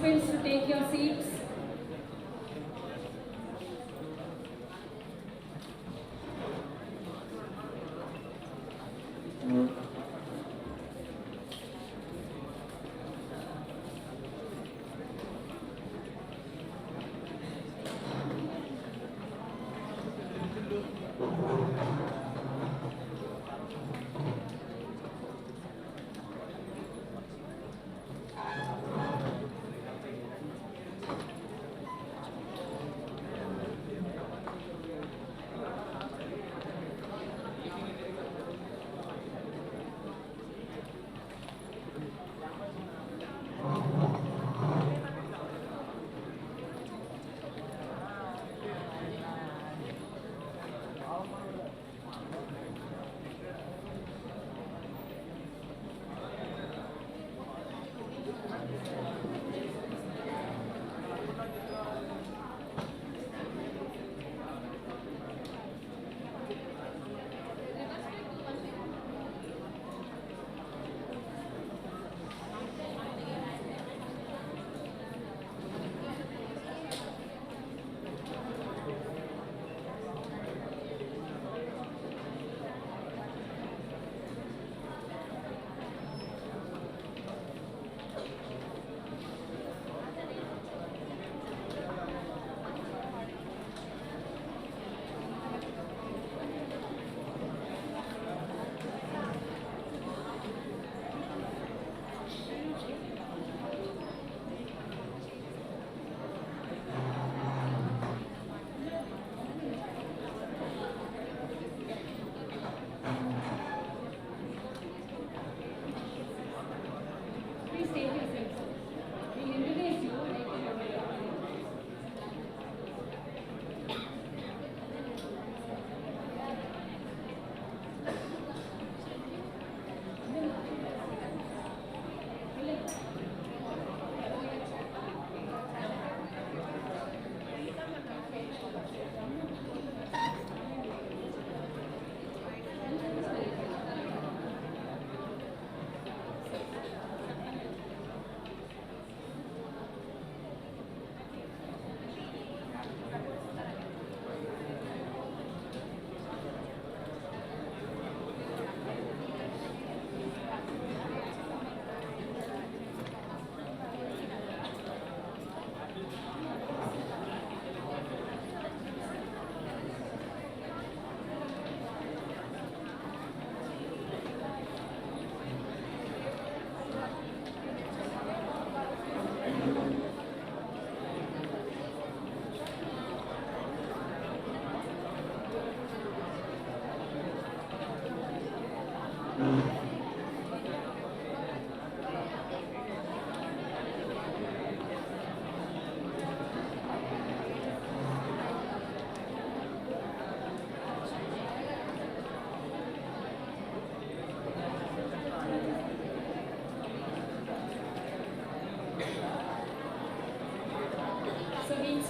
participants to take your seats.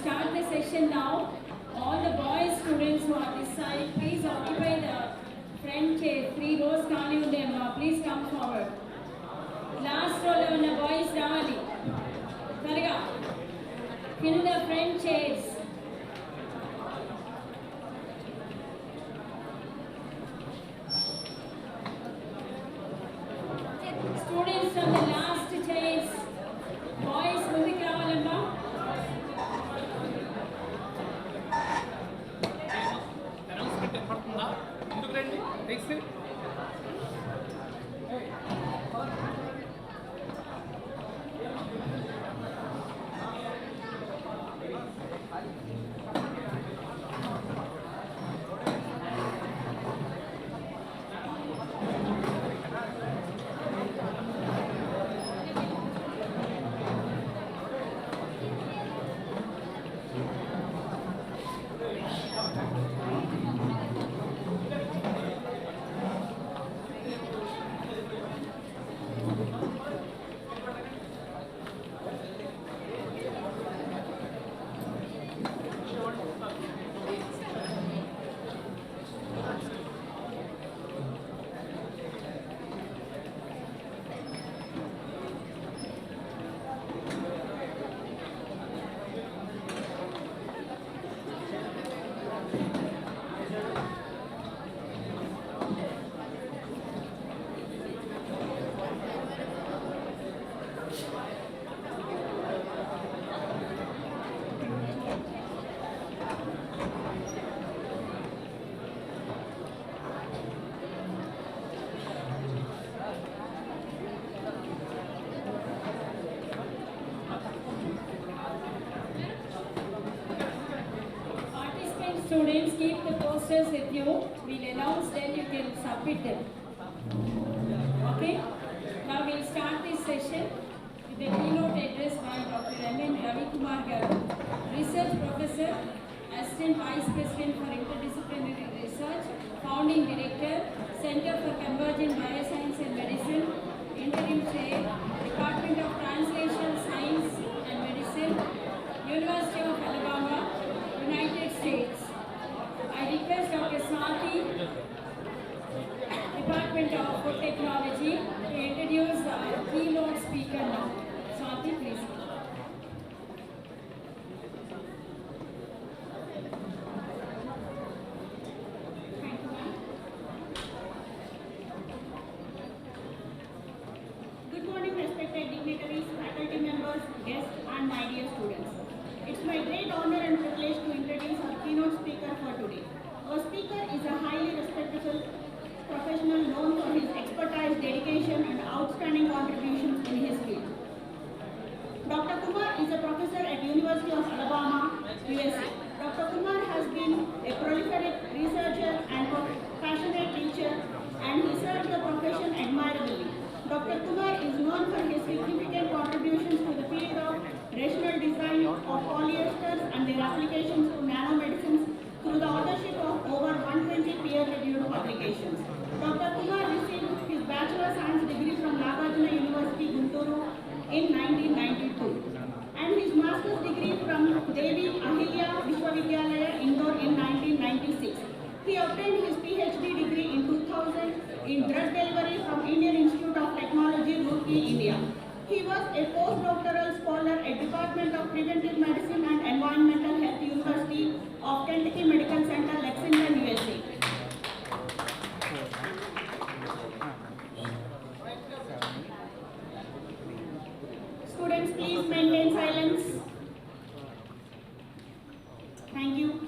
Start the session now. All the boys students who are this side, please occupy the front chair. 3 rows ఖాళీ ఉండేమ్మా. Please come forward. Last row లో ఉన్న boys రావాలి. త్వరగా. Fill the front chairs. Students on the last chairs. Boys ముందుకు రావాలమ్మా. students, keep the posters with you. We'll announce them, you can submit them. Okay? Now we'll start this session with a keynote address by Dr. M. Ravi Kumar Garu, Research Professor, Assistant Vice President for Interdisciplinary Research, Founding Director, Center for Convergent Bioscience and Medicine, Interim Chair, Department of Translational Science and Medicine, University of Alabama, United States. I request Dr. Swati, Department of Food Technology, to introduce our keynote speaker now. Swati, please. Thank you, ma'am. Good morning, respected dignitaries, faculty members, guests, and my dear students. It's my great honor and privilege to introduce our keynote speaker for today. Our speaker is a highly respectable professional known for his expertise, dedication, and outstanding contributions in his field. Dr. Kumar is a professor at University of Alabama, USA. Dr. Kumar has been a prolific researcher and passionate teacher, and he serves the profession admirably. Dr. Kumar is known for his significant contributions to the field of rational design of polyesters and their applications to nanomedicines through the authorship of over 120 peer-reviewed publications. Dr. Kumar received his Bachelor of Science degree from Nagarjuna University, Guntur in 1992 and his Master's degree from Devi Ahilya Vishwavidyalaya, Indore in 1996. He obtained his PhD degree in 2000 in drug delivery from Indian Institute of Technology, Roorkee, India. He was a postdoctoral scholar at Department of Preventive Medicine and Environmental Health, University of Kentucky Medical Center, Lexington, USA. Students, please maintain silence. Thank you.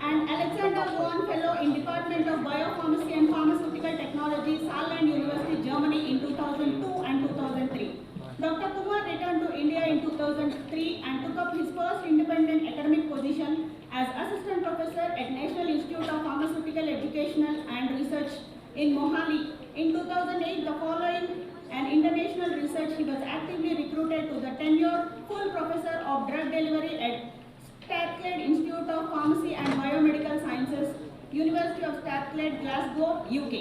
And Alexander Vaughan Fellow in Department of Biopharmacy and Pharmaceutical Technology, Saarland University, Germany in 2002 and 2003. Dr. Kumar returned to India in 2003 and took up his first independent academic position as Assistant Professor at National Institute of Pharmaceutical Educational and Research in Mohali. In 2008, the following an international research, he was actively recruited to the tenured full professor of drug delivery at Strathclyde Institute of Pharmacy and Biomedical Sciences, University of Strathclyde, Glasgow, UK,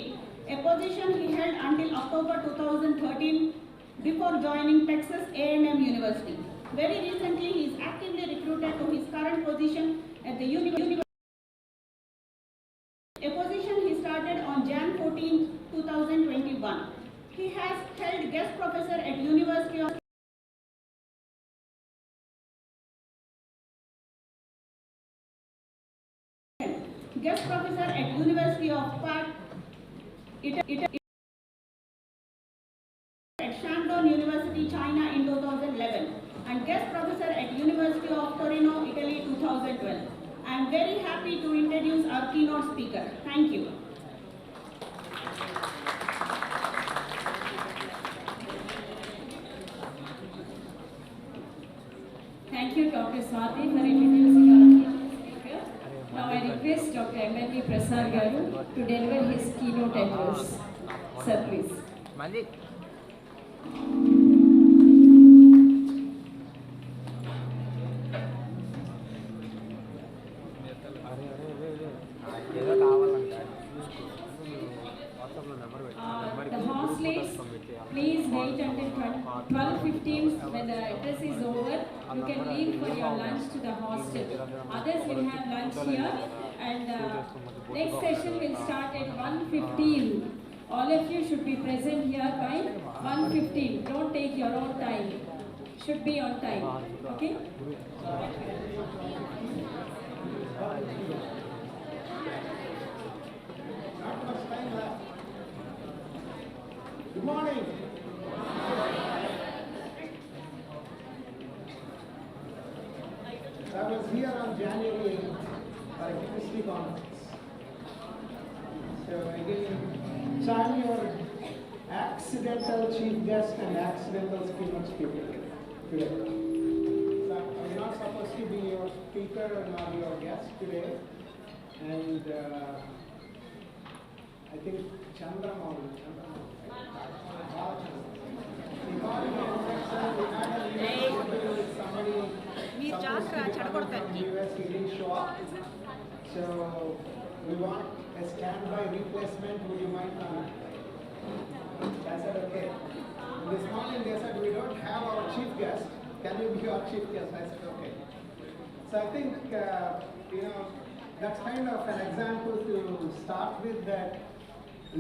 a position he held until October 2013 before joining Texas A&M University. Very recently, he is actively recruited to his current position at the University, a position he started on Jan 14, 2021. He has held guest professor at University of guest professor at University of Park at Shandong University, China in 2011 and guest professor at University of Torino, Italy 2012. I am very happy to introduce our keynote speaker. Thank you. Thank you, Dr. Swati, for introducing our keynote speaker. Now I request Dr. M.L.P. Prasad Garu to deliver his keynote address. Sir, please. The hostels, please wait until 12:15 when the address is over. You can leave for your lunch to the hostel. Others will have lunch here, and next session will start at 1:15. All of you should be present here by 1:15. Don't take your own time. Should be on time. Okay? Good morning. I was here on January 8th for a chemistry conference. So again, so I'm your accidental chief guest and accidental keynote speaker today. So I'm not supposed to be your speaker nor your guest today. And I think Chandramouli. మీరు జాగ్రత్త చెడగొడతారు. He didn't show up. So we want a standby replacement. Would you mind coming? I said okay. This morning they said we don't have our chief guest. Can you be our chief guest? I said okay. So I think that's kind of an example to start with, that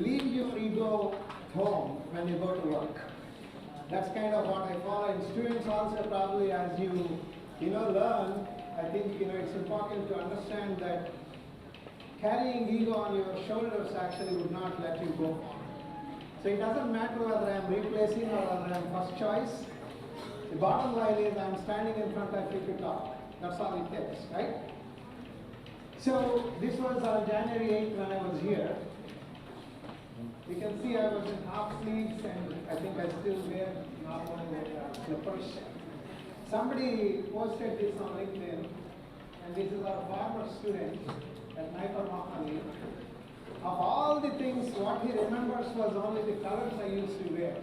leave your ego home when you go to work. That's kind of what I follow. And students also probably, as you learn, I think it's important to understand that carrying ego on your shoulders actually would not let you go. So it doesn't matter whether I'm replacing or whether I'm first choice. The bottom line is I'm standing in front of you to talk. That's all it takes, right? So this was on January 8th when I was here. You can see I was in half sleeves, and I think I still wear normal slippers. Somebody posted this on LinkedIn, and this is our former student at Naipur Mahali. Of all the things, what he remembers was only the colors I used to wear.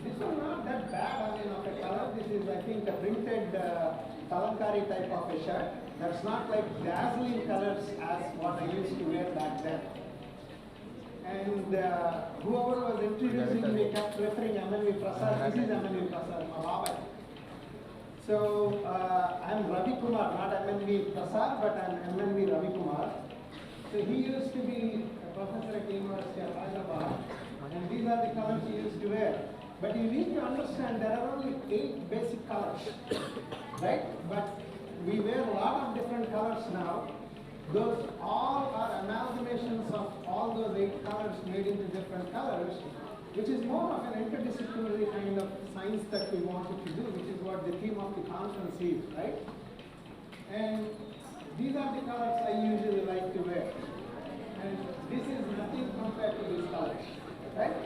This was not that bad, of a color. This is, I think, a printed Kalankari type of a shirt. That's not like dazzling colors as what I used to wear back then. And whoever was introducing me kept referring MNV Prasad. This is MNV Prasad, my Baba. So I'm Ravi Kumar, not MNV Prasad, but I'm MNV Ravi Kumar. So he used to be a professor at the University of Hyderabad, and these are the colors he used to wear. But you need to understand there are only 8 basic colors, right? But we wear a lot of different colors now. Those all are amalgamations of all those 8 colors made into different colors, which is more of an interdisciplinary kind of science that we wanted to do, which is what the theme of the conference is, right? And these are the colors I usually like to wear. And this is nothing compared to these colors, right?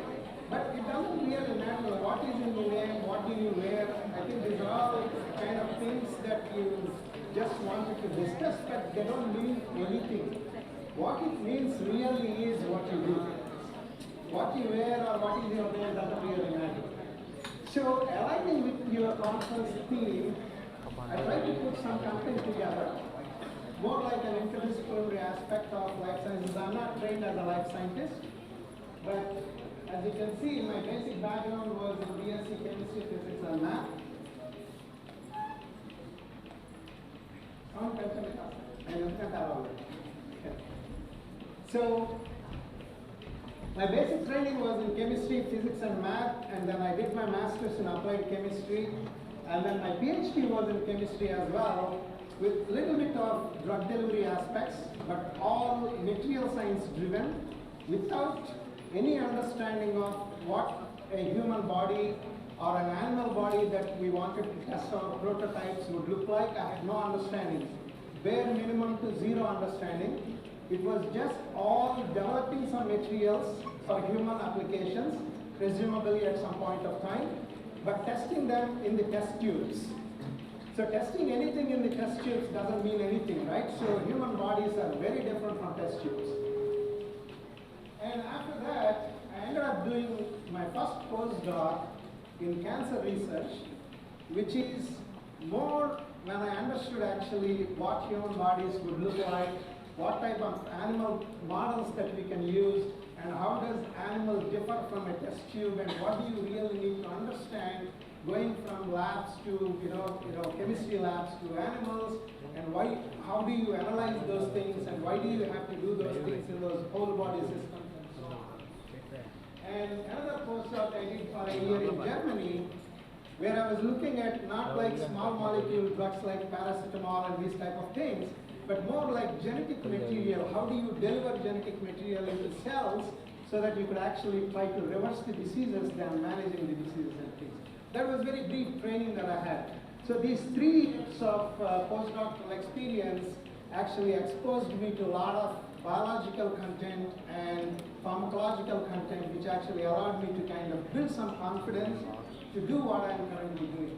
But it doesn't really matter what is in the name, what do you wear. I think these are all kind of things that you just wanted to discuss, but they don't mean anything. What it means really is what you do. What you wear or what is your name doesn't really matter. So aligning with your conference theme, I try to put some content together, more like an interdisciplinary aspect of life sciences. I'm not trained as a life scientist, but as you can see, my basic background was in BSc Chemistry, Physics and Math. So, my basic training was in chemistry, physics and math, and then I did my master's in applied chemistry, and then my PhD was in chemistry as well, with a little bit of drug delivery aspects, but all material science driven, without any understanding of what a human body or an animal body that we wanted to test our prototypes would look like. I had no understanding, bare minimum to zero understanding. It was just all developing some materials for human applications, presumably at some point of time, but testing them in the test tubes. So testing anything in the test tubes doesn't mean anything, right? So human bodies are very different from test tubes. And after that, I ended up doing my first postdoc in cancer research, which is more when I understood actually what human bodies would look like, what type of animal models that we can use, and how does animals differ from a test tube, and what do you really need to understand going from labs to chemistry labs to animals, and how do you analyze those things, and why do you have to do those things in those whole body systems and so on. And another postdoc I did for a year in Germany, where I was looking at not like small molecule drugs like paracetamol and these type of things, but more like genetic material. How do you deliver genetic material into cells so that you could actually try to reverse the diseases than managing the diseases and things. That was very brief training that I had. So these 3 years of postdoctoral experience actually exposed me to a lot of biological content and pharmacological content, which actually allowed me to kind of build some confidence to do what I'm currently doing.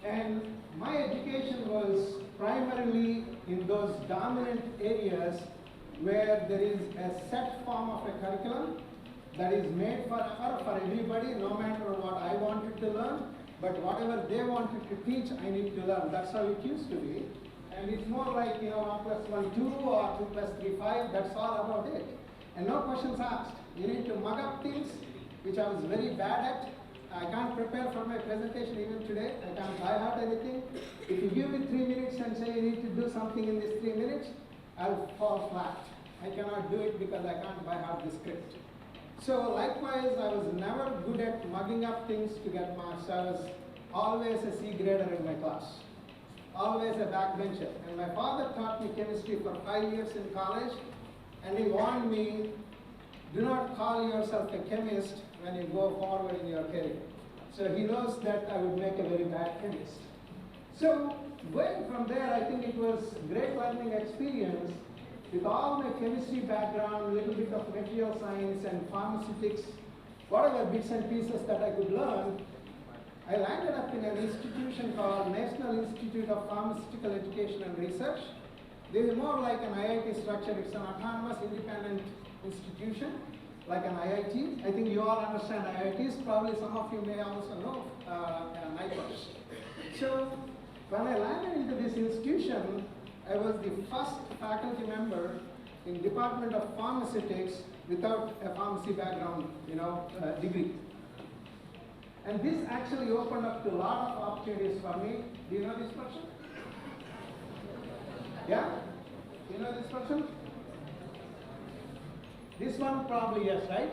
And my education was primarily in those dominant areas where there is a set form of a curriculum that is made for everybody, no matter what I wanted to learn, but whatever they wanted to teach, I need to learn. That's how it used to be. And it's more like, 1 plus 1, 2, or 2 plus 3, 5, that's all about it. And no questions asked. You need to mug up things, which I was very bad at. I can't prepare for my presentation even today. I can't by heart anything. If you give me 3 minutes and say you need to do something in these 3 minutes, I'll fall flat. I cannot do it because I can't by heart the script. So likewise, I was never good at mugging up things to get marks. I was always a C grader in my class, always a backbencher. And my father taught me chemistry for 5 years in college, and he warned me, do not call yourself a chemist when you go forward in your career. So he knows that I would make a very bad chemist. So going from there, I think it was a great learning experience. With all my chemistry background, a little bit of material science and pharmaceutics, whatever bits and pieces that I could learn, I landed up in an institution called National Institute of Pharmaceutical Education and Research. This is more like an IIT structure. It's an autonomous, independent institution, like an IIT. I think you all understand IITs. Probably some of you may also know NIPERS. So when I landed into this institution, I was the first faculty member in Department of Pharmaceutics without a pharmacy background, degree. And this actually opened up to a lot of opportunities for me. Do you know this person? Yeah? Do you know this person? This one probably yes, right?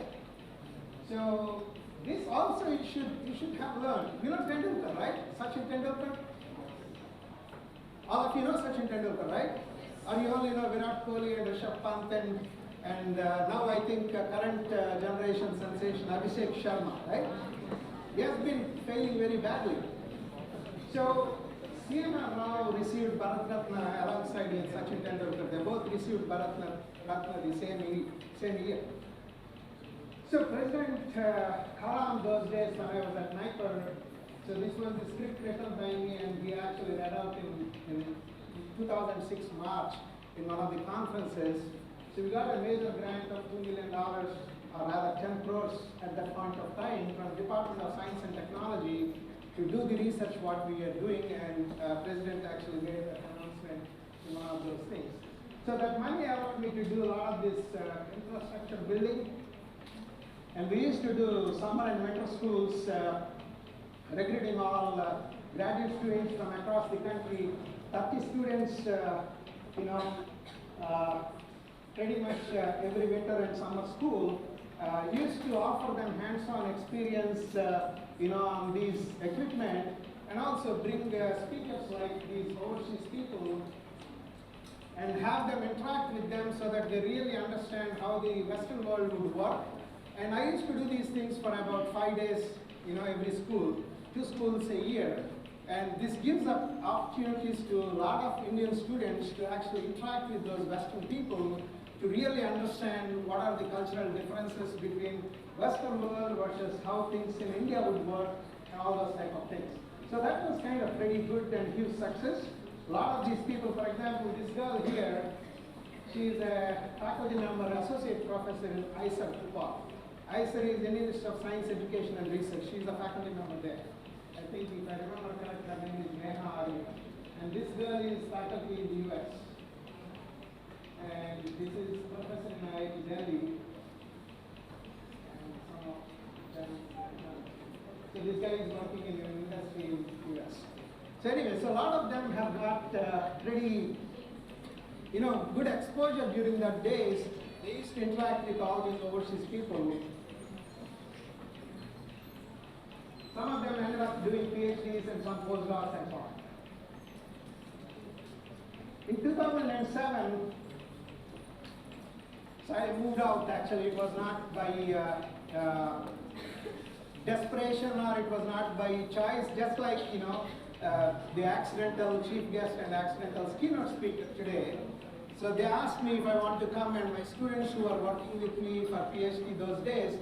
So this also you should have learned. You know Tendulkar, right? Sachin Tendulkar? All of you know Sachin Tendulkar, right? Or you only know Virat Kohli and Rishabh Pant and now I think current generation sensation Abhishek Sharma, right? He has been failing very badly. So CMR Rao received Bharat Ratna alongside with Sachin Tendulkar. They both received Bharat Ratna the same year. So President Kalam those days when I was at NIPER, so this was the script written by me and he actually read out in 2006 March in one of the conferences. So we got a major grant of $2 million, or rather 10 crores at that point of time from Department of Science and Technology to do the research what we are doing, and President actually made an announcement in one of those things. So that money allowed me to do a lot of this infrastructure building, and we used to do summer and winter schools, recruiting all graduate students from across the country, 30 students, pretty much every winter and summer school, used to offer them hands-on experience, on these equipment, and also bring speakers like these overseas people and have them interact with them so that they really understand how the Western world would work. And I used to do these things for about 5 days, every school, 2 schools a year. And this gives up opportunities to a lot of Indian students to actually interact with those Western people to really understand what are the cultural differences between Western world versus how things in India would work and all those type of things. So that was kind of pretty good and huge success. A lot of these people, for example, this girl here, she's a faculty member, associate professor in ICER Kupal. ICER is Indian Institute of Science, Education and Research. She's a faculty member there. I think if I remember correctly, her name is Neha Ari. And this girl is faculty in the US. And this is Professor in IIT Delhi. And some of them. So this guy is working in an industry in the US. So anyway, so a lot of them have got pretty, good exposure during that days. They used to interact with all these overseas people. Some of them ended up doing PhDs and some postdocs and so on. In 2007, so I moved out. Actually, it was not by desperation or it was not by choice, just like, the accidental chief guest and accidental keynote speaker today. So they asked me if I want to come, and my students who are working with me for PhD those days,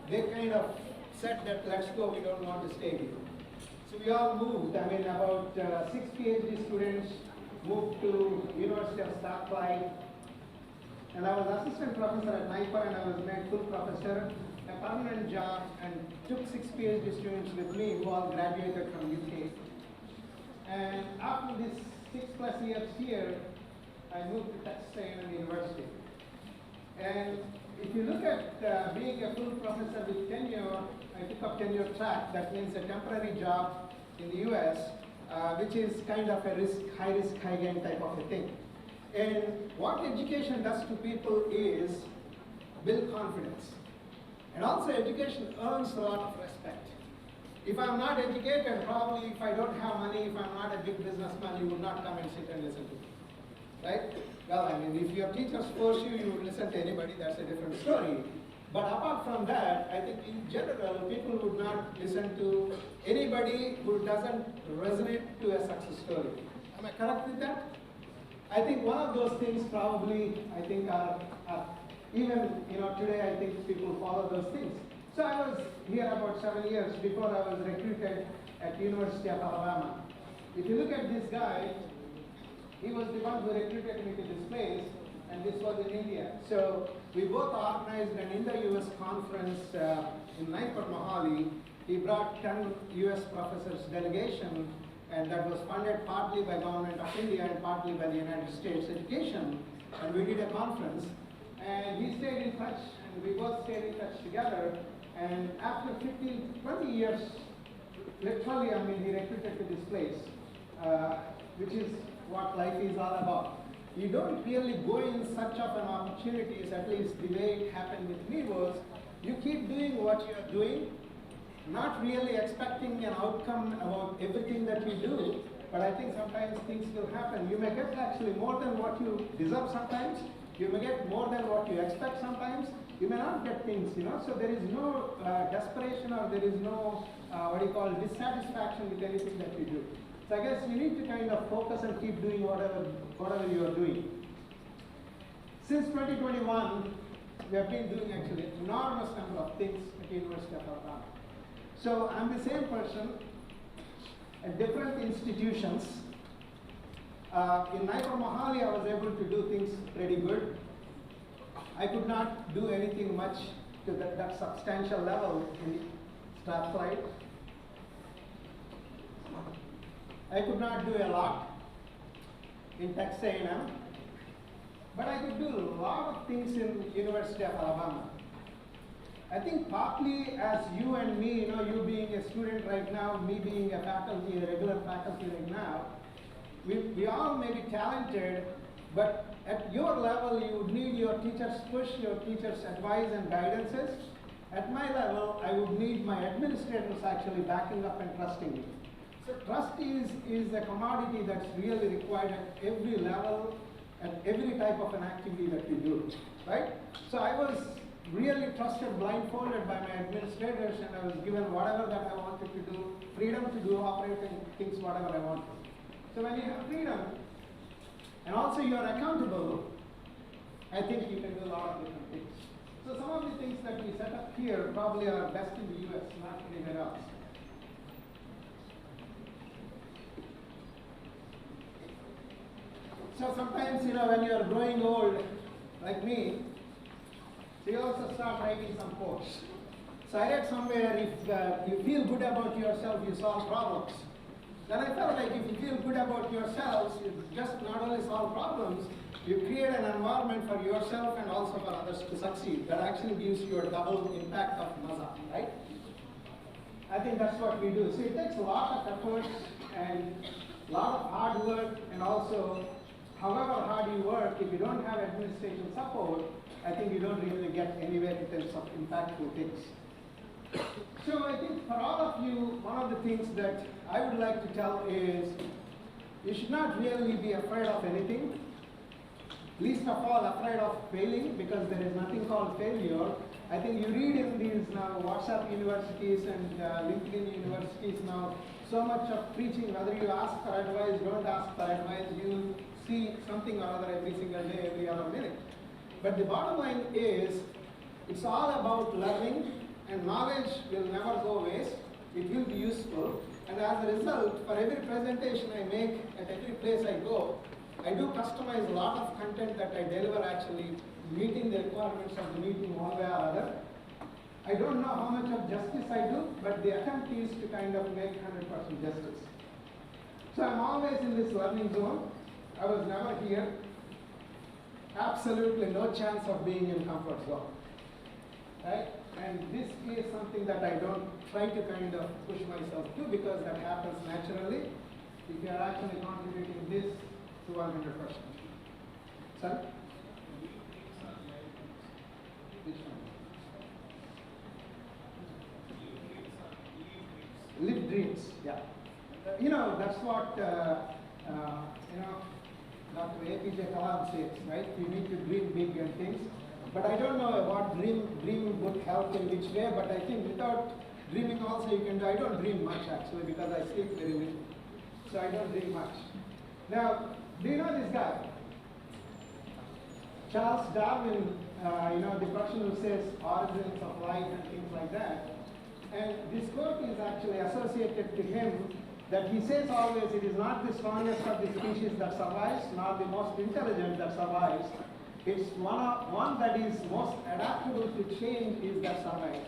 they kind of said that let's go, we don't want to stay here. So we all moved. I mean, about 6 PhD students moved to University of Strathclyde. And I was assistant professor at NIPA, and I was made full professor, a permanent job, and took 6 PhD students with me who all graduated from UK. And after this 6+ years here, I moved to Texas A&M University. And if you look at being a full professor with tenure, I took up tenure track. That means a temporary job in the US, which is kind of a high risk, high gain type of a thing. And what education does to people is build confidence. And also education earns a lot of respect. If I'm not educated, probably if I don't have money, if I'm not a big businessman, you would not come and sit and listen to me, right? Well, I mean, if your teachers force you, you would listen to anybody, that's a different story. But apart from that, I think in general, people would not listen to anybody who doesn't resonate to a success story. Am I correct with that? I think one of those things probably, I think are even, today I think people follow those things. So I was here about 7 years before I was recruited at University of Alabama. If you look at this guy, he was the one who recruited me to this place, and this was in India. So we both organized an India-US conference in Nipur, Mohali. He brought 10 US professors delegation, and that was funded partly by government of India and partly by the United States Education. And we did a conference, and he stayed in touch, and we both stayed in touch together. And after 20 years, literally, I mean, he recruited to this place, which is what life is all about. You don't really go in search of an opportunities, at least the way it happened with me was, you keep doing what you're doing, not really expecting an outcome about everything that you do, but I think sometimes things will happen. You may get actually more than what you deserve sometimes, you may get more than what you expect sometimes, you may not get things, so there is no desperation, or there is no, dissatisfaction with anything that you do. So I guess you need to kind of focus and keep doing whatever you are doing. Since 2021, we have been doing actually an enormous number of things at University of Alabama. So I'm the same person at different institutions. In Nipur, Mohali, I was able to do things pretty good. I could not do anything much to that substantial level in Strathclyde. I could not do a lot in Texas A&M, but I could do a lot of things in University of Alabama. I think partly as you and me, you being a student right now, me being a faculty, a regular faculty right now, we all may be talented, but at your level, you would need your teachers' push, your teachers' advice and guidances. At my level, I would need my administrators actually backing up and trusting me. So trust is a commodity that's really required at every level, at every type of an activity that we do, right? So I was really trusted, blindfolded by my administrators, and I was given whatever that I wanted to do, freedom to do operating things whatever I wanted. So when you have freedom, and also you are accountable, I think you can do a lot of different things. So some of the things that we set up here probably are best in the US, not anywhere else. So sometimes, when you are growing old, like me, so you also start writing some quotes. So I read somewhere, if you feel good about yourself, you solve problems. Then I felt like if you feel good about yourselves, you just not only solve problems, you create an environment for yourself and also for others to succeed. That actually gives you a double impact of maza, right? I think that's what we do. So it takes a lot of effort and a lot of hard work, and also, however hard you work, if you don't have administration support, I think you don't really get anywhere in terms of impactful things. So I think for all of you, one of the things that I would like to tell is, you should not really be afraid of anything. Least of all afraid of failing, because there is nothing called failure. I think you read in these now WhatsApp universities and LinkedIn universities now, so much of preaching, whether you ask for advice, don't ask for advice, you see something or other every single day, every other minute. But the bottom line is, it's all about learning, and knowledge will never go waste. It will be useful. And And as a result, for every presentation I make at every place I go, I do customize a lot of content that I deliver actually meeting the requirements of the meeting one way or other. I don't know how much of justice I do, but the attempt is to kind of make 100% justice. So I'm always in this learning zone. I was never here. Absolutely no chance of being in comfort zone. Right? And this is something that I don't try to kind of push myself to, because that happens naturally if you are actually contributing this to 100%. Sir? Which one? Live dreams, yeah. That's what, Dr. APJ Kalam says, right? You need to dream big and things. But I don't know what dream would help in which way, but I think without dreaming also you can do. I don't dream much actually, because I sleep very little. So I don't dream much. Now, do you know this guy? Charles Darwin, the person who says origins of life and things like that. And this quote is actually associated to him, that he says always, it is not the strongest of the species that survives, nor the most intelligent that survives. It's one that is most adaptable to change is that survives.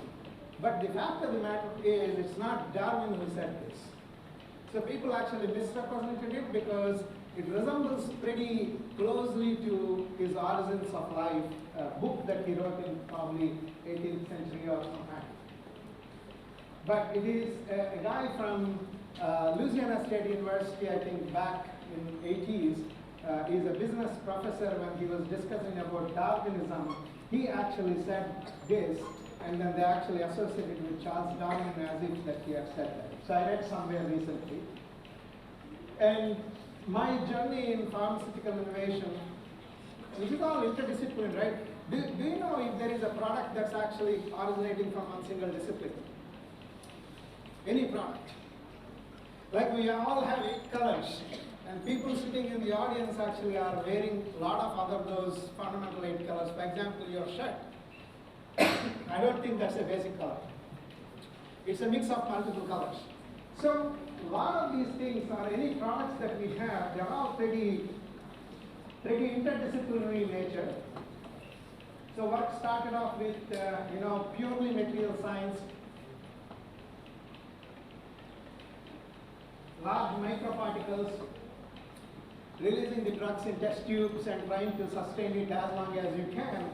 But the fact of the matter is, it's not Darwin who said this. So people actually misrepresented it because it resembles pretty closely to his Origins of Life book that he wrote in probably 18th century or sometime. But it is a guy from Louisiana State University, I think back in 80s, is a business professor. When he was discussing about Darwinism, he actually said this, and then they actually associated with Charles Darwin as if that he had said that. So I read somewhere recently. And my journey in pharmaceutical innovation, this is all interdisciplinary, right? Do you know if there is a product that's actually originating from one single discipline? Any product. Like we all have 8 colors, and people sitting in the audience actually are wearing a lot of other those fundamental 8 colors. For example, your shirt. I don't think that's a basic color. It's a mix of multiple colors. So a lot of these things, or any products that we have, they're all pretty interdisciplinary in nature. So work started off with purely material science, large microparticles, releasing the drugs in test tubes and trying to sustain it as long as you can.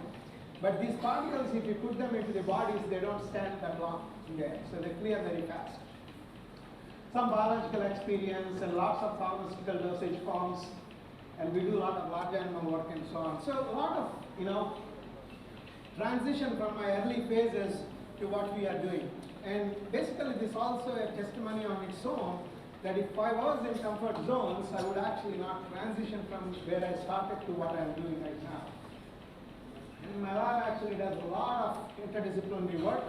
But these particles, if you put them into the bodies, they don't stand that long in there, so they clear very fast. Some biological experience and lots of pharmaceutical dosage forms, and we do a lot of large animal work and so on. So a lot of, transition from my early phases to what we are doing. And basically this also a testimony on its own, that if I was in comfort zones, I would actually not transition from where I started to what I'm doing right now. And my lab actually does a lot of interdisciplinary work.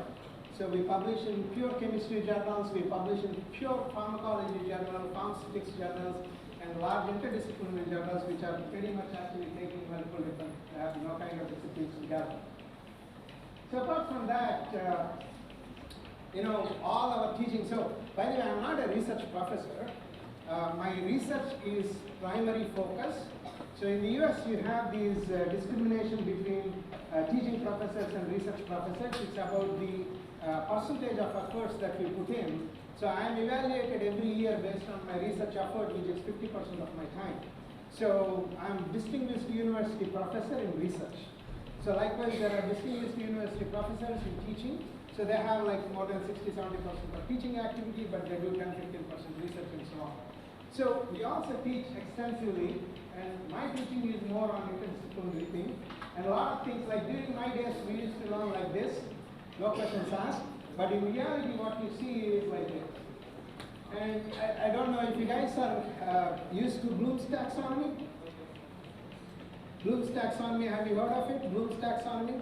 So we publish in pure chemistry journals, we publish in pure pharmacology journals, pharmaceutics journals, and large interdisciplinary journals, which are pretty much actually taking multiple different kind of disciplines together. So apart from that, all our teaching. So by the way, I'm not a research professor. My research is primary focus. So in the US, you have these discrimination between teaching professors and research professors. It's about the percentage of efforts that we put in. So I am evaluated every year based on my research effort, which is 50% of my time. So I'm distinguished university professor in research. So likewise, there are distinguished university professors in teaching. So they have like more than 60-70% of teaching activity, but they do 10-15% research and so on. So we also teach extensively, and my teaching is more on interdisciplinary thing. And a lot of things, like during my days, we used to learn like this, no questions asked. But in reality, what you see is like this. And I don't know if you guys are used to Bloom's taxonomy. Bloom's taxonomy, have you heard of it? Bloom's taxonomy?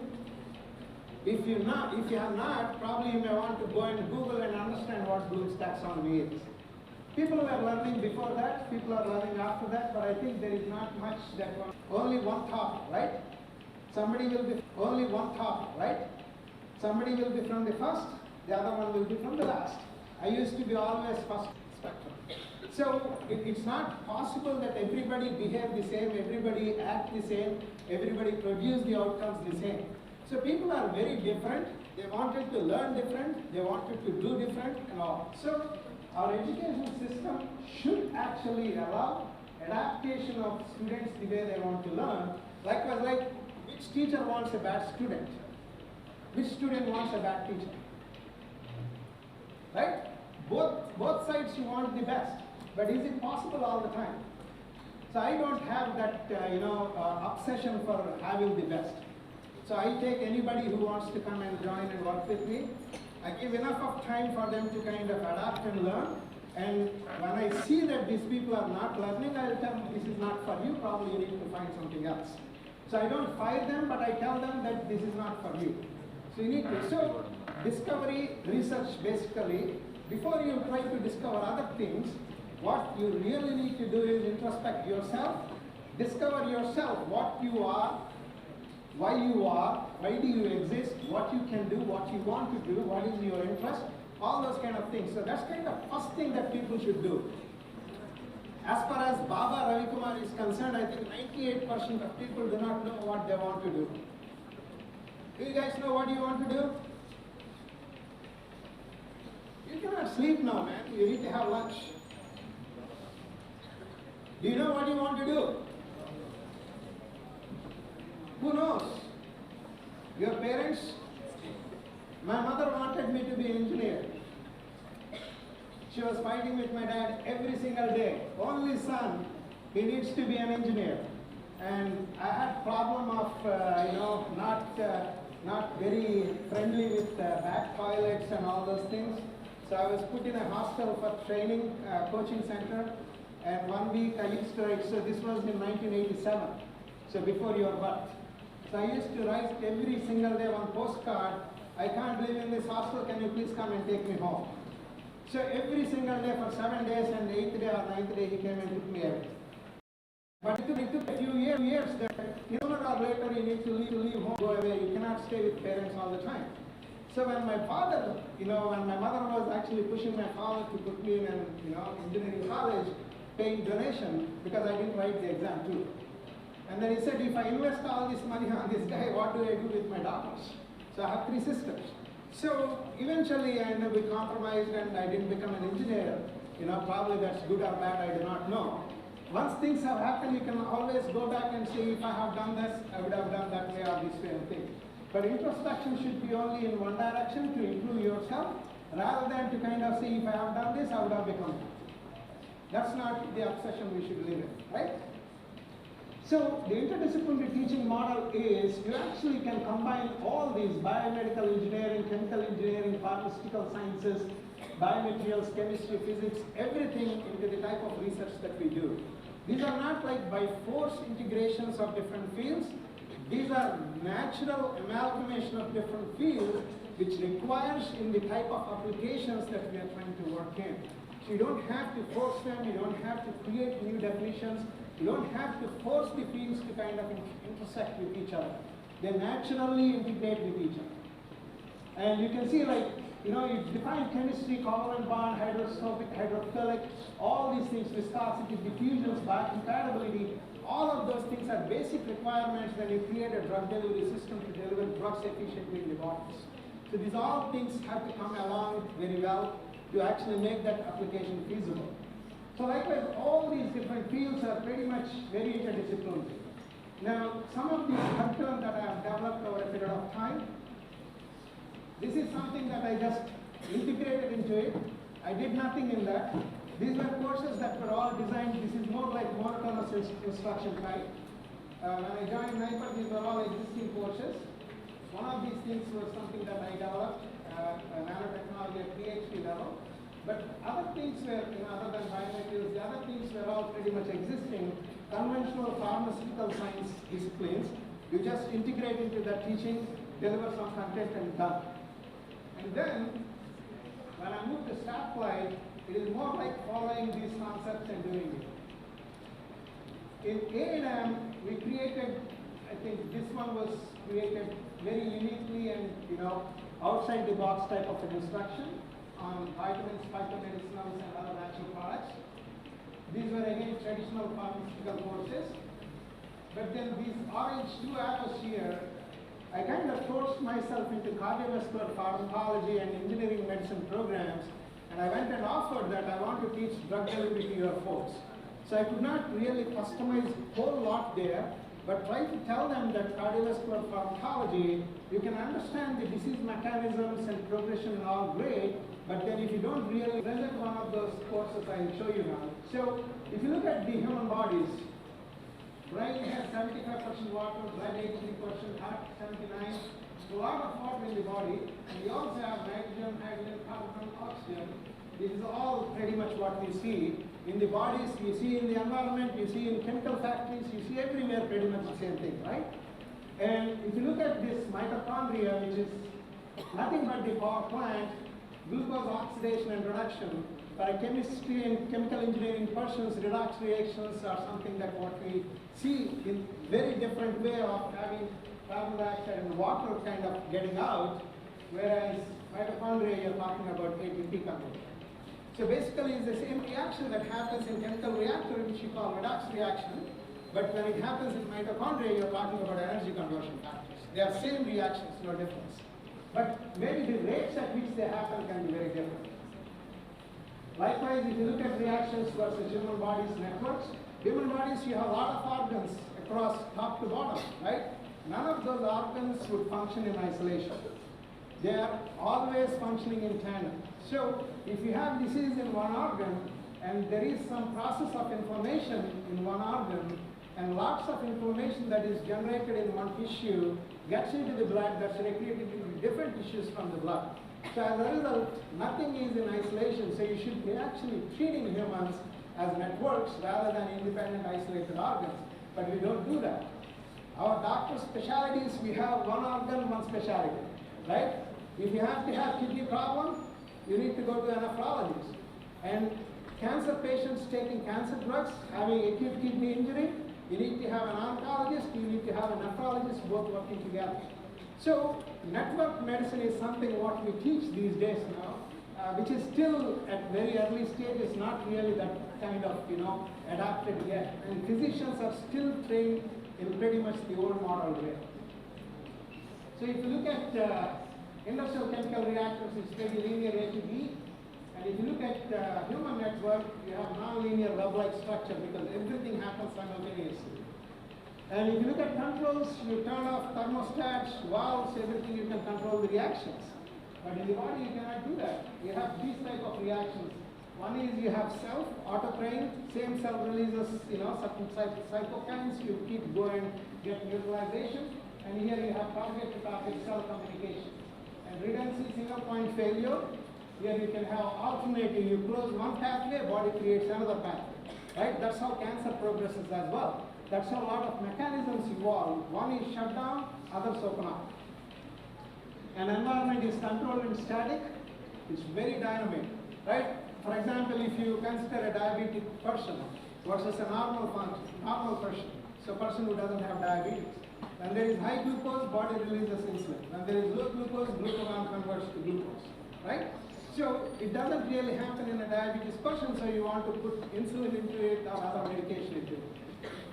If you have not, probably you may want to go and Google and understand what Bloom's taxonomy is. People were learning before that, people are learning after that, but I think there is not much that only one topic, right? Somebody will be only one topic, right? Somebody will be from the first, the other one will be from the last. I used to be always first spectrum. So it's not possible that everybody behave the same, everybody act the same, everybody produce the outcomes the same. So people are very different. They wanted to learn different. They wanted to do different and all. So our education system should actually allow adaptation of students the way they want to learn. Likewise, like which teacher wants a bad student? Which student wants a bad teacher? Right? Both sides you want the best. But is it possible all the time? So I don't have that obsession for having the best. So I take anybody who wants to come and join and work with me. I give enough of time for them to kind of adapt and learn. And when I see that these people are not learning, I'll tell them this is not for you, probably you need to find something else. So I don't fire them, but I tell them that this is not for you. So you need to, so discovery research basically, before you try to discover other things, what you really need to do is introspect yourself, discover yourself, what you are, why do you exist, what you can do, what you want to do, what is your interest, all those kind of things. So that's kind of first thing that people should do. As far as Baba Ravi Kumar is concerned, I think 98% of people do not know what they want to do. Do you guys know what you want to do? You cannot sleep now, man. You need to have lunch. Do you know what you want to do? Who knows? Your parents? My mother wanted me to be an engineer. She was fighting with my dad every single day. Only son, he needs to be an engineer. And I had problem of, not very friendly with back toilets and all those things. So I was put in a hostel for training, coaching center. And 1 week I used to write, so this was in 1987, so before your birth. So I used to write every single day one postcard, I can't live in this hostel, can you please come and take me home? So every single day for 7 days, and the 8th day or 9th day he came and took me away. But it took a few years that sooner or later you need to leave home, go away, you cannot stay with parents all the time. So when my father, when my mother was actually pushing my father to put me in an engineering college, paying donation, because I didn't write the exam too. And then he said, if I invest all this money on this guy, what do I do with my daughters? So I have 3 sisters. So eventually we compromised and I didn't become an engineer. Probably that's good or bad, I do not know. Once things have happened, you can always go back and say, if I have done this, I would have done that way or this way and thing. But introspection should be only in one direction, to improve yourself, rather than to kind of say, if I have done this, I would have become that. That's not the obsession we should live in, right? So the interdisciplinary teaching model is you actually can combine all these biomedical engineering, chemical engineering, pharmaceutical sciences, biomaterials, chemistry, physics, everything into the type of research that we do. These are not like by force integrations of different fields. These are natural amalgamation of different fields which requires in the type of applications that we are trying to work in. So you don't have to force them, you don't have to create new definitions, you don't have to force the fields to kind of intersect with each other. They naturally integrate with each other. And you can see you define chemistry, covalent bond, hydroscopic, hydrophilic, all these things, viscosity, diffusions, biocompatibility, all of those things are basic requirements when you create a drug delivery system to deliver drugs efficiently in the bodies. So these all things have to come along very well to actually make that application feasible. So likewise, all these different fields are pretty much very interdisciplinary. Now, some of these curriculum that I have developed over a period of time, this is something that I just integrated into it. I did nothing in that. These were courses that were all designed, this is more like monotonous instruction type. When I joined NIPER, these were all existing courses. One of these things was something that I developed, nanotechnology at PhD level. But other things were, other than biomaterials, the other things were all pretty much existing, conventional pharmaceutical science disciplines. You just integrate into that teaching, deliver some content and done. And then, when I moved to StatPly, it is more like following these concepts and doing it. In A&M, we created, I think this one was created very uniquely and outside the box type of an instruction. on vitamins, phytomedicinals, and other natural products. These were again traditional pharmaceutical courses. But then these orange 2 arrows here, I kind of forced myself into cardiovascular pharmacology and engineering medicine programs, and I went and offered that I want to teach drug delivery to your folks. So I could not really customize a whole lot there, but try to tell them that cardiovascular pharmacology, you can understand the disease mechanisms and progression and all great, but then if you don't really present one of those courses, I'll show you now. So if you look at the human bodies, brain has 75% water, blood 83%, heart 79%, a lot of water in the body, and we also have nitrogen, hydrogen, carbon, oxygen. This is all pretty much what we see in the bodies, you see in the environment, you see in chemical factories, you see everywhere pretty much the same thing, right? And if you look at this mitochondria, which is nothing but the power plant, glucose oxidation and reduction, for a chemistry and chemical engineering persons, redox reactions are something that what we see in very different way of having carbon dioxide and water kind of getting out, whereas mitochondria, you're talking about ATP conversion. So basically, it's the same reaction that happens in chemical reactor, which you call redox reaction, but when it happens in mitochondria, you're talking about energy conversion factors. They are same reactions, no difference. But maybe the rates at which they happen can be very different. Likewise, if you look at reactions versus human bodies networks, human bodies, you have a lot of organs across top to bottom, right? None of those organs would function in isolation. They are always functioning in tandem. So if you have disease in one organ and there is some process of inflammation in one organ and lots of inflammation that is generated in one tissue gets into the blood, that's recreated into different tissues from the blood. So as a result, nothing is in isolation, so you should be actually treating humans as networks rather than independent isolated organs. But we don't do that. Our doctor specialties, we have one organ, one specialty, right? If you have to have kidney problem, you need to go to a nephrologist. And cancer patients taking cancer drugs, having acute kidney injury, you need to have an oncologist, you need to have a nephrologist, both working together. So network medicine is something what we teach these days now, which is still at very early stages, not really that kind of, adapted yet. And physicians are still trained in pretty much the old model way. So if you look at industrial chemical reactors, it's pretty linear A to B. And if you look at human network, you have non-linear web-like structure because everything happens simultaneously. And if you look at controls, you turn off thermostats, valves, everything, you can control the reactions. But in the body, you cannot do that. You have these type of reactions. One is you have self, autotrain, same cell releases, certain cytokines, you keep going, get neutralization. And here you have target-to-target cell communication. And redundancy, single point failure. Here you can have alternative. You close one pathway, body creates another pathway. Right? That's how cancer progresses as well. That's how a lot of mechanisms evolve. One is shut down, others open up. An environment is controlled and static. It's very dynamic. Right? For example, if you consider a diabetic person versus a normal person, so a person who doesn't have diabetes. When there is high glucose, body releases insulin. When there is low glucose, glucagon converts to glucose, right? So it doesn't really happen in a diabetes person, so you want to put insulin into it or other medication into it.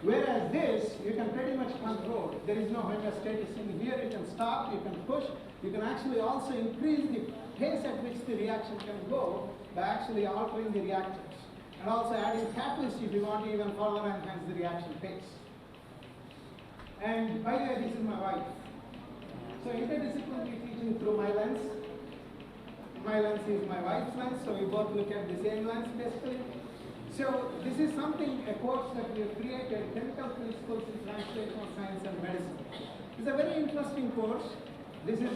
Whereas this, you can pretty much control. There is no homeostasis in here. You can stop, you can push. You can actually also increase the pace at which the reaction can go by actually altering the reactants. And also adding catalyst if you want to even further enhance the reaction pace. And by the way, this is my wife. So interdisciplinary teaching through my lens. My lens is my wife's lens, so we both look at the same lens basically. So this is something, a course that we have created, Chemical Principles in Translational Science and Medicine. It's a very interesting course. This is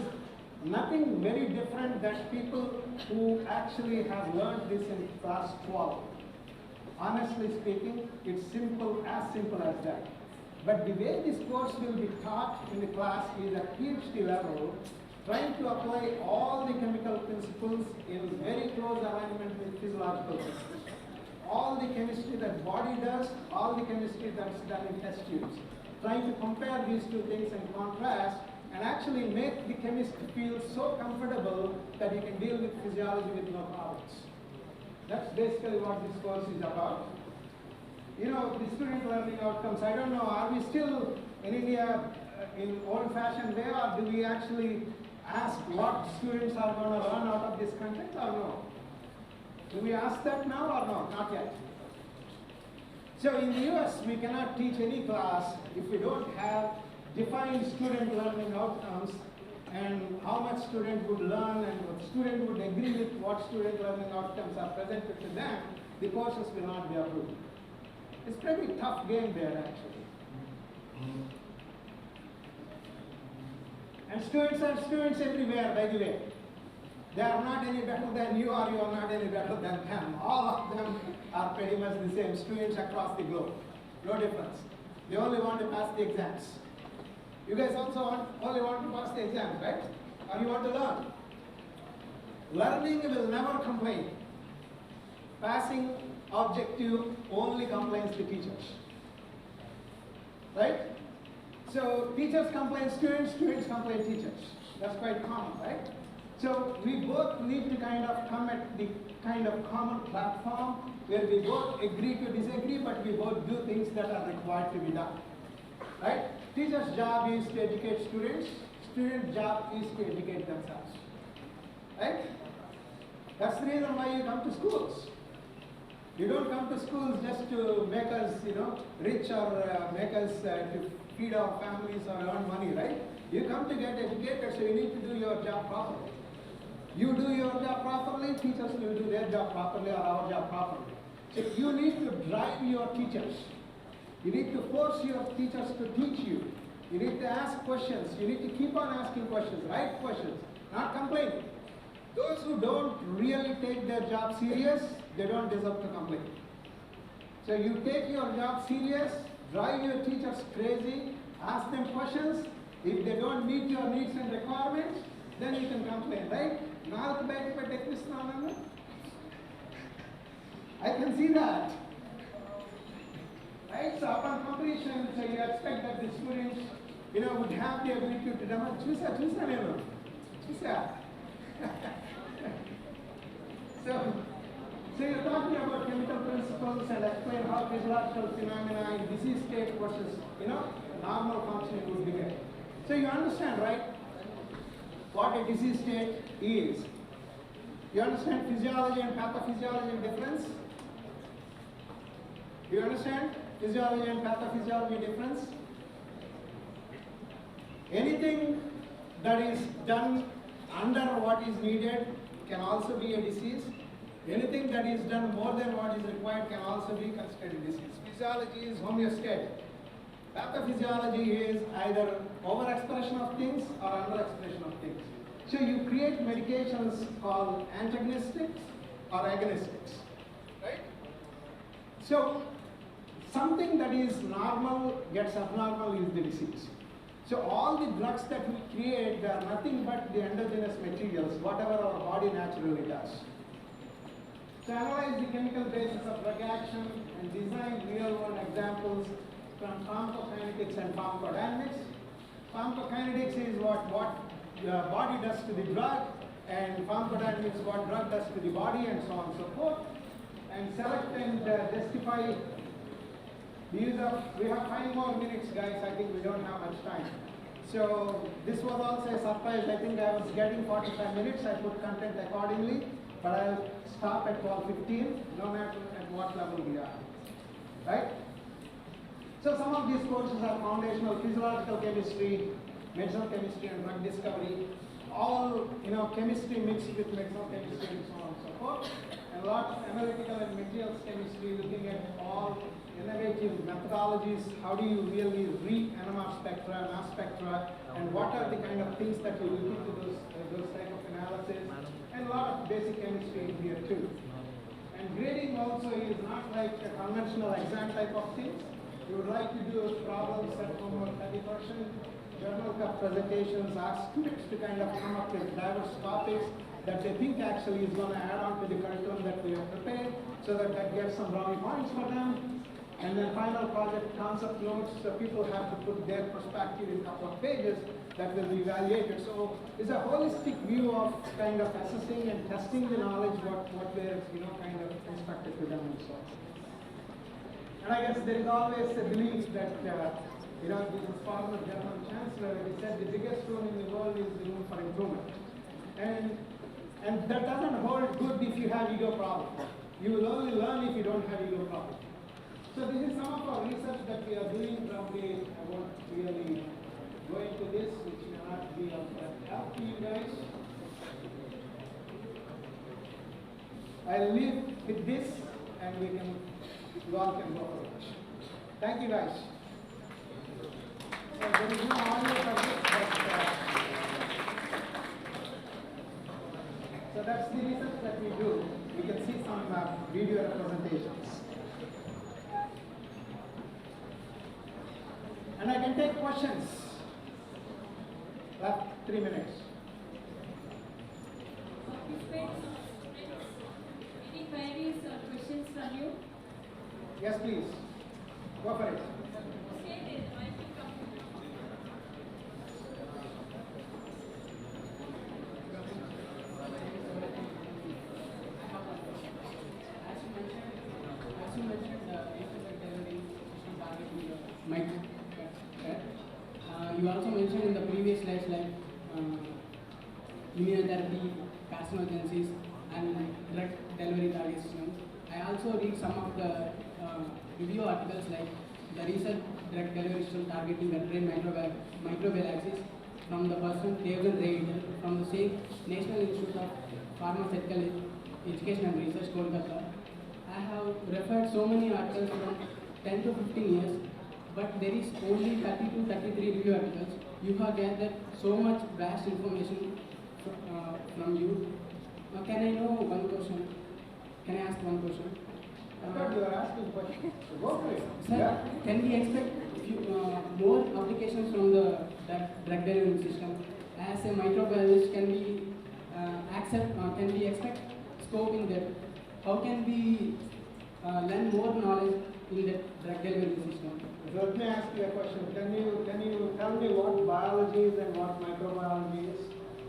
nothing very different than people who actually have learned this in class 12. Honestly speaking, it's simple as that. But the way this course will be taught in the class is at PhD level, trying to apply all the chemical principles in very close alignment with physiological principles. All the chemistry that body does, all the chemistry that's done in test tubes. Trying to compare these two things and contrast and actually make the chemist feel so comfortable that you can deal with physiology with no problems. That's basically what this course is about. You know, the student learning outcomes, I don't know, are we still in India in old-fashioned way, or do we actually ask what students are going to learn out of this content or no? Do we ask that now or no? Not yet. So in the US, we cannot teach any class if we don't have defined student learning outcomes and how much student would learn and what student would agree with what student learning outcomes are presented to them, the courses will not be approved. It's a pretty tough game there actually. And students are students everywhere, by the way. They are not any better than you or you are not any better than them. All of them are pretty much the same, students across the globe. No difference. They only want to pass the exams. You guys also only want to pass the exams, right? Or you want to learn. Learning will never complain. Passing objective only complains to teachers. Right? So teachers complain students, students complain teachers. That's quite common, right? So we both need to kind of come at the kind of common platform where we both agree to disagree, but we both do things that are required to be done. Right? Teacher's job is to educate students, student's job is to educate themselves. Right? That's the reason why you come to schools. You don't come to schools just to make us, rich or make us to feed our families or earn money, right? You come to get educated, so you need to do your job properly. You do your job properly, teachers will do their job properly or our job properly. So you need to drive your teachers. You need to force your teachers to teach you. You need to ask questions. You need to keep on asking questions, right questions, not complaining. Those who don't really take their job serious, they don't deserve to complain. So you take your job serious, drive your teachers crazy, ask them questions. If they don't meet your needs and requirements, then you can complain, right? I can see that. Right? So upon completion, so you expect that the students, would have the ability to demonstrate. So you're talking about chemical principles and explain how physiological phenomena in disease state versus, normal functioning would behave. So you understand, right, what a disease state is. You understand physiology and pathophysiology difference? Do you understand physiology and pathophysiology difference? Anything that is done under what is needed can also be a disease. Anything that is done more than what is required can also be considered a disease. Physiology is homeostatic. Pathophysiology is either overexpression of things or underexpression of things. So you create medications called antagonistics or agonistics, right? So something that is normal gets abnormal is the disease. So all the drugs that we create, they are nothing but the endogenous materials, whatever our body naturally does. To analyze the chemical basis of drug action and design real-world examples from pharmacokinetics and pharmacodynamics. Pharmacokinetics is what the body does to the drug, and pharmacodynamics what drug does to the body, and so on and so forth. And select and justify the use of, we have 5 more minutes guys, I think we don't have much time. So this was also a surprise. I think I was getting 45 minutes, I put content accordingly, but I'll stop at 12:15, no matter at what level we are, right? So some of these courses are foundational physiological chemistry, medicinal chemistry and drug discovery, all, chemistry mixed with medicinal chemistry and so on and so forth. And a lot of analytical and materials chemistry, looking at all innovative methodologies, how do you really read NMR spectra, mass spectra, and what are the kind of things that you look into those type of analysis, and a lot of basic chemistry in here too. And grading also is not like a conventional exam type of thing. You would like to do problems at over 30%, journal cup presentations, ask students to kind of come up with diverse topics that they think actually is going to add on to the curriculum that we have prepared, so that gets some brownie points for them. And then final project concept notes, people have to put their perspective in a couple of pages that will be evaluated. So it's a holistic view of kind of assessing and testing the knowledge, what they're, kind of instructed to them and so on. And I guess there is always a belief that, this is former German Chancellor, he said the biggest room in the world is the room for improvement. And that doesn't hold good if you have ego problem. You will only learn if you don't have ego problem. So this is some of our research that we are doing. Probably I won't really go into this, which may not be of help to you guys. I'll leave with this, and you all can go for lunch. Thank you guys. So there is no audio for this, but so that's the research that we do. We can see some video representations. And I can take questions. Left 3 minutes. Participants, any queries or questions from you? Yes, please. Go for it. Stay there, I will come. As you mentioned, the ICFLET delivery system targeting the micro. You also mentioned in the previous slides like immunotherapy, carcinogenesis, and drug delivery target systems. I also read some of the review articles like the recent drug delivery system targeting the brain microbial axis from the person Devgan Ray from the same National Institute of Pharmaceutical Education and Research, Kolkata. I have referred so many articles from 10 to 15 years, but there is only 30 to 33 review articles. You have gathered so much vast information from you. Can I know one question? Can I ask one question? I thought you were asking questions. So go for it. Sir, Yeah. can we expect more applications from the drug delivery system? As a microbiologist, can we expect scope in that? How can we learn more knowledge in the drug delivery system? So let me ask you a question. Can you tell me what biology is and what microbiology is?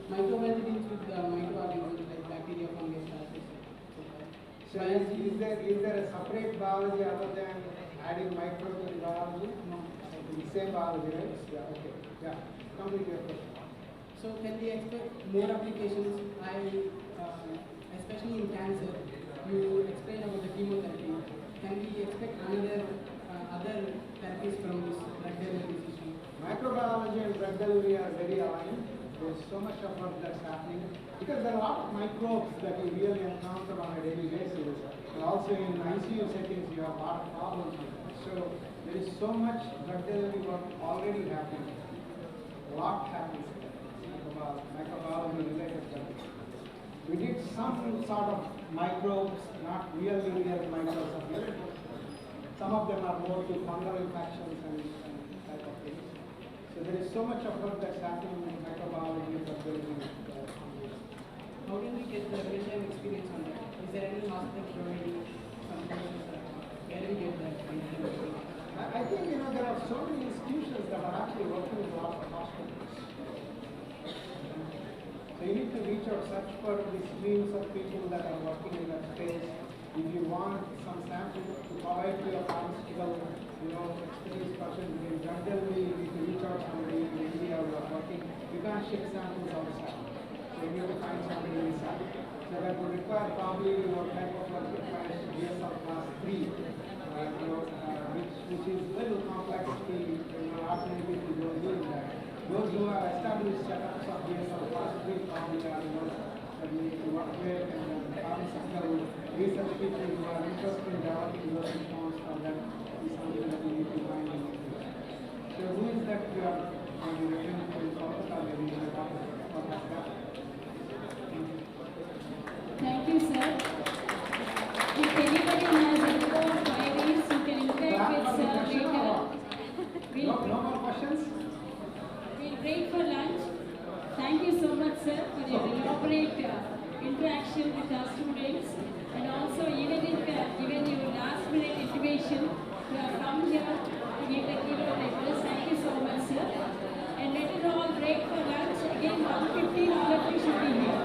Microbiology deals with microorganisms like bacteria, fungus, parasites. So is there a separate biology other than adding micro to the biology? No. The same biology, right? Yeah, okay. Yeah. Complete your question. So can we expect more applications? Especially in cancer, you explained about the chemotherapy. Can we expect other therapies from this drug delivery system? Microbiology and drug delivery are very aligned. There's so much of work that's happening because there are a lot of microbes that you really encounter on a daily basis. And also in ICU settings, you have a lot of problems with that. So there is so much drug delivery work already happening. A lot happens microbiology related stuff. We did some sort of microbes, not really real microbes of it. Some of them are more to fungal infections and type of things. So there is so much of work that's happening in microbiology and building. How can we get the real-time experience on that? Is there any hospital providing some courses? Where do we get that real-time experience? I think there are so many institutions that are actually working with lots of hospitals. So you need to reach out, search for the streams of people that are working in that space. If you want some samples to provide to your pharmaceutical, expertise person in drug delivery, you need to reach out to somebody in India who are working. You can't ship samples outside. So you need to find somebody inside. So that would require probably type of work requires DSL class 3, which is a little complex. Not many people don't do that. Those who have established setups of DSL class 3 probably are the ones that we need to work with, and pharmaceutical research people who are interested in developing those response for that is something that we need to find and do. So who is that we are referring to in Kolkata, maybe in the Thank you, sir. If anybody has any more queries, you can interact with sir later. No more questions? We'll break for lunch. Thank you so much, sir, for your elaborate interaction with our students, and also even if given your last minute intimation You have come here to give the keynote like this. Thank you so much, sir. And let us all break for lunch. Again, 1:15, all of you should be here.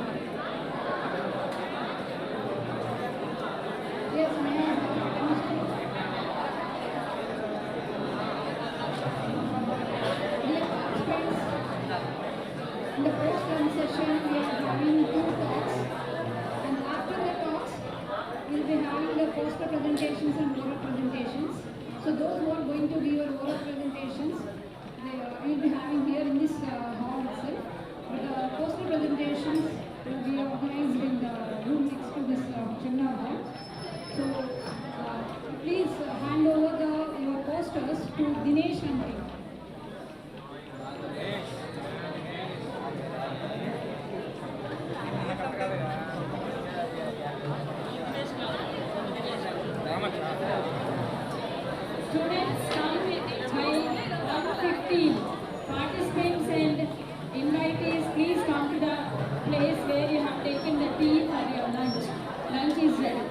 Yes, ma'am. Dear participants, in the first lunch session, we are having 2 talks. And after the talks, we'll be having the poster presentations and oral presentations. So those who are going to give your oral presentations, we'll be having here in this hall itself. But the poster presentations will be organized in the room next to this seminar hall. So please hand over your posters to Dinesh and team. Students come by 1:15. Participants and invitees, please come to the place where you have taken the tea for your lunch. Lunch is ready.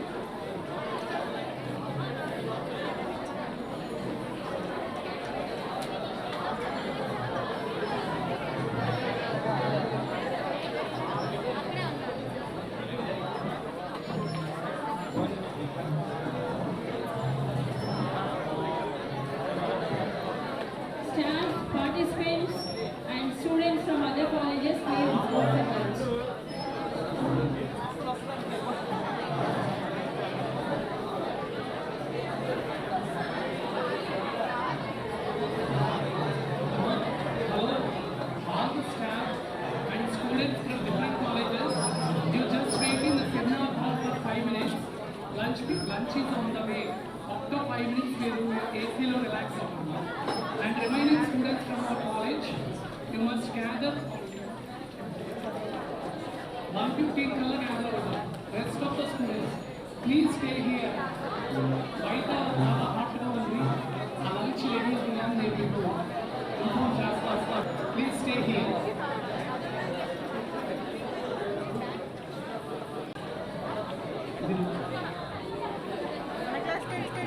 Staff, participants, and students from other colleges, please go for lunch. Hello, all the staff and students from different colleges, you just wait in the seminar hall for 5 minutes. Lunch is on the way. After 5 minutes, we will AC lo relax అవుతుంది. And remaining students from our college, you must gather 1:15 కల్లా gather అవుతారు. Rest of the students, please stay here. బయట చాలా హాట్గా ఉంది. ఆ lunch ready అవుతుందని నేను మీకు ఇన్ఫార్మ్ చేస్తాను. Please stay here. మన క్లాస్కి వెళ్తే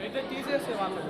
అయితే తీసేసే వాళ్ళు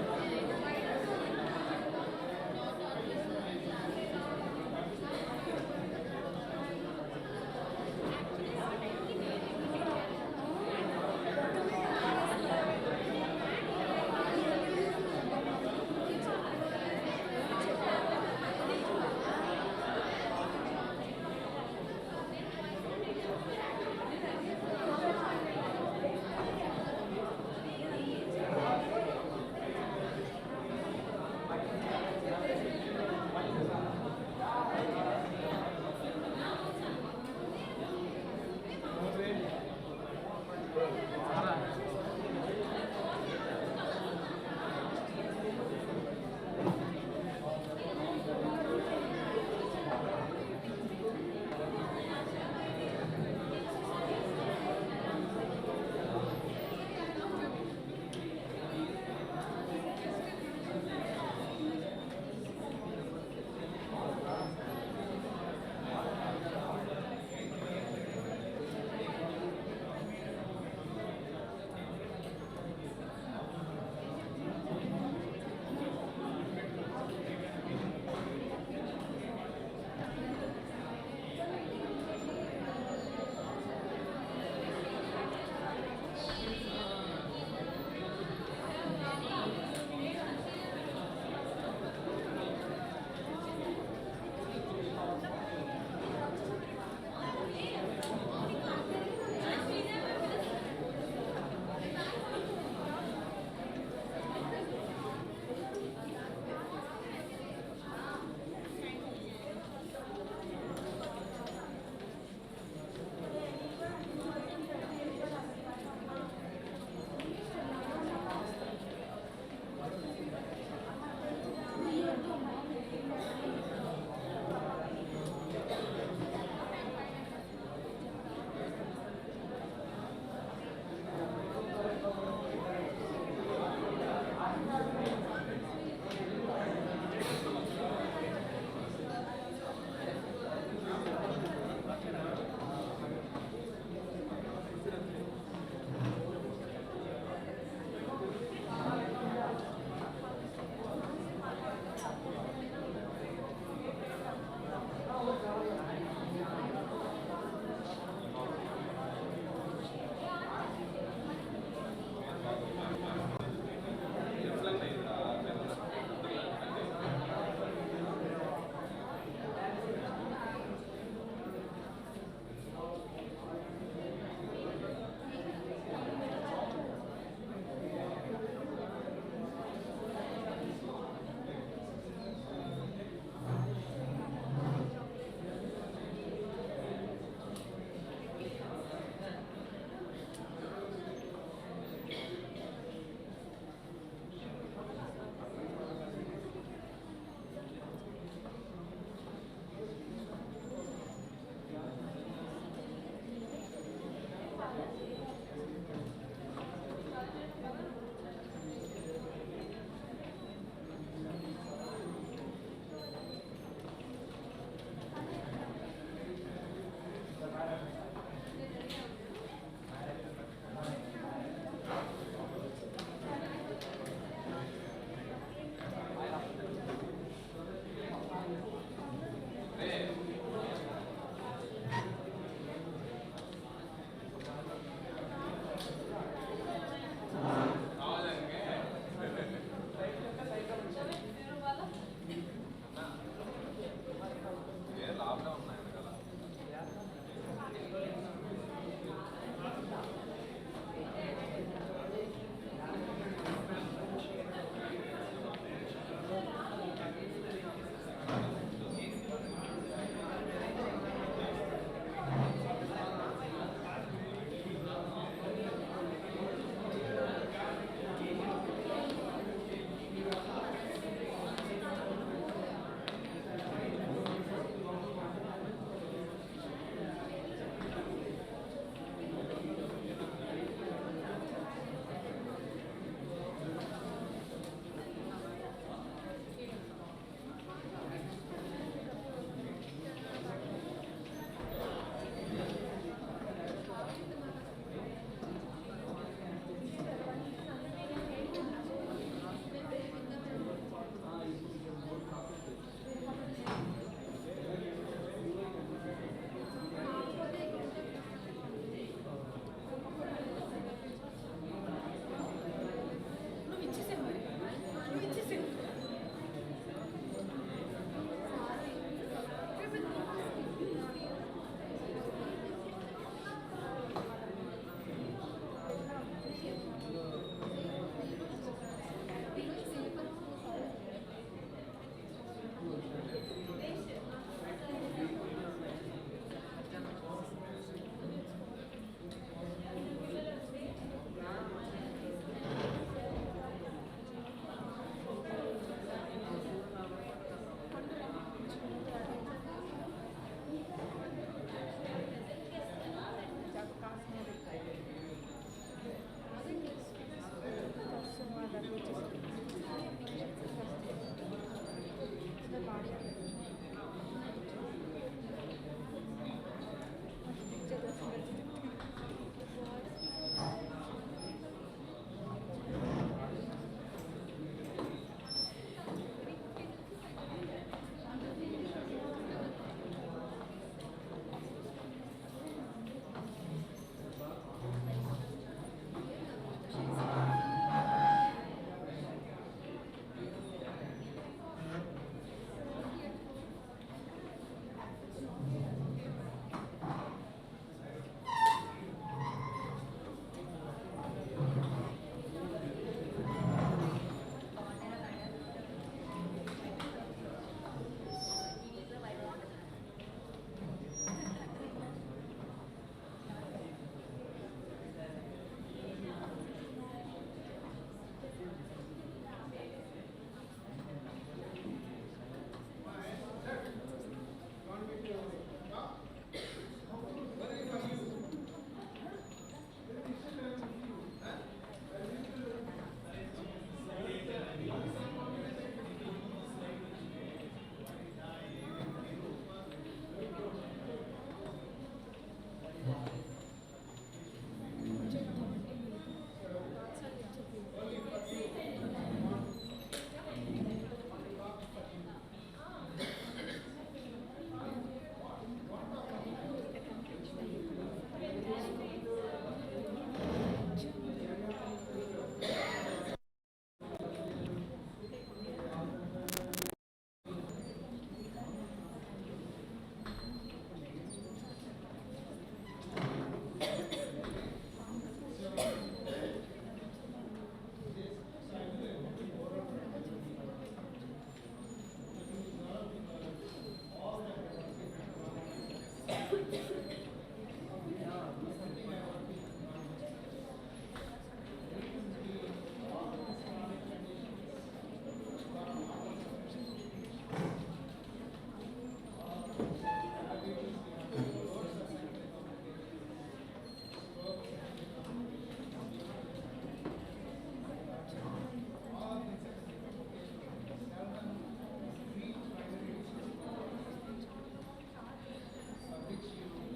which you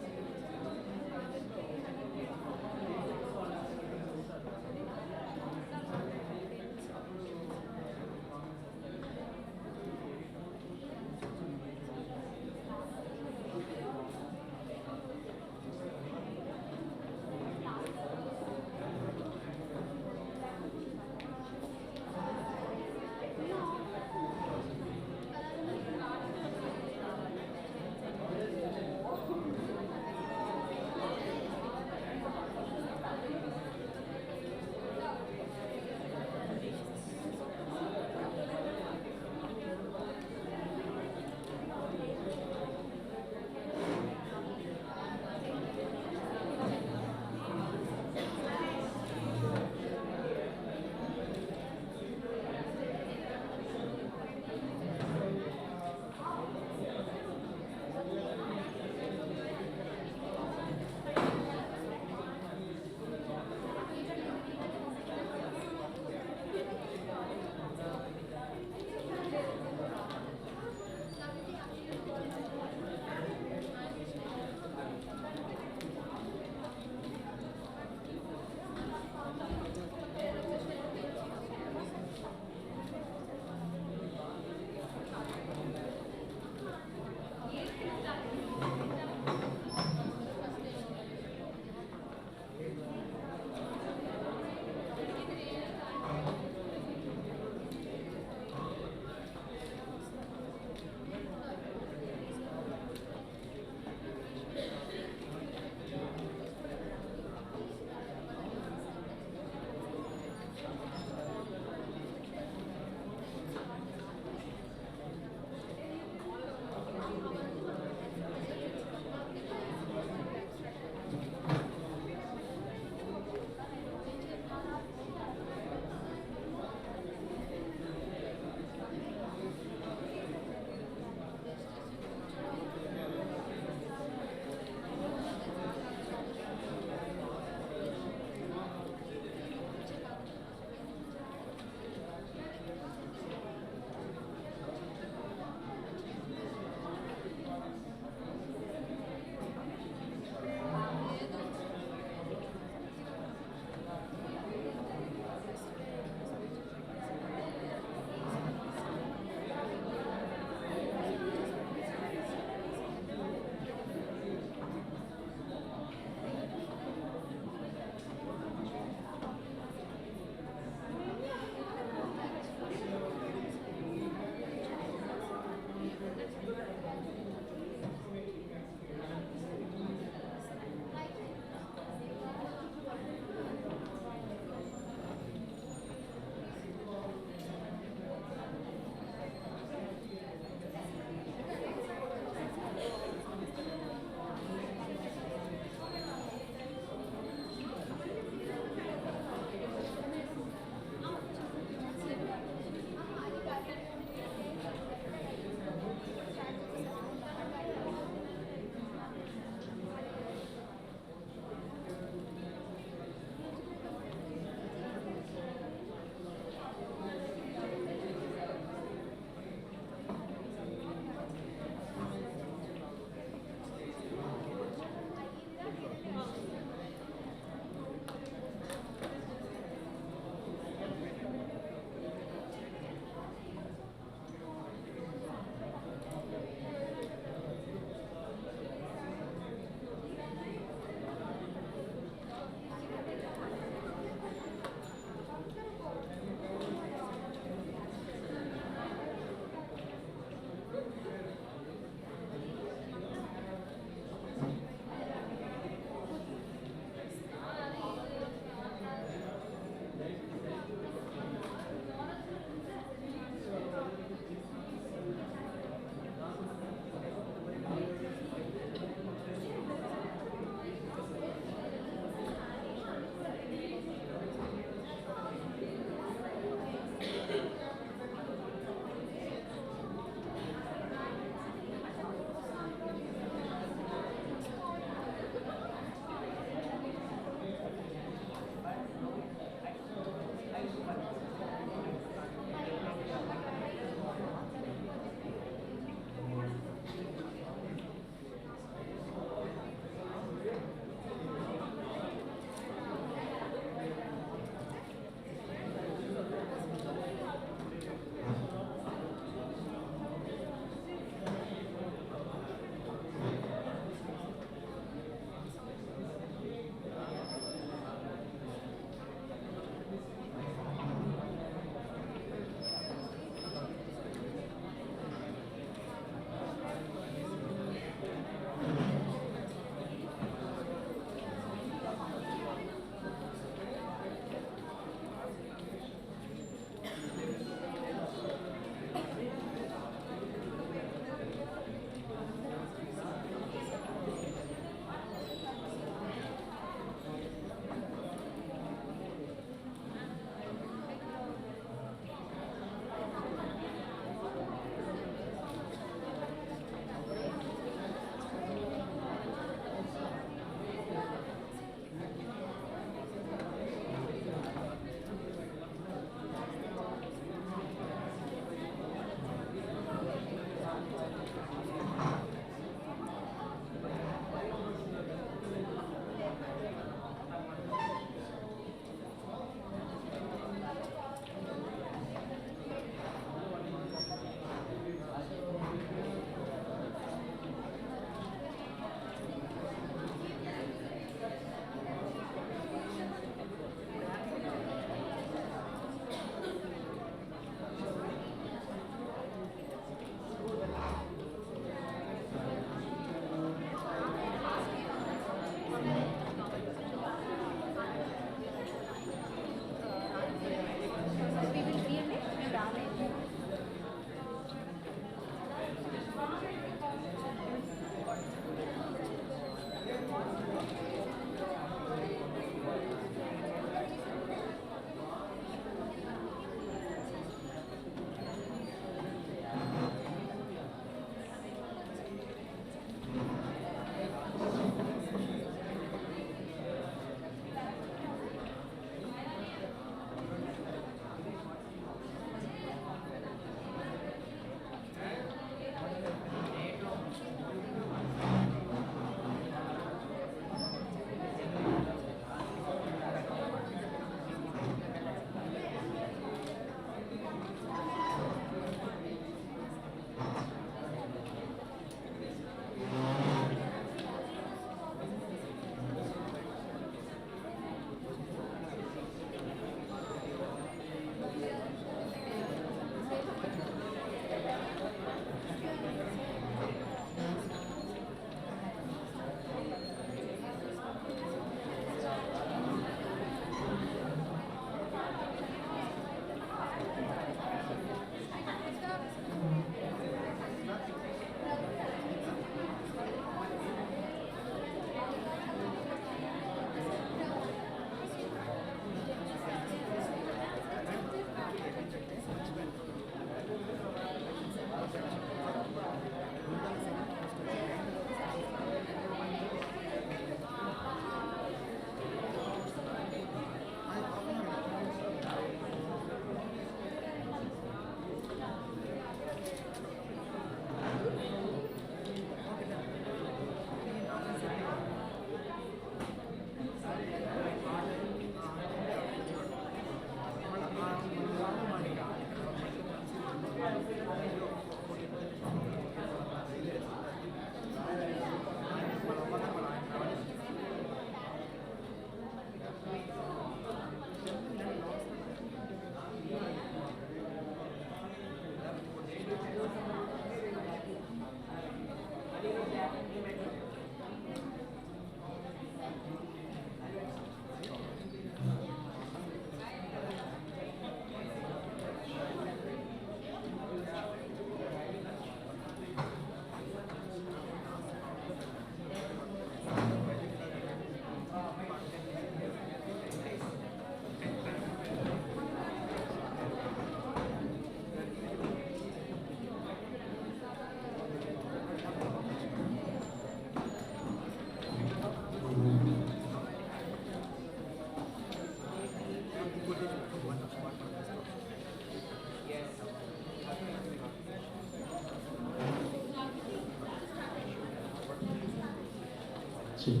See.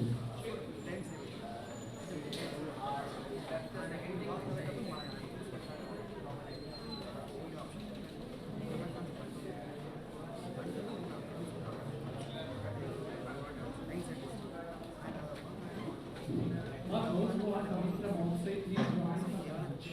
But those who are coming from outside, please join for lunch.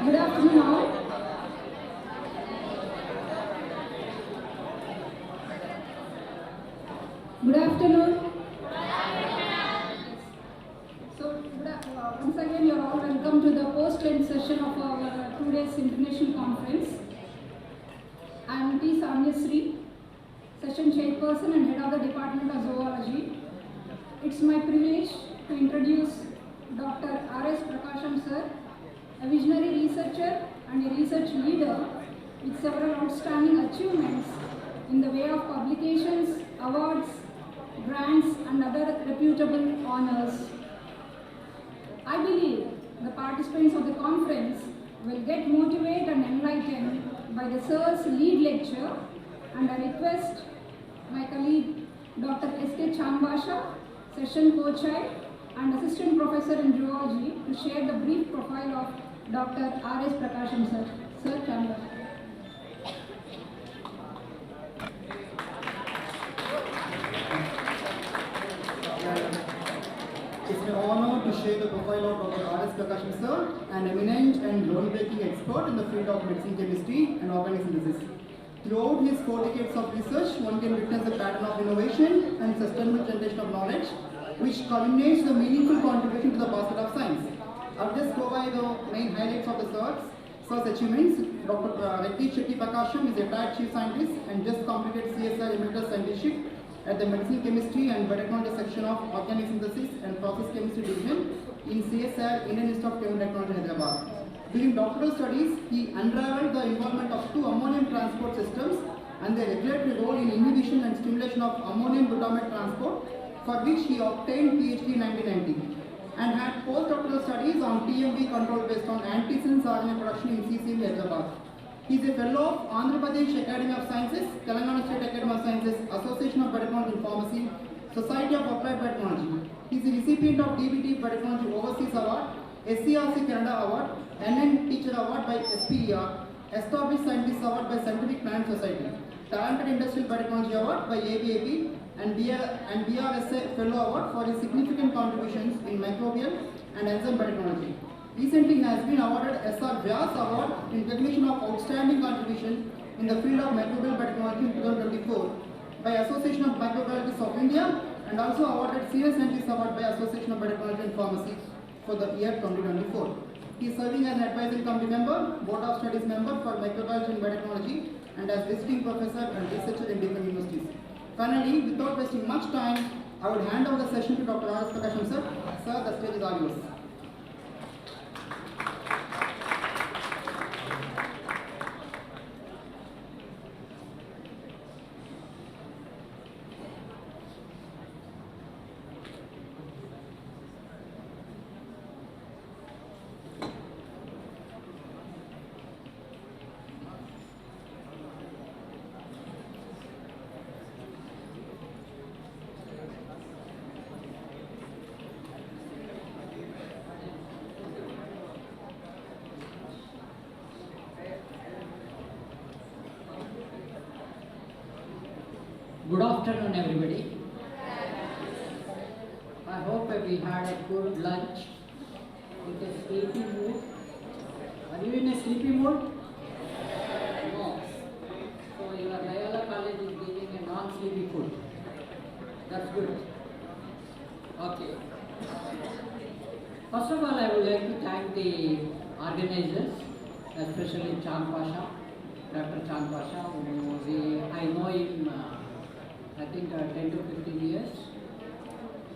Good afternoon all. Good afternoon. So, once again, you are all welcome to the post-end session of our 2 days international conference. I am T. Samyasri, session chairperson and head of the Department of Zoology. It's my privilege to introduce Dr. R.S. Prakasham sir, a visionary researcher and a research leader with several outstanding achievements in the way of publications, awards, grants and other reputable honors. I believe the participants of the conference will get motivated and enlightened by the sir's lead lecture, and I request my colleague Dr. S.K. Chambasha, session co-chair and assistant professor in zoology, to share the brief profile of Dr. R.S. Prakasham sir. Sir Chambasha. It's my honor to share the profile of Dr. R.S. Prakasham sir, an eminent and groundbreaking expert in the field of medicine chemistry and organic synthesis. Throughout his 4 decades of research, one can witness the pattern of innovation and sustainable generation of knowledge, which culminates the meaningful contribution to the basket of science. I'll just go by the main highlights of the sir's achievements. Dr. Reddy Shetty Prakasham is a retired chief scientist and just completed CSR Emeritus Scientistship at the Medicine Chemistry and Biotechnology section of Organic Synthesis and Process Chemistry Division in CSR Indian Institute of Chemical Technology, Hyderabad. During doctoral studies, he unraveled the involvement of 2 ammonium transport systems and their regulatory role in inhibition and stimulation of ammonium glutamate transport, for which he obtained PhD in 1990, and had postdoctoral studies on TMB control based on antisense RNA production in CCM, Hyderabad. He is a fellow of Andhra Pradesh Academy of Sciences, Telangana State Academy of Sciences, Association of Biotechnology and Pharmacy, Society of Applied Biotechnology. He is a recipient of DBT Biotechnology Overseas Award, SCRC Canada Award, NN Teacher Award by SPER, Established Scientist Award by Scientific Plant Society, Talented Industrial Biotechnology Award by ABAP, and BRSA Fellow Award for his significant contributions in microbial and enzyme biotechnology. Recently, he has been awarded SR Vyas Award in recognition of outstanding contribution in the field of microbial biotechnology in 2024 by Association of Microbiologists of India, and also awarded Senior Scientist Award by Association of Biotechnology and Pharmacy for the year 2024. He is serving as an advisory committee member, board of studies member for microbiology and biotechnology, and as visiting professor and researcher in different universities. Finally, without wasting much time, I would hand over the session to Dr. R.S. Prakasham sir. Sir, the stage is all yours. Good afternoon, everybody. I hope we had a good lunch with a sleepy mood. Are you in a sleepy mood? No. So your Loyola College is giving a non-sleepy food. That's good. Okay. First of all, I would like to thank the organizers, especially Chand Pasha, Dr. Chand Pasha, I know him I think 10 to 15 years.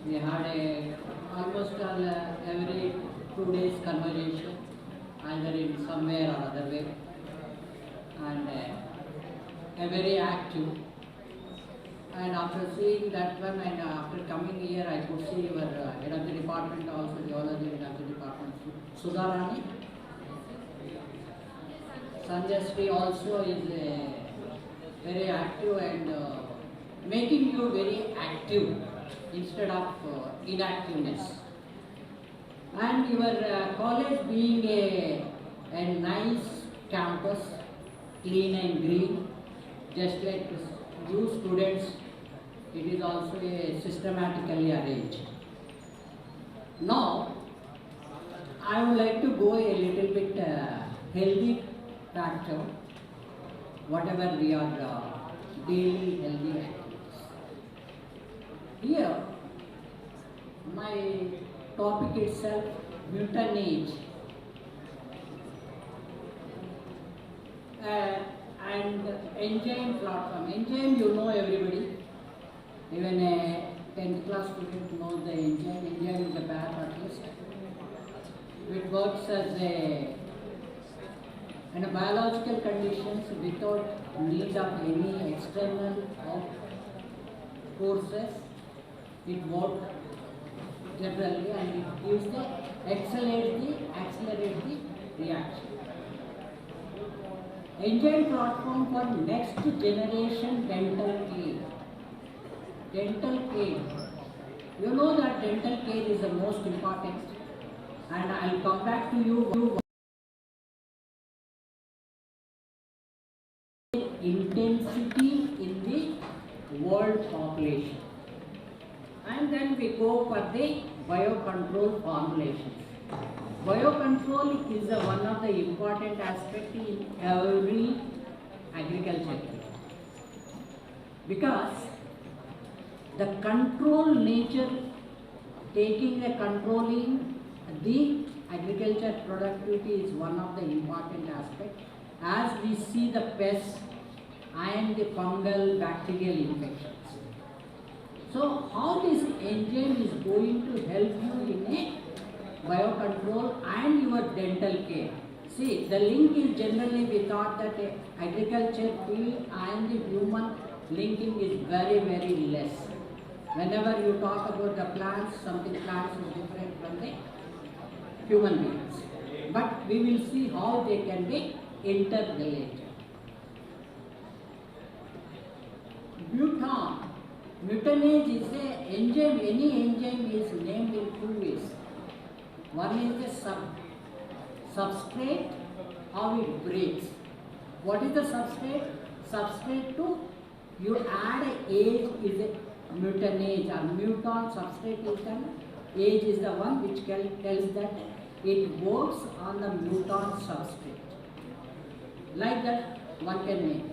We had almost every 2 days conversation, either in some way or other way, and a very active. And after seeing that one, and after coming here, I could see your head of the department, also geology head of the department, Sudharani. Sanjay also is very active and making you very active instead of inactiveness. And your college being a nice campus, clean and green, just like you students, it is also systematically arranged. Now, I would like to go a little bit healthy factor, whatever we are daily healthy activities. Here, my topic itself, mutanage, and enzyme platform. Enzyme, you know everybody. Even a 10th class student knows the enzyme. Enzyme is a bad catalyst. It works as in a biological conditions without need of any external forces. It works generally and it gives the accelerate the reaction. Enzyme platform for next generation dental care. Dental care. You know that dental care is the most important, and I'll come back to you. Intensity in the world population. And then we go for the biocontrol formulations. Biocontrol is one of the important aspects in every agriculture, because the control nature, taking the controlling the agriculture productivity is one of the important aspects, as we see the pests and the fungal bacterial infections. So how this enzyme is going to help you in a biocontrol and your dental care? See, the link is generally we thought that agriculture field and the human linking is very, very less. Whenever you talk about the plants, something plants is different from the human beings. But we will see how they can be interrelated. Mutanage is an enzyme. Any enzyme is named in two ways. One is the substrate, how it breaks. What is the substrate? Substrate to you add a age is a mutanage, or mutant substrate is an age is the one which tells that it works on the mutant substrate. Like that one can make.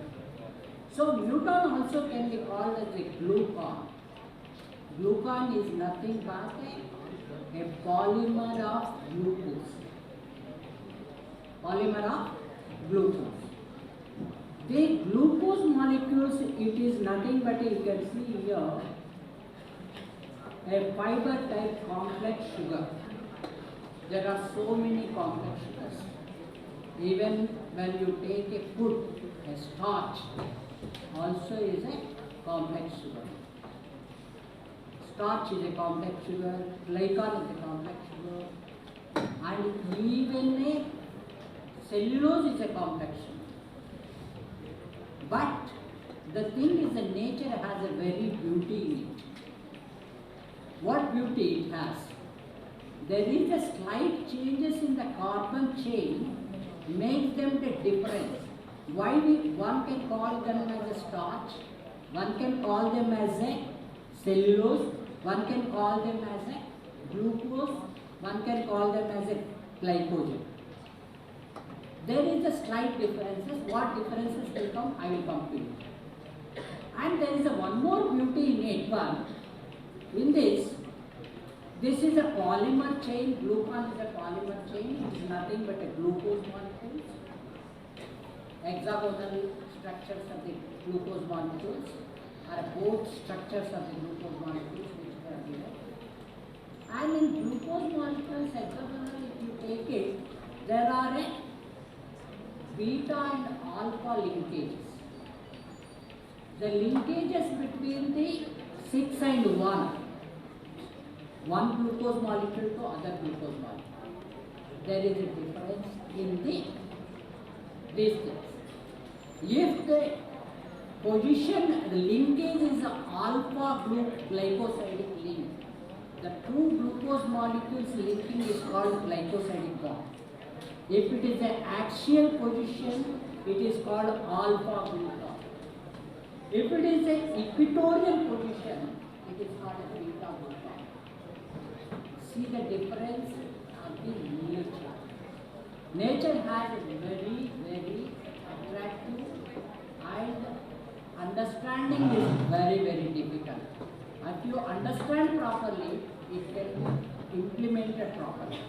So mutant also can be called as a glucan. Glucan is nothing but a polymer of glucose. Polymer of glucose. The glucose molecules, it is nothing but you can see here a fiber type complex sugar. There are so many complex sugars. Even when you take a food, a starch also is a complex sugar. Starch is a complex sugar, glycan is a complex sugar, and even a cellulose is a complex sugar. But the thing is, the nature has a very beauty in it. What beauty it has? There is a slight changes in the carbon chain makes them the difference. Why one can call them as a starch, one can call them as a cellulose, one can call them as a glucose, one can call them as a glycogen. There is a slight differences. What differences will come? I will come to you. And there is a one more beauty in it. One, in this is a polymer chain. Glucan is a polymer chain. It is nothing but a glucose molecules. Hexagonal structures of the glucose molecules are both structures of the glucose molecules which are given. And in glucose molecules, hexagonal, if you take it, there are a beta and alpha linkages. The linkages between the 6 and 1 glucose molecule to other glucose molecule. There is a difference in the distance. If the position, the linkage is alpha glycosidic link, the two glucose molecules linking is called glycosidic bond. If it is an axial position, it is called alpha glucan. If it is an equatorial position, it is called a beta glucan. See the difference of the nature. Nature has very, very attractive and understanding is very, very difficult. If you understand properly, it can be implemented properly.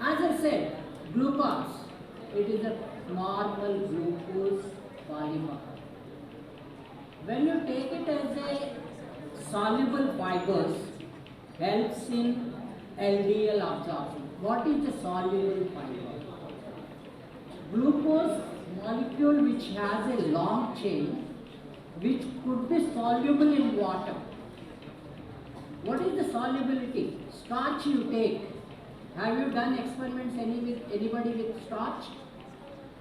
As I said, glucose, it is a normal glucose polymer. When you take it as a soluble fibers, helps in LDL absorption. What is the soluble fiber? Glucose molecule which has a long chain, which could be soluble in water. What is the solubility? Starch you take. Have you done experiments anybody with starch?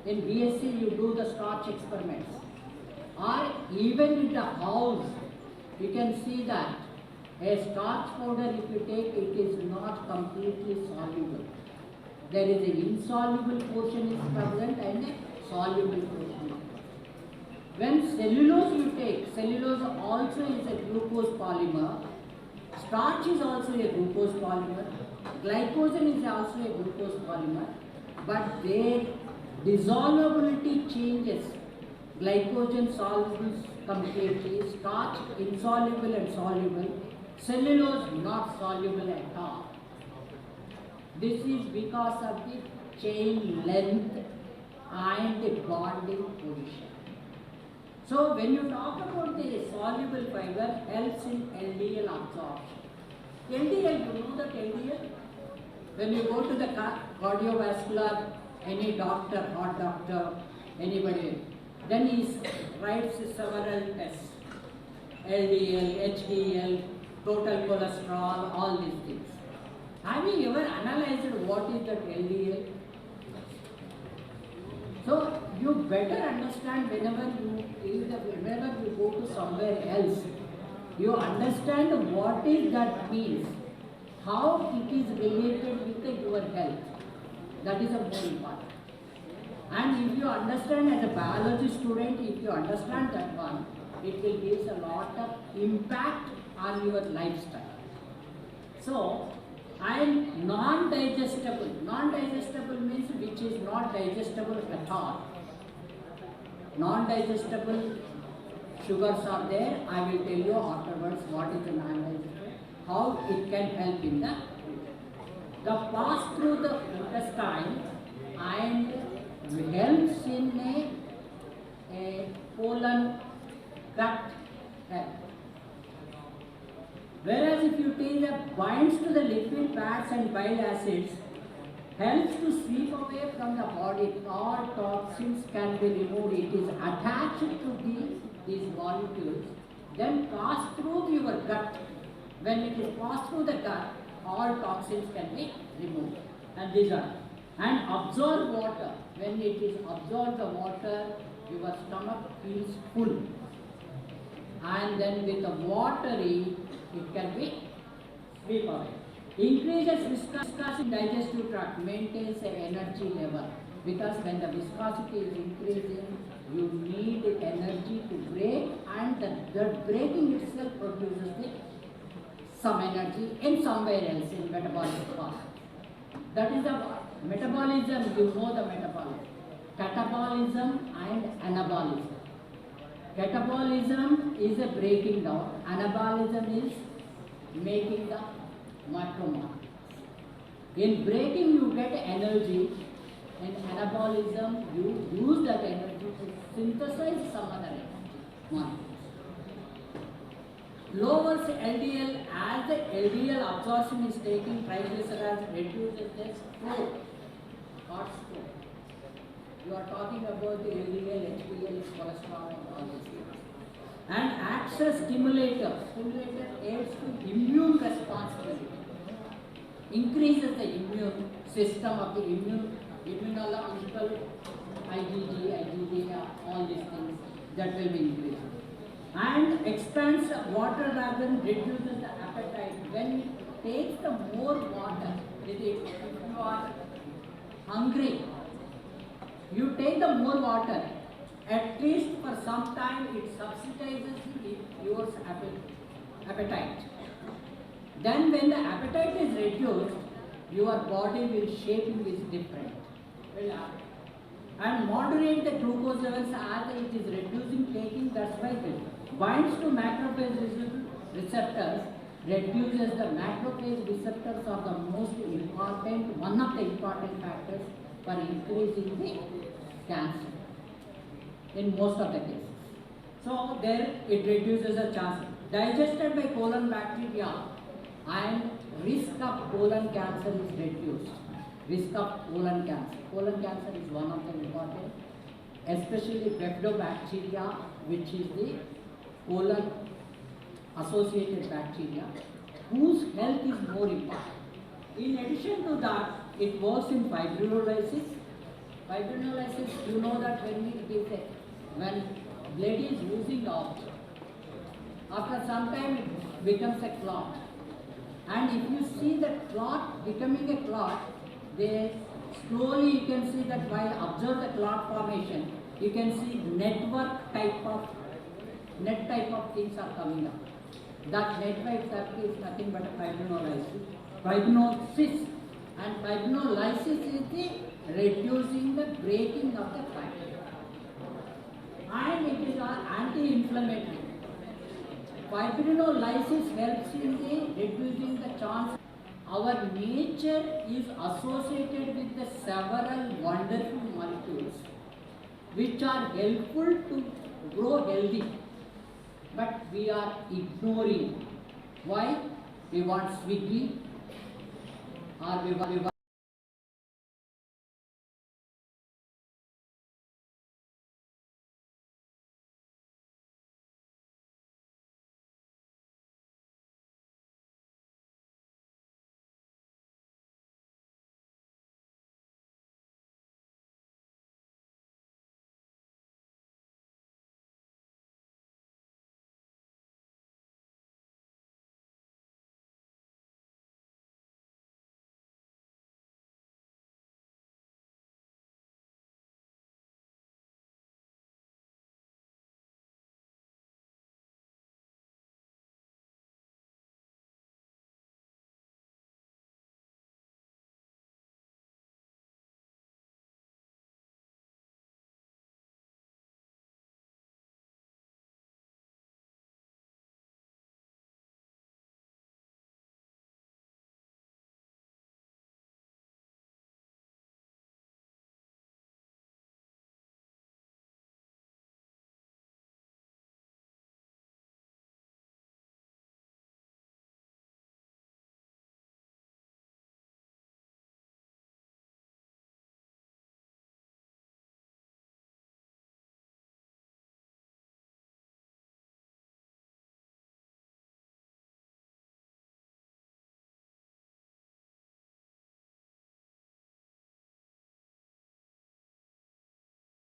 In BSc you do the starch experiments. Or even in the house, you can see that a starch powder, if you take, it is not completely soluble. There is an insoluble portion is present and a soluble portion. When cellulose you take, cellulose also is a glucose polymer. Starch is also a glucose polymer. Glycogen is also a glucose polymer. But their dissolubility changes. Glycogen soluble completely, starch insoluble and soluble, cellulose not soluble at all. This is because of the chain length and the bonding position. So when you talk about the soluble fiber, helps in LDL absorption. LDL, you know that LDL? When you go to the cardiovascular, any doctor, heart doctor, anybody, then he writes several tests. LDL, HDL, total cholesterol, all these things. Have you ever analyzed what is that LDL? So you better understand whenever you go to somewhere else, you understand what is that means, how it is related with your health. That is a more important. And if you understand as a biology student, if you understand that one, it will give a lot of impact on your lifestyle. So, and non-digestible. Non-digestible means which is not digestible at all. Non-digestible sugars are there. I will tell you afterwards what is the non-digestible, how it can help in the pass through the intestine and helps in a colon gut health. Whereas if you take that binds to the lipid fats and bile acids, helps to sweep away from the body, all toxins can be removed. It is attached to these molecules, then pass through your gut. When it is passed through the gut, all toxins can be removed. And these are. And absorb water. When it is absorbed the water, your stomach feels full. And then with the watery, it can be sweep away. Increases viscosity in digestive tract, maintains an energy level. Because when the viscosity is increasing, you need energy to break, and the breaking itself produces some energy in somewhere else in metabolic path. That is the metabolism, you know the metabolism. Catabolism and anabolism. Catabolism is a breaking down, anabolism is making the macromolecules. In breaking you get energy, in anabolism you use that energy to synthesize some other energy. Lowers LDL, as the LDL absorption is taking, triglycerides reduces the stroke, heart stroke. You are talking about the LDL, HDL, cholesterol and all these things. And acts as stimulator. Stimulator aids to immune responsibility. Increases the immune system of the immunological IgG, all these things that will be increased. And expands water rather than reduces the appetite. When it takes the more water, if you are hungry, you take the more water, at least for some time it subsidizes your appetite. Then when the appetite is reduced, your body will shaping is different. And moderate the glucose levels as it is reducing, taking, that's why it binds to macrophage receptors, reduces the macrophage receptors are the most important, one of the important factors for increasing the cancer in most of the cases. So there it reduces the chance. Digested by colon bacteria and risk of colon cancer is reduced. Risk of colon cancer. Colon cancer is one of the important, especially bifidobacteria, which is the colon associated bacteria, whose health is more important. In addition to that, it works in fibrinolysis. Fibrinolysis, you know that when blood is losing out, after some time it becomes a clot. And if you see that clot becoming a clot, they slowly you can see that by observe the clot formation, you can see net type of things are coming up. That network is nothing but a fibrinolysis. Fibrosis, and fibrinolysis is the reducing the breaking of the fiber. And it is our anti-inflammatory. Fibrinolysis helps in the reducing the chance. Our nature is associated with the several wonderful molecules which are helpful to grow healthy, but we are ignoring. Why? We want Swiggy or we want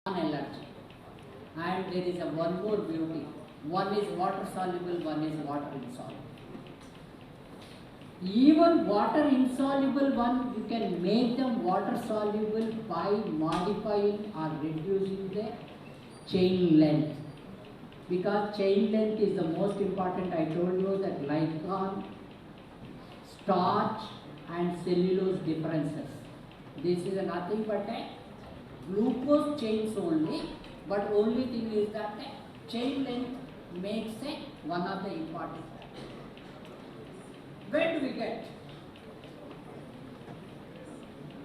allergy. And there is one more beauty. One is water soluble, one is water insoluble. Even water insoluble one, you can make them water soluble by modifying or reducing the chain length. Because chain length is the most important. I told you that glycan, starch and cellulose differences. This is nothing but a glucose chains only, but only thing is that the chain length makes one of the important factors. Where do we get?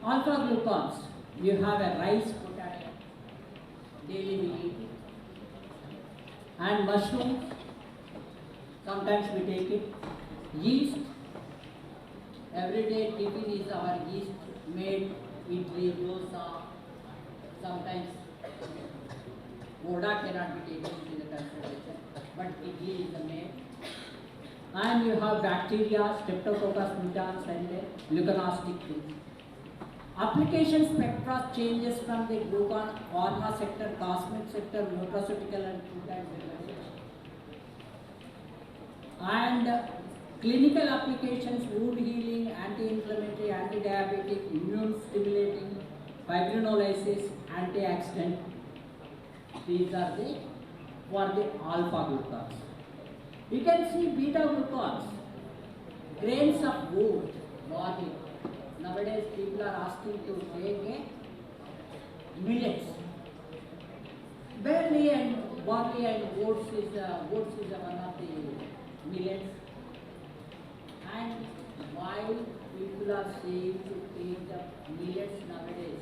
Alpha glucans, you have a rice, potato, daily we eat it. And mushrooms, sometimes we take it. Yeast, everyday tiffin is our yeast made, idli, dosa, sometimes Voda cannot be taken into the consideration, but idli is the main. And you have bacteria, Streptococcus mutans and leuconostic things. Application spectra changes from the glucan, pharma sector, cosmetic sector, nutraceutical and food and beverage. And clinical applications, wound healing, anti-inflammatory, anti-diabetic, immune stimulating, fibrinolysis, antioxidant. These are for the alpha glucans. You can see beta glucans, grains of wheat, barley, nowadays people are asking to take a millets. Barley and barley and oats is one of the millets. And while people are saying to take the millets nowadays,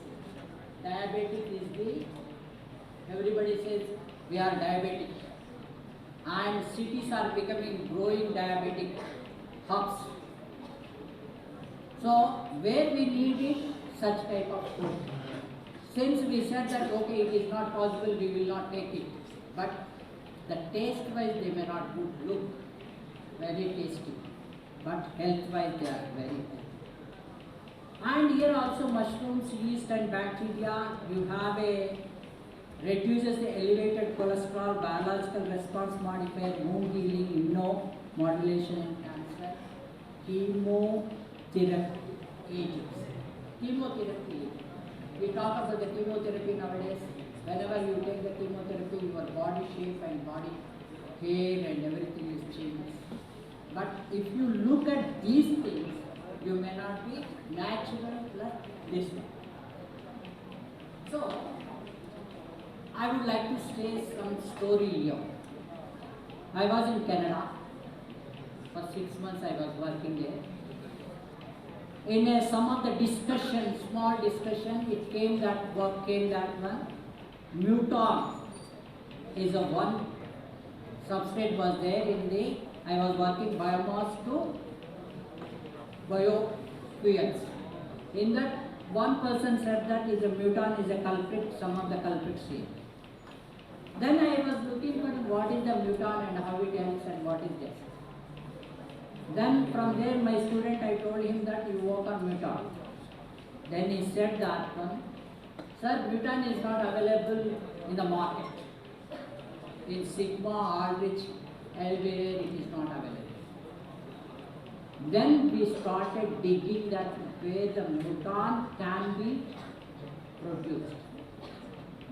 diabetic is everybody says we are diabetic. And cities are becoming growing diabetic hubs. So where we need it, such type of food. Since we said that okay, it is not possible, we will not take it. But the taste wise they may not look very tasty, but health wise they are very healthy. And here also mushrooms, yeast and bacteria, you have a reduces the elevated cholesterol, biological response modifier, wound healing, immunomodulation in cancer, chemotherapy agents. Chemotherapy. We talk about the chemotherapy nowadays. Whenever you take the chemotherapy, your body shape and body hair and everything is changed. But if you look at these things, you may not be natural plus this one. So, I would like to say some story here. I was in Canada. For 6 months I was working there. In some of the discussion, small discussion, it came that one. Muton is a one substrate was there in the, I was working biomass to biofuels. In that, one person said that is a muton is a culprit, some of the culprits here. Then I was looking for what is the muton and how it helps and what is this. Then from there my student, I told him that you work on muton. Then he said that one, sir, muton is not available in the market. In Sigma, Aldrich, elsewhere it is not available. Then we started digging that where the muton can be produced.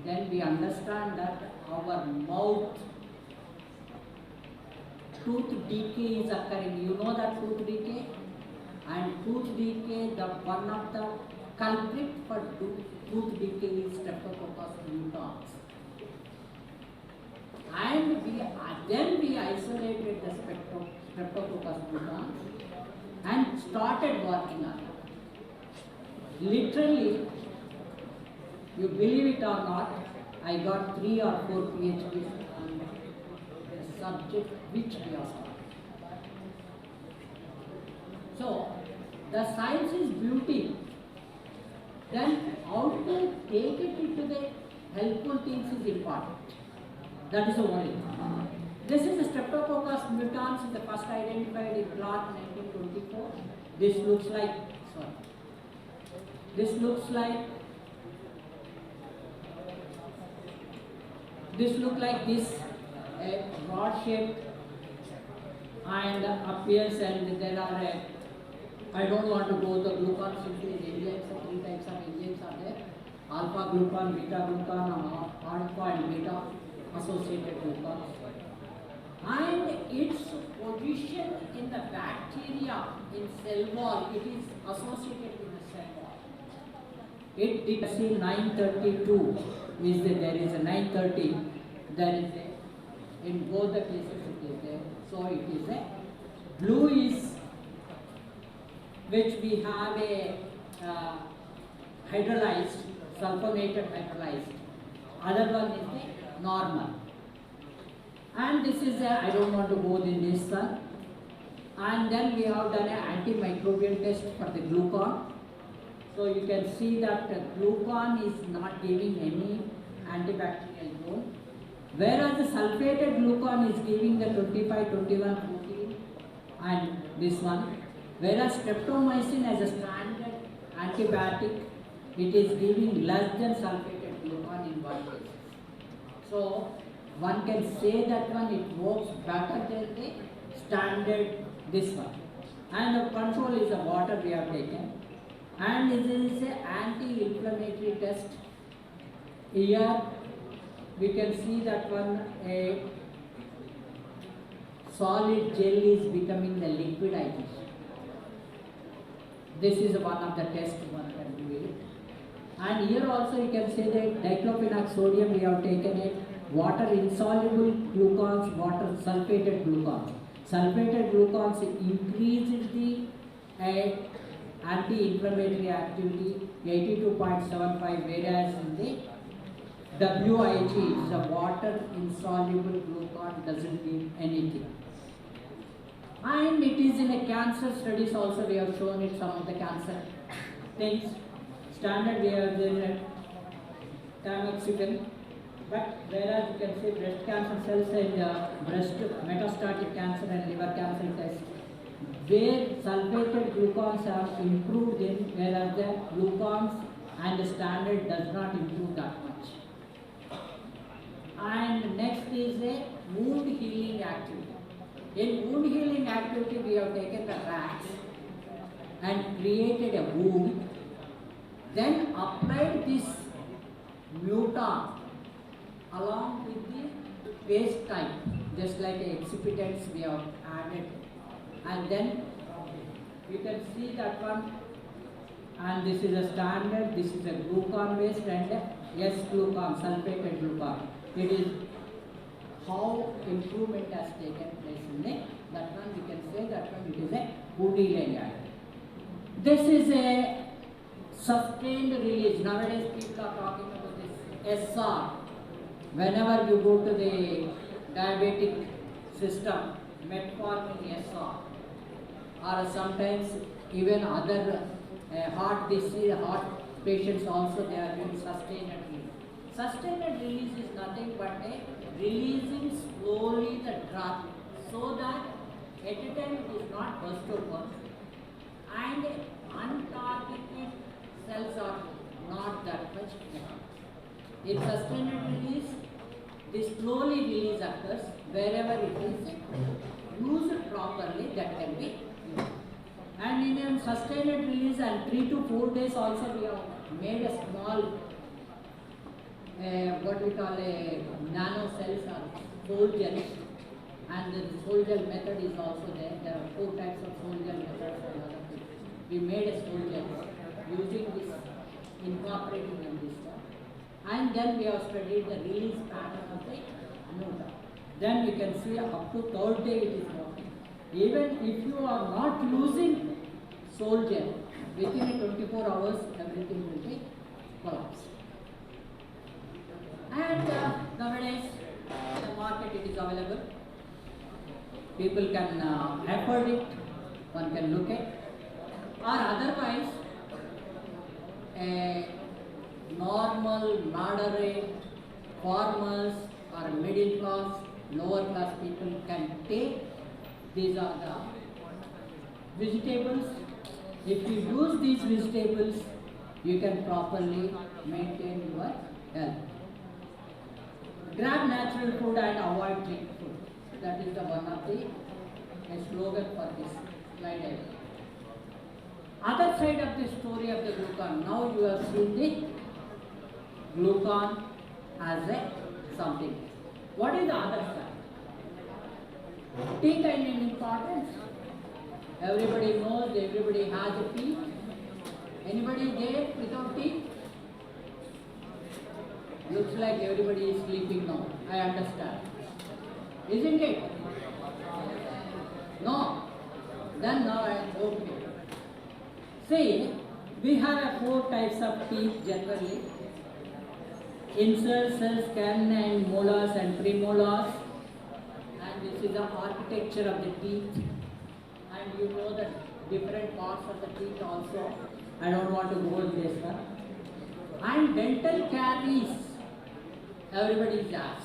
Then we understand that our mouth, tooth decay is occurring. You know that tooth decay? And tooth decay, the one of the culprit for tooth decay is Streptococcus mutans. And then we isolated the Streptococcus mutans and started working on it. Literally, you believe it or not, I got 3 or 4 PhDs on the subject which we are studying. So, the science is beauty. Then how to take it into the helpful things is important. That is the only thing. This is the Streptococcus mutans, the first identified in Clark 1924. This looks like this, a rod shape and appears, and there are I don't want to go the glucon synthase enzymes, 3 types of enzymes are there. Alpha glucan, beta glucan, alpha and beta associated glucans. And its position in the bacteria in cell wall, it is associated with the cell wall. It did see 932 there is a 930, there is a, in both the cases it is there. So it is a blue is which we have a hydrolyzed, sulfonated hydrolyzed. Other one is the normal. And this is I don't want to go in this one. And then we have done an antimicrobial test for the glucan. So you can see that the glucan is not giving any antibacterial role, whereas the sulfated glucan is giving the 25, 21, 14 and this one. Whereas streptomycin as a standard antibiotic, it is giving less than sulfated glucan in one case. So one can say that one it works better than the standard this one. And the control is the water we have taken. And this is an anti-inflammatory test. Here we can see that one a solid gel is becoming the liquidization. This is one of the tests one can do it. And here also you can say that diclofenac sodium we have taken it, water insoluble glucons, water sulfated glucons. Sulfated glucons increases the anti-inflammatory activity 82.75, whereas in the WIG is a water insoluble glucon, doesn't mean anything. And it is in a cancer studies also we have shown it, some of the cancer things. Standard we have the tamoxifen, but whereas you can say breast cancer cells and breast metastatic cancer and liver cancer test, where sulfated glucons have improved in, whereas the glucons and the standard does not improve that much. And next is a wound healing activity. In wound healing activity, we have taken the rats and created a wound, then applied this muton along with the paste type, just like excipients we have added, and then you can see that one, and this is a standard, this is a glucon based and S-glucon, sulfated glucon. It is how improvement has taken place in it. That one we can say that one it is a wound healing activity. This is a sustained release. Nowadays people are talking about this SR. Whenever you go to the diabetic system, metformin SR, or sometimes even other heart disease, heart patients also they are doing sustained release. Sustained release is nothing but a releasing slowly the drug so that at a time it is not burst open and untargeted cells are not that much affected. In sustained release, this slowly release occurs wherever it is used properly, that can be used. And in a sustained release and 3 to 4 days also we have made a small what we call a nano cells or soul gel, and the soul gel method is also there. There are 4 types of soul gel methods and other things. We made a soul gel using this, incorporating in this stuff. And then we have studied the release pattern of the motor. Then we can see up to 3rd day it is working. Even if you are not using soul gel, within 24 hours everything will be collapsed. And nowadays in the market it is available. People can afford it, one can look at. Or otherwise, a normal, moderate farmers or middle class, lower class people can take. These are the vegetables. If you use these vegetables, you can properly maintain your health. Grab natural food and avoid junk food. That is the one of the slogan for this slide. Other side of the story of the glucon. Now you have seen the glucon as a something. What is the other side? Tea kind of importance. Everybody knows, everybody has a tea. Anybody there without tea? Looks like everybody is sleeping now. I understand. Isn't it? No. Then now I am okay. See, we have 4 types of teeth generally. Insert cells, canine, molars and premolars. And this is the architecture of the teeth. And you know the different parts of the teeth also. I don't want to go in this one. And dental caries. Everybody has,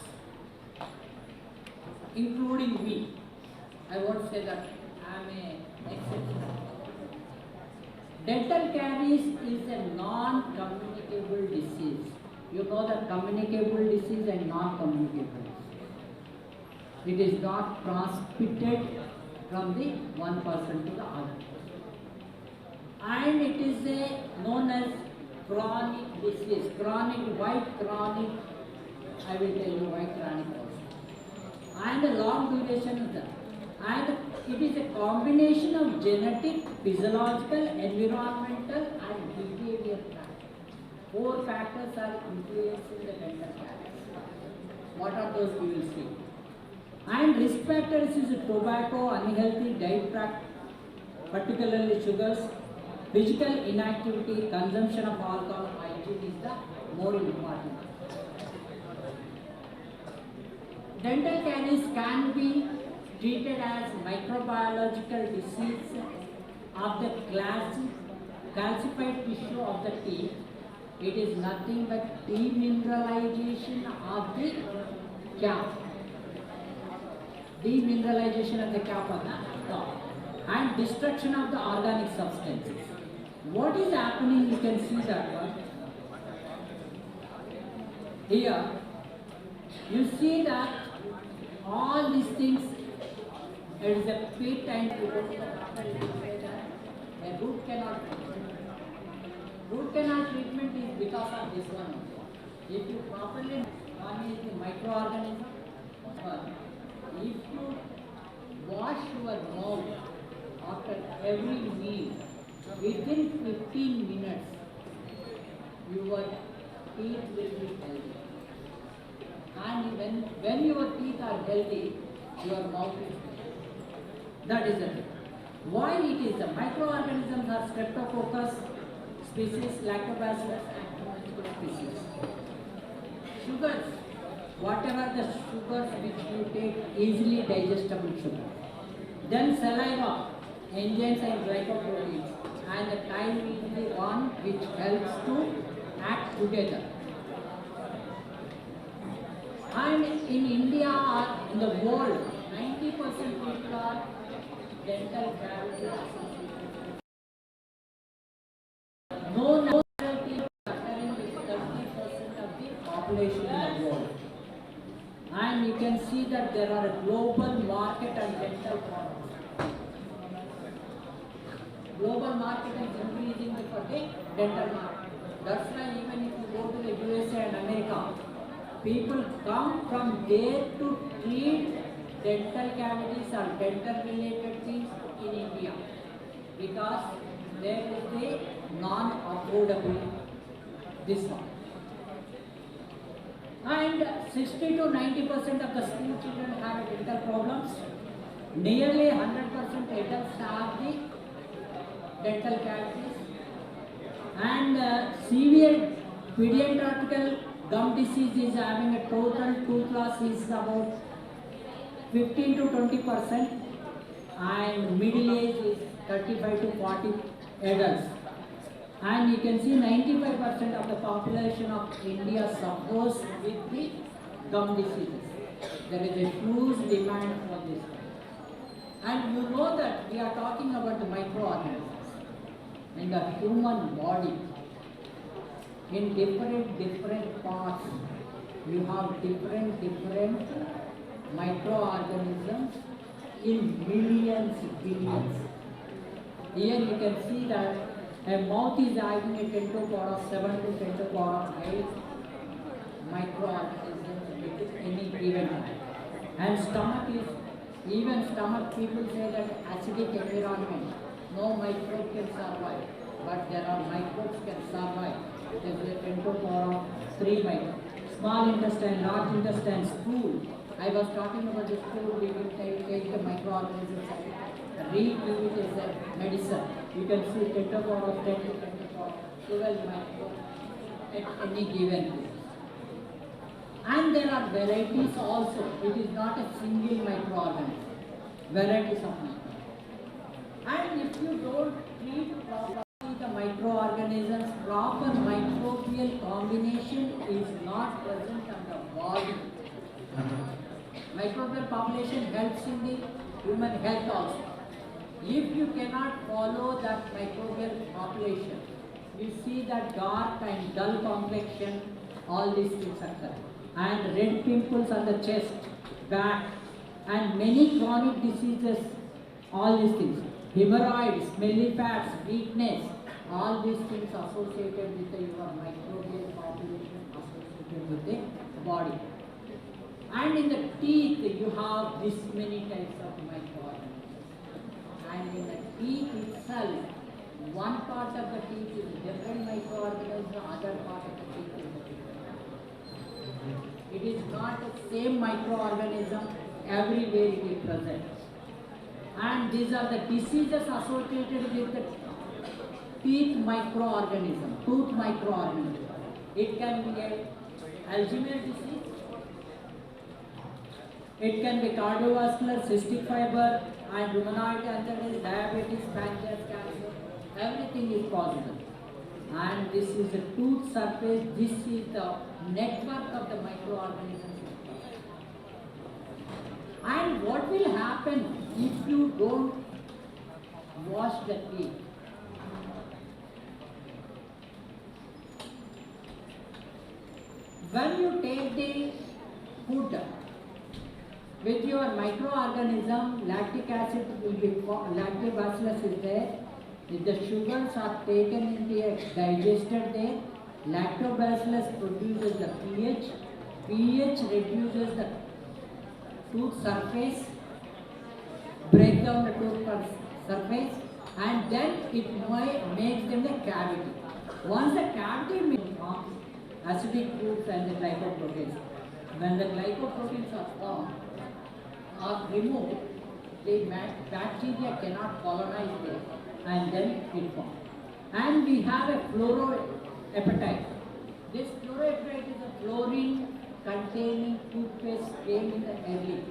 including me. I won't say that I am an exception. Dental caries is a non-communicable disease. You know that communicable disease and non-communicable disease. It is not transmitted from the one person to the other. And it is known as chronic disease. Chronic, why chronic? I will tell you why chronic also. And the long duration of that. And It is a combination of genetic, physiological, environmental and behavior factors. 4 factors are influencing the dental caries. What are those we will see? And risk factors is tobacco, unhealthy diet practice, particularly sugars, physical inactivity, consumption of alcohol, hygiene is the more important. Dental caries can be treated as microbiological disease of the calcified tissue of the teeth. It is nothing but demineralization of the cap. Demineralization of the cap on the top. And destruction of the organic substances. What is happening, you can see that one. Here, you see that all these things, it is a pit and a root canal treatment. Root canal treatment is because of this one. If you properly manage the microorganism, if you wash your mouth after every meal, within 15 minutes, your teeth will be healthy. And when your teeth are healthy, your mouth is healthy. That is it. Why it is the microorganisms are streptococcus species, lactobacillus and species. Sugars, whatever the sugars which you take, easily digestible sugar. Then saliva, enzymes and glycoproteins, and the time is the one which helps to act together. And in India or in the world, 90% people are dental cavity associated. No dental teeth occurring with 30% of the population in the world. And you can see that there are a global market on dental products. Global market is increasing for the dental market. That's why even if you go to the USA and America, people come from there to treat dental cavities or dental related things in India because there is a non-affordable this one. And 60 to 90% of the school children have dental problems. Nearly 100% adults have the dental cavities. And severe pediatrical gum disease is having a total tooth loss is about 15 to 20%, and middle age is 35 to 40 adults. And you can see 95% of the population of India suffers with the gum diseases. There is a huge demand for this. And you know that we are talking about the microorganisms in the human body. In different parts, you have different microorganisms in millions, billions. Here you can see that a mouth is having a 10 to the power of 7 to 10 to the power of 8 microorganisms at any given time. And stomach is, even stomach people say that acidic environment, no microbe can survive, but there are microbes can survive. There is a 10 to the power of 3 microbes. Small intestine, large intestine, stool. I was talking about the stool, we will take the microorganisms, re-give it as a medicine. You can see 10 to the power of 10 to 10 to the power of 12 microbes at any given place. And there are varieties also. It is not a single microorganism. Varieties of microorganisms. And if you don't treat properly the microorganisms, proper microbial combination is not present in the body. Microbial population helps in the human health also. If you cannot follow that microbial population, you see that dark and dull complexion, all these things occur. And red pimples on the chest, back, and many chronic diseases, all these things. Hemorrhoids, smelly fats, weakness, all these things associated with your microbial population associated with the body. And in the teeth, you have this many types of microorganisms. and in the teeth itself, one part of the teeth is different microorganism, other part of the teeth is different. It is not the same microorganism everywhere it is present. And these are the diseases associated with the teeth microorganism, tooth microorganism. It can be Alzheimer's disease, it can be cardiovascular, cystic fiber, and rheumatoid arthritis, diabetes, pancreas cancer. Everything is possible. And this is the tooth surface, this is the network of the microorganisms. And what will happen if you don't wash the teeth? When you take the food with your microorganism, lactic acid will be, lactobacillus is there. If the sugars are taken in the digested there, lactobacillus produces the pH. pH reduces the tooth surface, break down the tooth surface, and then it makes them the cavity. Once the cavity forms, acidic roots and the glycoproteins. When the glycoproteins are formed or removed, the bacteria cannot colonize there, and then it forms. And we have a fluoroapatite. This fluoroapatite is a fluorine containing toothpaste came in the early.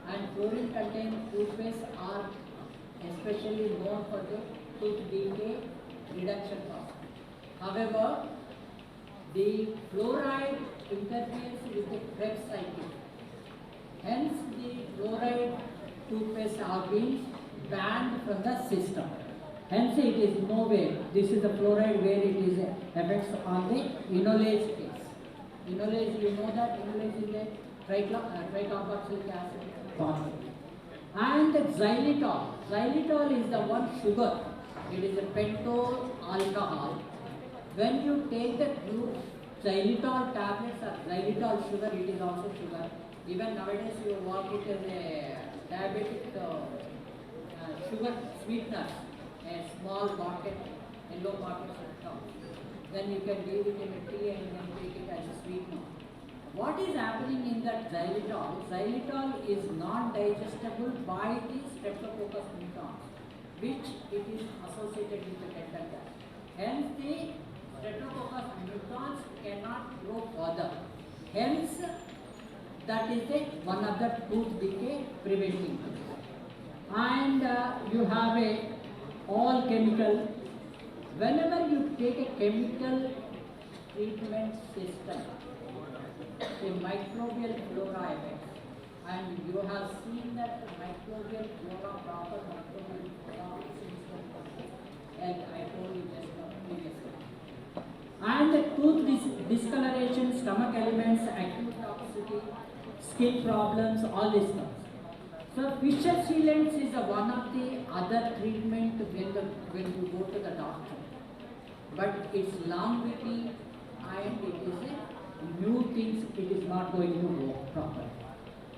And fluorine containing toothpaste are especially known for the tooth decay reduction process. However, the fluoride interferes with the Krebs cycle. Hence, the fluoride toothpaste are being banned from the system. Hence, it is nowhere. This is the fluoride where it is effects on the enolase case. Enolase, you know that enolase is a tricarboxylic acid phosphate. And the xylitol. Xylitol is the one sugar. It is a pentose alcohol. When you take the xylitol tablets or xylitol sugar, it is also sugar. Even nowadays you work it as a diabetic sugar sweetener, a small bucket, yellow bucket of comes. Then you can give it in a tea and then take it as a sweetener. What is happening in that xylitol? Xylitol is non-digestible by the Streptococcus mutans, which it is associated with the dental caries. Hence, the Streptococcus mutans cannot grow further. Hence, that is the one of the tooth decay preventing. And you have a all chemical. Whenever you take a chemical treatment system, the microbial flora effects, and you have seen that the microbial flora, proper microbial flora system, and I told you just previously. And the tooth discoloration, stomach elements, acute toxicity, skin problems, all these stuff. So fissure sealants is one of the other treatment when you go to the doctor. But it's longevity and it is a new things, it is not going to work properly.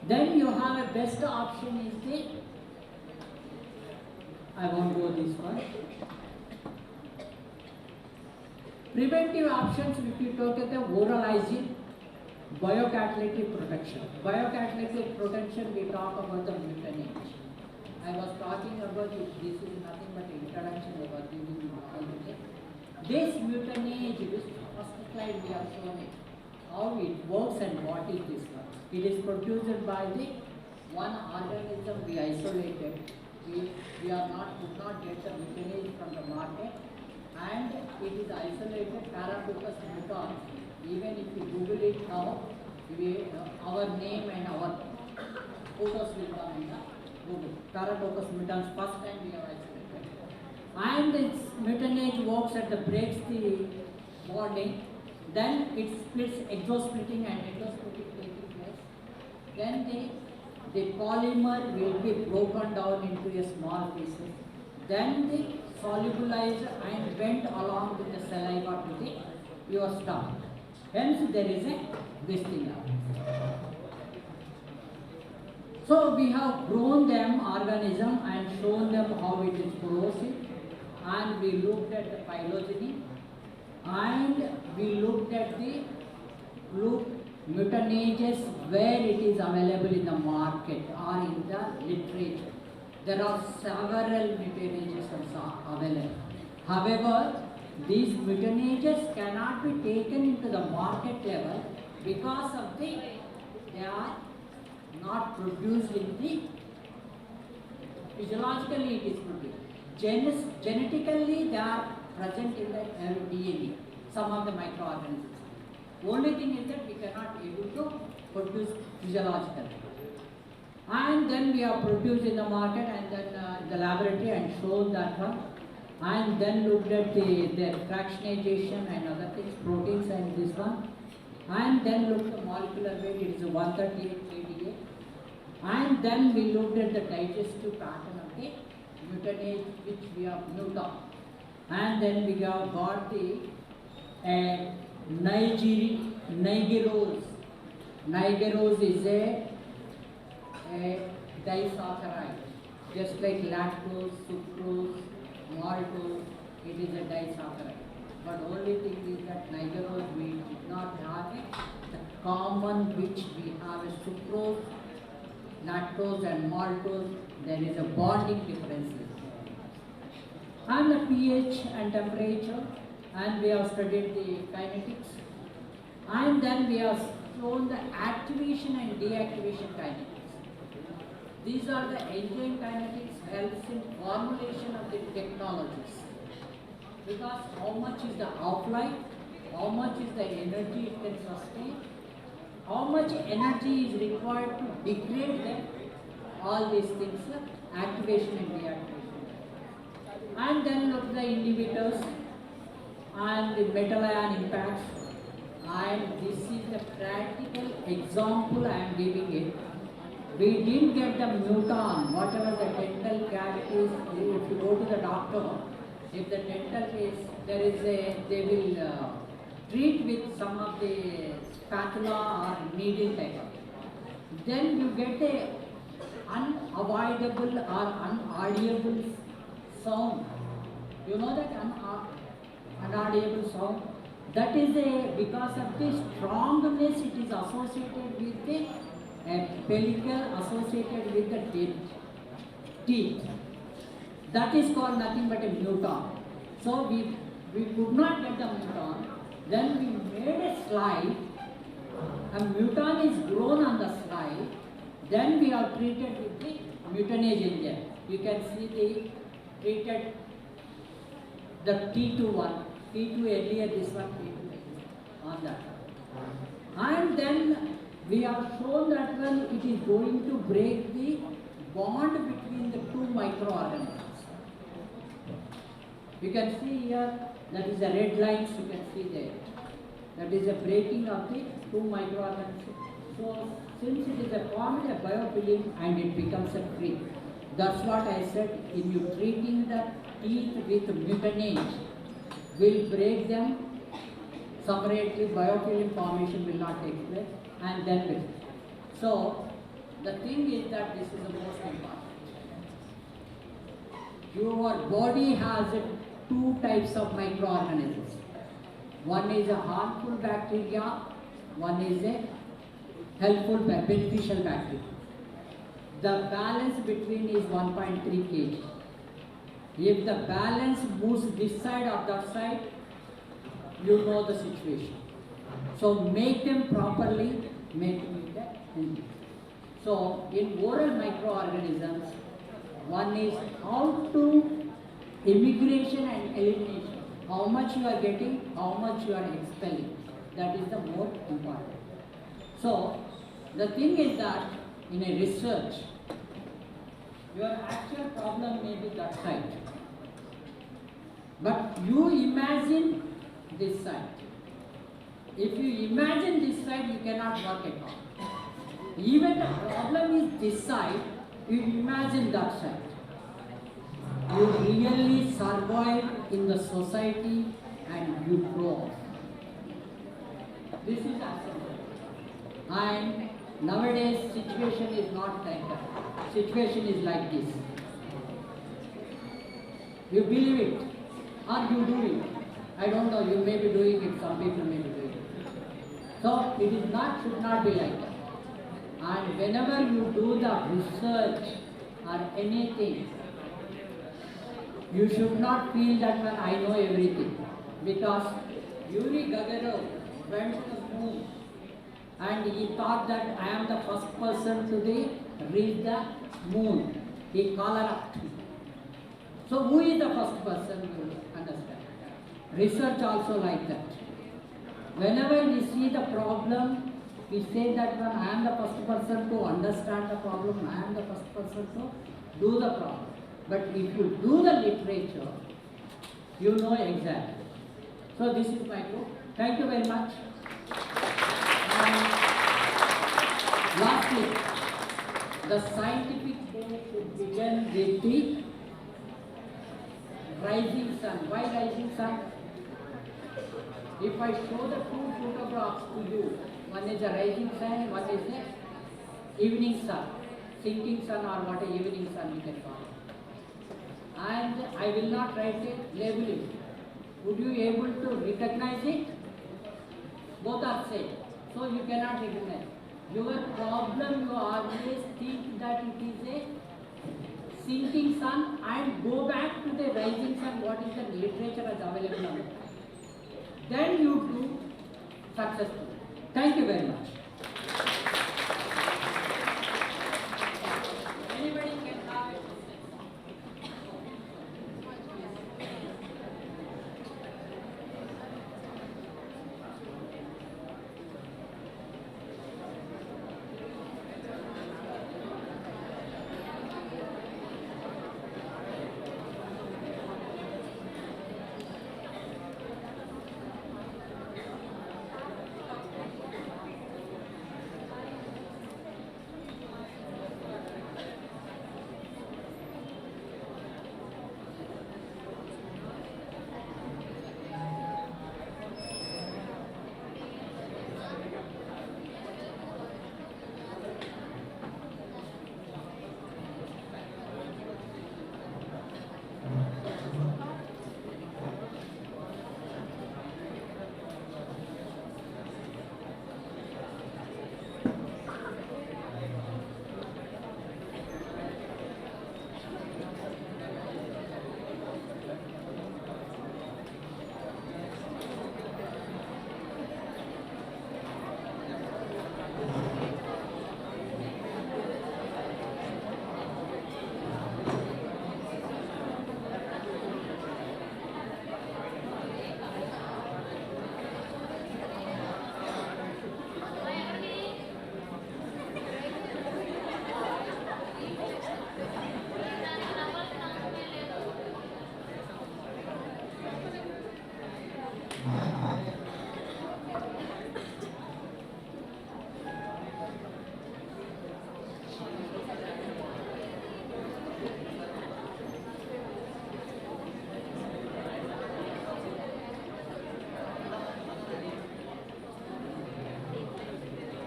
Then you have a best option is the, I won't go this one. Preventive options, if you talk at the oral hygiene, biocatalytic protection. Biocatalytic protection, we talk about the mutanage. I was talking about it, this is nothing but introduction I was giving you. This mutanage, this first slide we have shown it, how it works and what is this one. It is produced by the one organism we isolated. We could not get the mutanage from the market, and it is isolated Paracoccus mutans. Even if you Google it now, our name and our photos will come in the Google. Paracoccus mutans, first time we have isolated. And its mutanage works at the breaks the bonding, then it splits exosplitting and endosplitting taking place. Then the polymer will be broken down into a small pieces. Then the solubilize and went along with the saliva to your stomach. Hence there is a this thing. So we have grown them organism and shown them how it is corrosive, and we looked at the phylogeny, and we looked at the mutanages where it is available in the market or in the literature. There are several mutanages available. However, these mutanages cannot be taken into the market level because of they are not produced in the physiologically it is produced. Genetically they are present in the DNA, some of the microorganisms. Only thing is that we cannot able to produce physiologically. And then we are produced in the market and then the laboratory and shown that one. And then looked at their fractionation and other things, proteins and this one. And then looked at the molecular weight, it is 138 kDa. And then we looked at the digestive pattern of the mutanate which we have mutant. And then we have got the Nigerose. Nigerose is a disaccharide, just like lactose, sucrose, maltose, it is a disaccharide. But only thing is that Nigerose we did not have it. The common which we have is sucrose, lactose and maltose, there is a bonding differences. And the pH and temperature, and we have studied the kinetics. And then we have shown the activation and deactivation kinetics. These are the enzyme kinetics helps in formulation of the technologies. Because how much is the half-life, how much is the energy it can sustain, how much energy is required to degrade them, all these things, activation and deactivation. And then look the inhibitors and the metal ion impacts. And this is the practical example I am giving it. We didn't get the mutant, whatever the dental cavities, if you go to the doctor, if the dental case, there is they will treat with some of the spatula or needle type of. Then you get a unavoidable or unaudible sound. You know that unaudible sound? That is because of the strongness it is associated with the pellicle associated with the teeth. That is called nothing but a mutant. So we could not get the mutant. Then we made a slide. A mutant is grown on the slide. Then we are treated with the mutanage enzyme. You can see the treated the T2 one. T2 earlier, this one T2 on that. And then we have shown that when it is going to break the bond between the two microorganisms. You can see here, that is the red lines you can see there. That is the breaking of the two microorganisms. So, since it is a formed a biofilm and it becomes a free. That's what I said, in you treating the teeth with mutanage, will break them separately, biofilm formation will not take place, and then will. So, the thing is that this is the most important. Your body has two types of microorganisms. One is a harmful bacteria, one is a helpful, beneficial bacteria. The balance between is 1.3 kg. If the balance moves this side or that side, you know the situation. So make them properly, make them in the healthy. So in oral microorganisms, one is how to immigration and elimination. How much you are getting, how much you are expelling. That is the more important. So the thing is that in a research, your actual problem may be that side. But you imagine this side. If you imagine this side, you cannot work at all. Even the problem is this side, you imagine that side. You really survive in the society and you grow. This is acceptable. And Nowadays, situation is not like that. Situation is like this. You believe it or you do it. I don't know, you may be doing it, some people may be doing it. So it is not, should not be like that. And whenever you do the research or anything, you should not feel that when I know everything. Because Yuri Gagarin went to the moon and he thought that I am the first person to reach the moon. He called up. So who is the first person to understand? Research also like that. Whenever we see the problem, we say that when I am the first person to understand the problem, I am the first person to do the problem. But if you do the literature, you know exactly. So this is my quote. Thank you very much. And lastly, the scientific day should begin with the rising sun. Why rising sun? If I show the two photographs to you, one is a rising sun, one is the evening sun, sinking sun or what a evening sun you can call it. And I will not write a labeling. Would you able to recognize it? Both are same. So you cannot recognize. Your problem, you always think that it is a sinking sun and go back to the rising sun, what is the literature is available on it. Then you do successful. Thank you very much. Anybody can have it.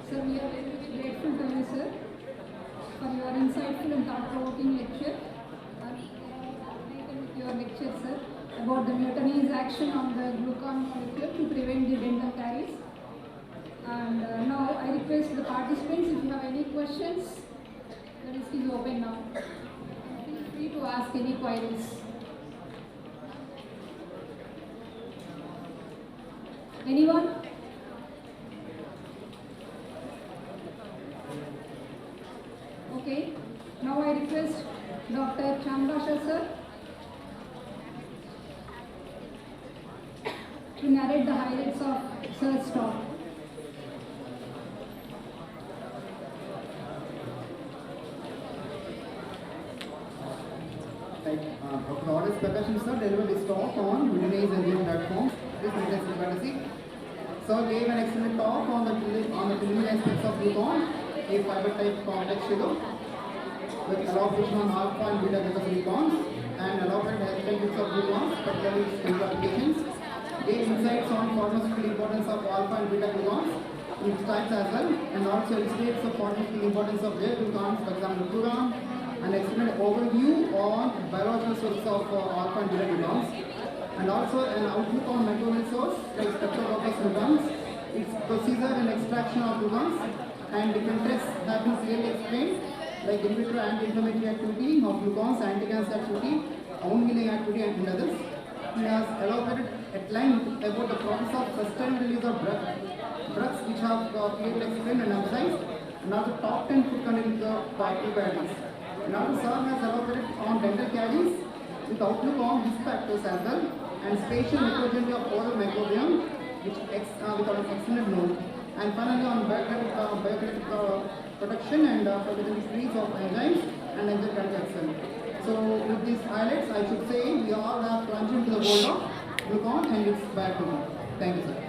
Sir, we are very much grateful to you, sir, for your insightful and thought-provoking lecture. And with your lecture, sir, about the Newton's action on the glucose molecule to prevent the dental caries. And now I request the participants, if you have any questions, the list is open now. Feel free to ask any queries. Anyone? Okay, now I request Dr. Chandasha sir to narrate the highlights of sir's talk. Dr. R.S. Prakash sir delivered his talk on Udinese and new platforms. This is courtesy. Sir gave an excellent talk on the preliminary aspects of glucon, a fiber type complex sugar, with elaboration on alpha and beta glucons and elaborate aspects of glucons, particularly its chemical applications. Gave insights on pharmaceutical importance of alpha and beta glucons, in its types as well, and also illustrates the importance of their glucons, for example, glucan, an extended overview on biological sources of alpha and beta glucans, and also an outlook on microbial source like Streptococcus glucans, its procedure and extraction of glucans, and different tests have been clearly explained like in vitro anti-inflammatory activity of glucans, anti-cancer activity, wound healing activity, and others. He has elaborated at length about the process of sustained release of drugs which have clearly explained and emphasized, and also top 10 food containing probiotics. And also Sir has elaborated on dental caries with outlook on risk factors as well, and spatial heterogeneity of oral microbiome with an extended note. And finally on biokinetic protection and pharmacokinetic release of enzymes and enzyme reaction. So with these highlights, I should say we all have plunged into the world of glucon and its bioactivity. Thank you, sir.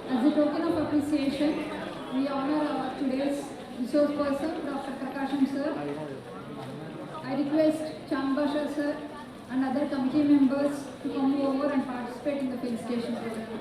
As a token of appreciation, we honor today's resource person, Dr. Prakasham sir. I request Chambasha sir and other committee members to come over and participate in the felicitation program.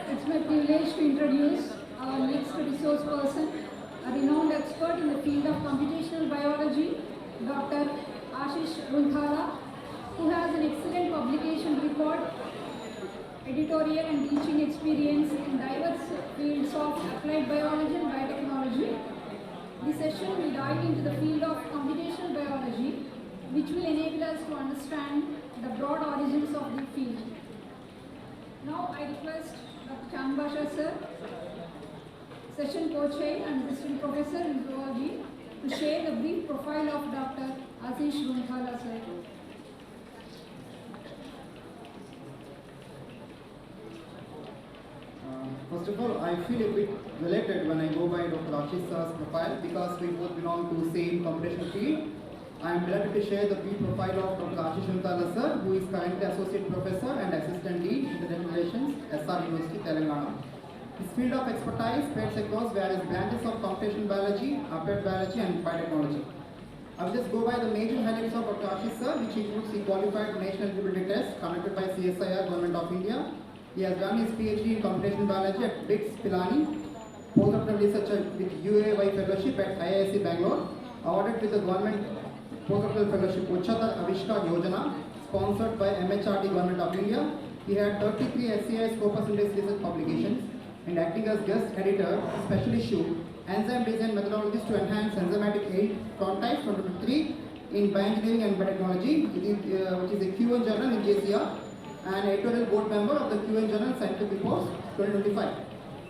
It's my privilege to introduce our next resource person, a renowned expert in the field of computational biology, Dr. Ashish Runthala, who has an excellent publication record, editorial and teaching experience in diverse fields of applied biology and biotechnology. This session will dive into the field of computational biology, which will enable us to understand the broad origins of the field. Now I request Dr. Chanbasha sir, session co-chair and assistant professor in zoology, to share the brief profile of Dr. Ashish Runthala sir. First of all, I feel a bit related when I go by Dr. Ashish sir's profile because we both belong to the same computational field. I am delighted to share the brief profile of Dr. Ashish Runthala sir, who is currently Associate Professor and Assistant Dean in the Data Relations, SR University, Telangana. His field of expertise spreads across various branches of computational biology, applied biology and biotechnology. I will just go by the major highlights of Dr. Ashish sir, which includes he qualified for national eligibility test conducted by CSIR, Government of India. He has done his PhD in computational biology at BITS Pilani, postdoctoral research with UAY Fellowship at IISc Bangalore, awarded with the Government Postdoctoral Fellowship Uchchatar Avishkar Yojana, sponsored by MHRD Government of India. He had 33 SCI Scopus Index research publications and acting as guest editor, special issue, Enzyme Design Methodologies to Enhance Enzymatic Aid Context 2023 in Bioengineering and Biotechnology, which is a QN journal in JCR, and editorial board member of the QN Journal Scientific Reports 2025.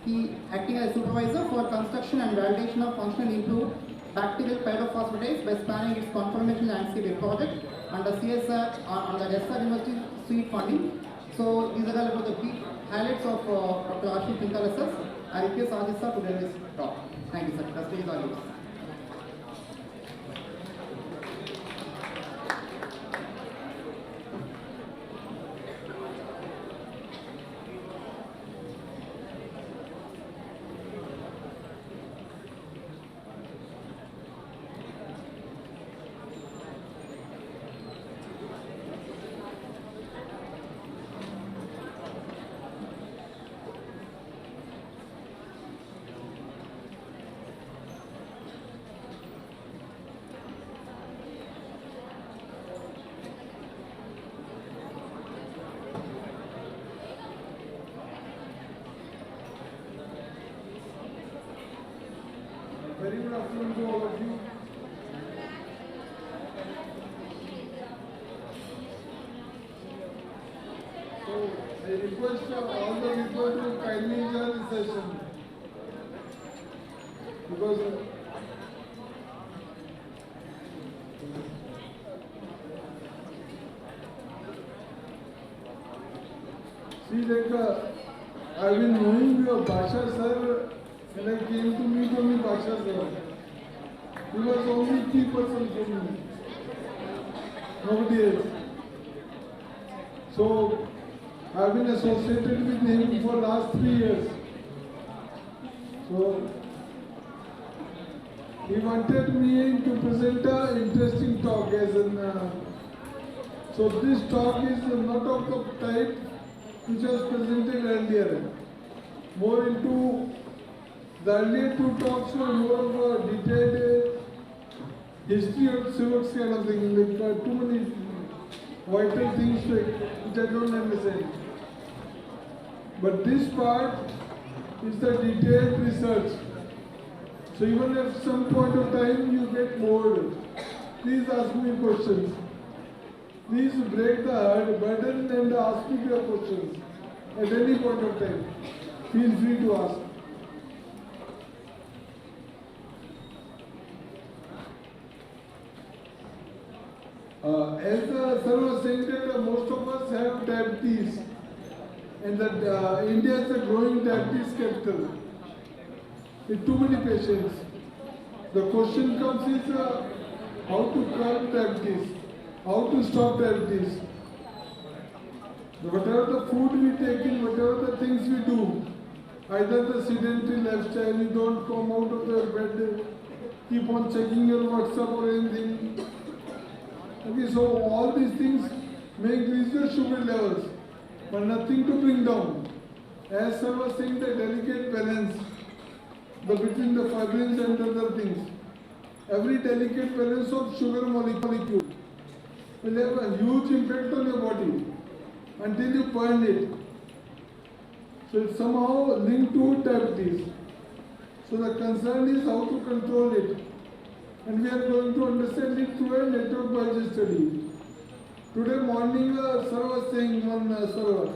He acting as supervisor for construction and validation of functionally improved bacterial pyrophosphatase by spanning its conformation landscape project under CSR under SR University seed funding. So these are all the key highlights of Dr. Ashish Runthala sir. I request Ashish sir to deliver his talk. Thank you sir. The stage is all yours. Very good afternoon to all of you. So I request all the people to kindly join the session because see, like I've been knowing your Bhasha sir. When I came to meet only Bhasha sir, he was only key person for me, nobody else. So I have been associated with him for last 3 years. So he wanted me to present an interesting talk as an. So this talk is not of the type which was presented earlier, more into. The earlier two talks were more of a detailed history of civics kind of thing, like too many vital things which I don't understand. But this part is the detailed research. So even if some point of time you get bored, please ask me questions. Please break the burden and ask me your questions at any point of time. Feel free to ask. As the sir was saying that most of us have diabetes and that India is a growing diabetes capital with too many patients. The question comes is how to curb diabetes, how to stop diabetes. Whatever the food we take in, whatever the things we do, either the sedentary lifestyle, you don't come out of the bed, keep on checking your WhatsApp or anything. Okay, so all these things may increase your sugar levels, but nothing to bring down. as sir was saying, the delicate balance between the fibrins and other things. Every delicate balance of sugar molecule will have a huge impact on your body until you burn it. So it's somehow linked to diabetes. So the concern is how to control it. And we are going to understand it through a network biology study. Today morning, sir was saying on server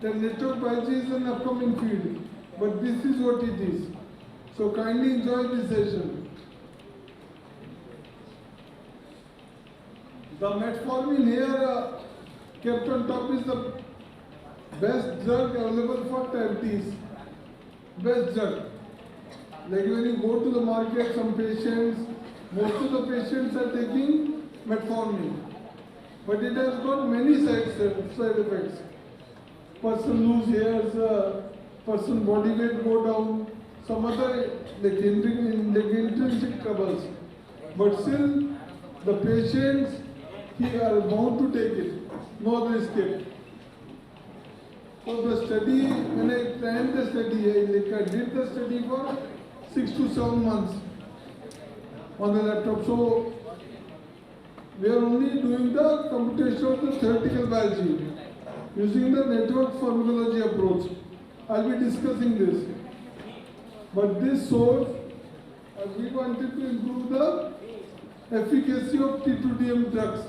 that network biology is an upcoming field, but this is what it is. So kindly enjoy this session. The metformin here kept on top is the best drug available for diabetes. Best drug. Like when you go to the market, some patients, most of the patients are taking metformin. But it has got many side effects. Person lose hairs, person body weight go down, some other like intrinsic troubles. But still, the patients are bound to take it. No other escape. So the study, when I planned the study, I did the study for 6 to 7 months on the laptop. So we are only doing the computation of the theoretical biology using the network pharmacology approach. I'll be discussing this. But this source, we wanted to improve the efficacy of T2DM drugs.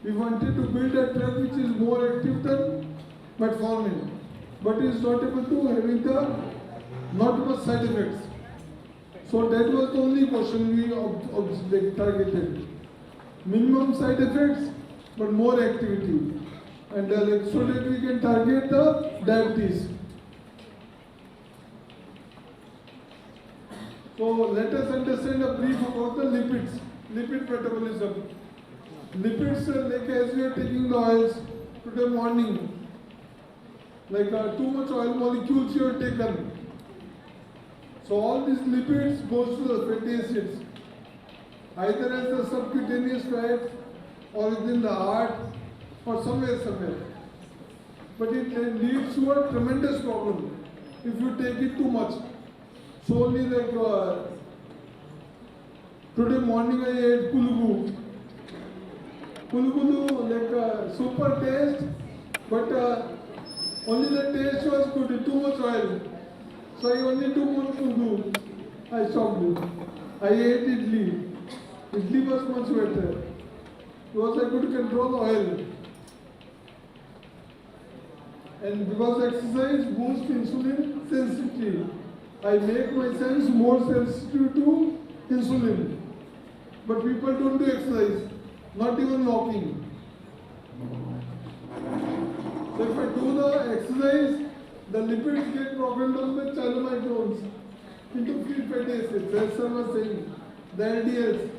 We wanted to build a drug which is more active than metformin, but is not able to having the not much side effects. So that was the only question we targeted. Minimum side effects, but more activity, and so that we can target the diabetes. So let us understand a brief about the lipids, lipid metabolism. Lipids, like as we are taking the oils today morning, like too much oil molecules you have taken. So all these lipids goes to the fatty acids, either as the subcutaneous fat or within the heart or somewhere. But it leads to a tremendous problem if you take it too much. So only like today morning I ate kulugu. Kulugu like super taste, but only the taste was good, too much oil. So I only took one kulugu. I stopped it. I ate idli. Idli was much better because I could control oil. And because exercise boosts insulin sensitivity, I make my cells more sensitive to insulin. But people don't do exercise, not even walking. So if I do the exercise, the lipids get broken down the chylomicrons into free fatty acids, as sir was saying, the LDLs.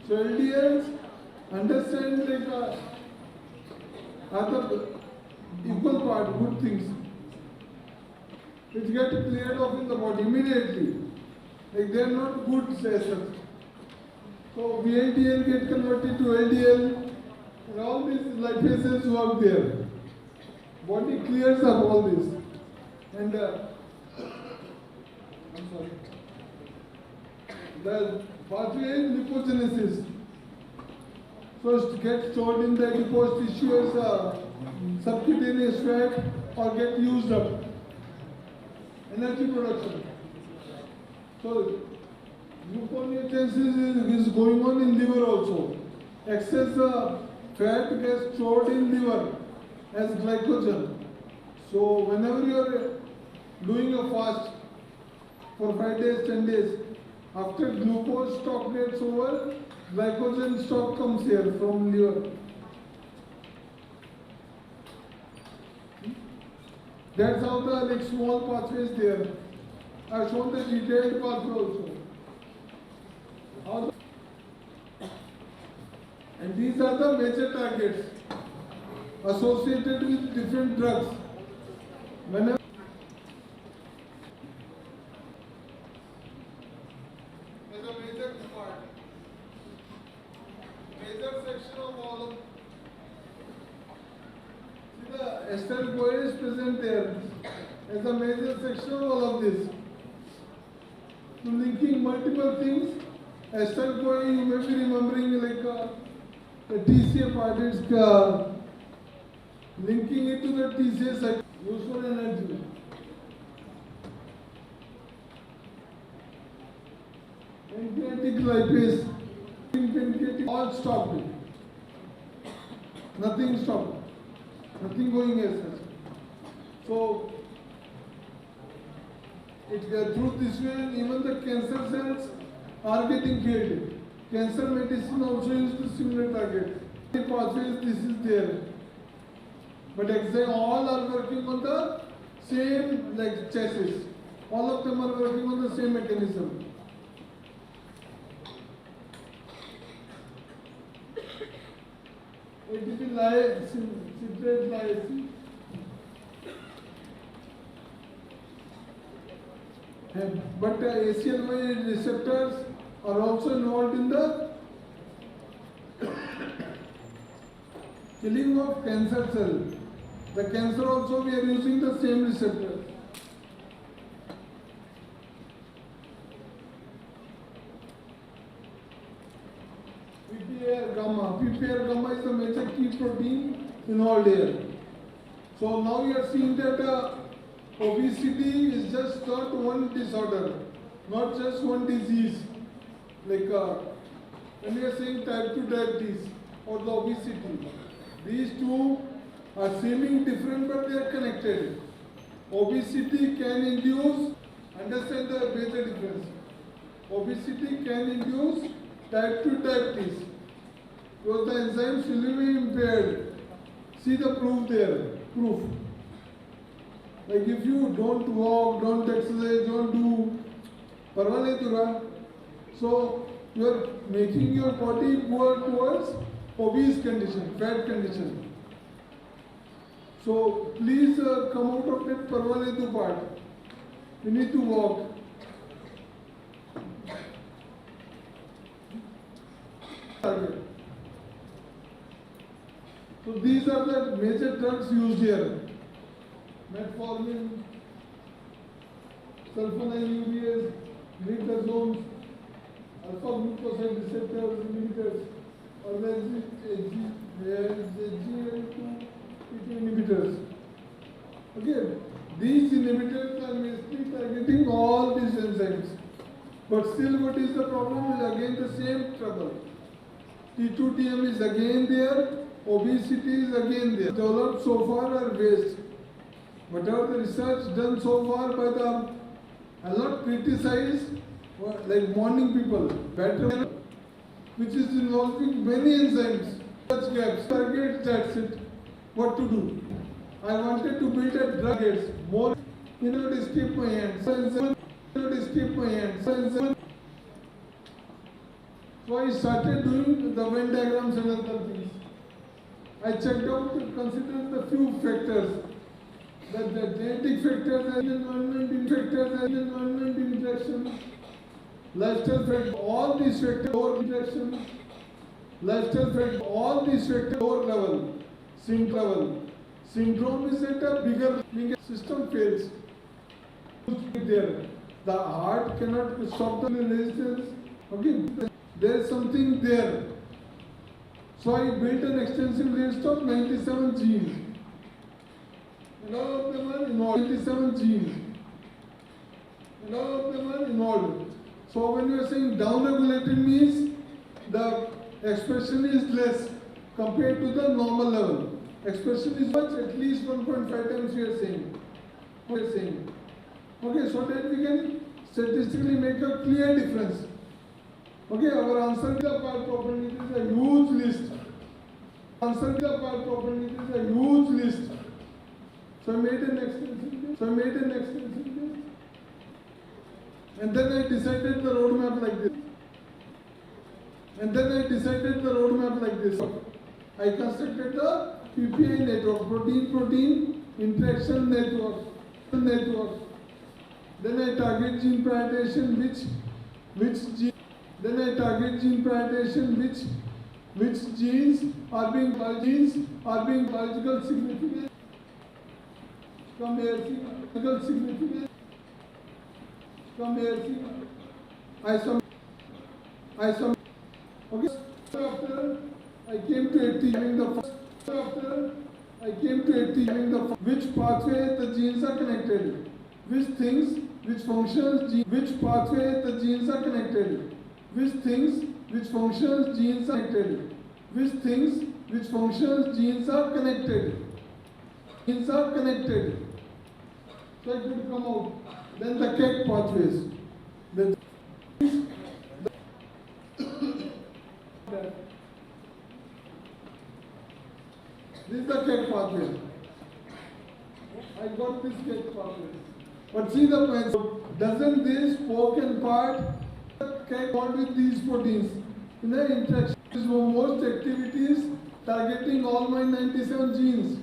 So LDLs, understand like are the equal part, good things, which get cleared off in the body immediately. Like they are not good acids. So VLDL get converted to LDL, and all these lipases work there. Body clears up all this. And I'm sorry. The pathway is lipogenesis. So it gets stored in the adipose tissue as subcutaneous fat or get used up. Energy production. So gluconeogenesis is going on in liver also. Excess fat gets stored in liver as glycogen. So whenever you are doing a fast for 5 days, 10 days, after glucose stock gets over, glycogen stock comes here from liver. That's how the like small pathways there. I have shown the detailed pathway also. And these are the major targets associated with different drugs. Whenever as a major part, major section of all of. See the acetyl CoA is present there. as a major section of all of this. So linking multiple things. I start going, you may be remembering like the TCA part is linking it to the TCA cycle, useful energy. Pancreatic lipase, pancreatic, all stopped. Nothing stopped. Nothing going as such. So, through this way, even the cancer cells are getting killed. Cancer medicine also used to similar target. The pathways, this is there. But exactly all are working on the same like chassis. All of them are working on the same mechanism. ATP citrate lyase. But ACLY receptors are also involved in the killing of cancer cell. The cancer also we are using the same receptor. PPAR gamma. PPAR gamma is the major key protein involved here. So now we are seeing that obesity is just not one disorder, not just one disease. Like when we are saying type 2 diabetes or the obesity, these two are seeming different but they are connected. Obesity can induce, understand the major difference. Obesity can induce type 2 diabetes because the enzymes will be impaired. See the proof there, proof. Like if you don't walk, don't exercise, don't do parvanedura, so you are making your body poor towards obese condition, fat condition. So please come out of that parvanedu part. You need to walk. So these are the major drugs used here. Metformin, sulfonylureas, glitazones, alpha-glucoside receptors inhibitors, or SGLT2 inhibitors. Okay, these inhibitors are mainly targeting all these enzymes. But still, what is the problem? Is again the same trouble. T2TM is again there, obesity is again there. Developed so far are waste. Whatever the research done so far by the, I'll not criticize like morning people, better, which is involving many enzymes, such gaps, targets, that's it. What to do? I wanted to build a drug gates, more, you know, to skip my hands, So I started doing the Venn diagrams and other things. I checked out, considered the few factors. The genetic factors and environment interaction, lifestyle factors, all these factors over interaction, lifestyle factors, all these factors over level, syndrome level. Syndrome is at a bigger system fails. There, the heart cannot stop the resistance. Okay, there is something there. So I built an extensive list of 97 genes. And all of them are involved. 97 genes. And all of them are involved. So when you are saying down-regulated means the expression is less compared to the normal level. Expression is much, at least 1.5 times we are saying. Okay, so that we can statistically make a clear difference. Okay, our answer to the part property is a huge list. Answer to the part property is a huge list. So I made an extensive list. And then I decided the roadmap like this. I constructed the PPI network, protein-protein interaction network. Then I target gene prioritization which genes are being biological significant. Come here, see. significance. Come here, see. Okay. After I came to 80, having the first. After I came to 80, having the which pathway the genes are connected, which things, which functions, which pathway the genes are connected, which things, which functions, genes are connected, which things, which functions, genes are connected. Genes are connected. So it would come out. Then the cake pathways. This is the cake pathway. I got this cake pathway. But see the point. Doesn't this spoken part cake bond with these proteins? In the interaction, most activities targeting all my 97 genes.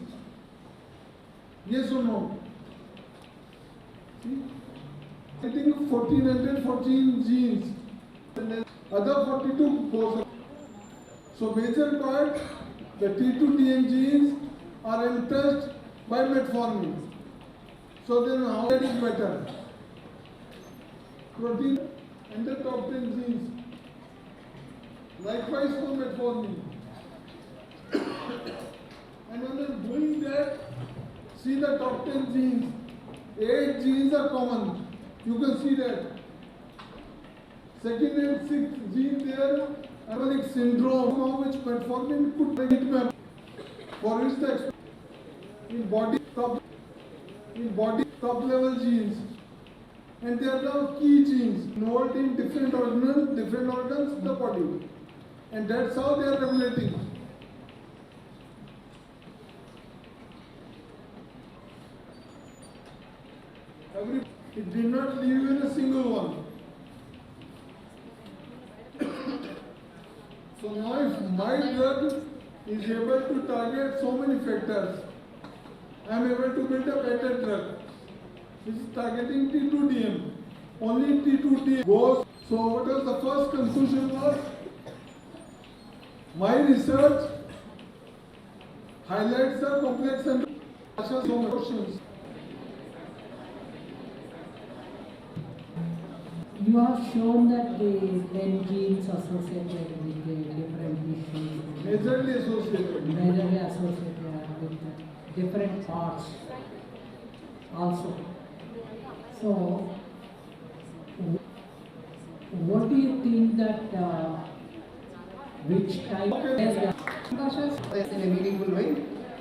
Yes or no? See? Getting 1414 genes. And then other 42 goes up. So major part, the T2TM genes are untouched by metformin. So then how that is better? Protein and the top 10 genes. Likewise for metformin. And when I'm doing that, see the top 10 genes. 8 genes are common. You can see that. Second and sixth gene there, metabolic syndrome, which metformin could predict them. For instance, in body top level genes. And they are now key genes involved in different organs of the body. And that's how they are regulating. It did not leave in a single one. So now if my drug is able to target so many factors, I am able to build a better drug. This is targeting T2DM. Only T2DM goes. So what was the first conclusion was? My research highlights the complex and questions. You have shown that the 10 genes associated with the different issues. Majorly associated. Majorly associated with the different parts also. So, what do you think that which type in a meaningful way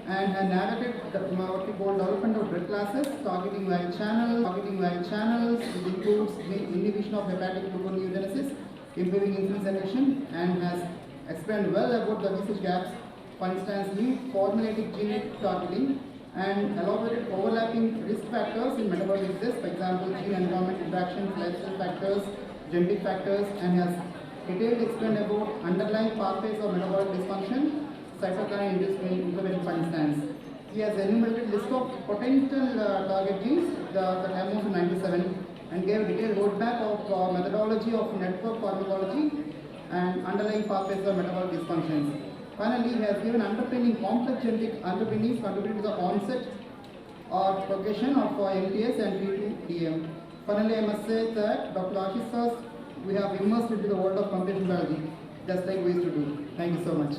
and narrated what we call development of drug classes targeting various channels, which includes the inhibition of hepatic gluconeogenesis, improving insulin secretion, and has explained well about the research gaps, for instance, new formulated gene targeting and elaborated overlapping risk factors in metabolic disease, for example, gene environment interactions, lifestyle factors, genetic factors, and has detailed explained about underlying pathways of metabolic dysfunction, cytokine-induced inflammation, for instance. He has enumerated list of potential target genes at the time of 97 and gave a detailed roadmap of methodology of network pharmacology and underlying pathways of metabolic dysfunctions. Finally, he has given underpinning complex genetic underpinnings contributing to the onset or progression of MTS and T2DM. Finally, I must say that Dr. Ashish sir, we have immersed into the world of computational biology, just like we used to do. Thank you so much.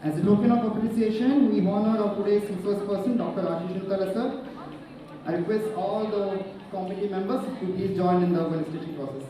As a token of appreciation, we honor of today's resource person, Dr. Ashish sir. I request all the committee members to please join in the organization process.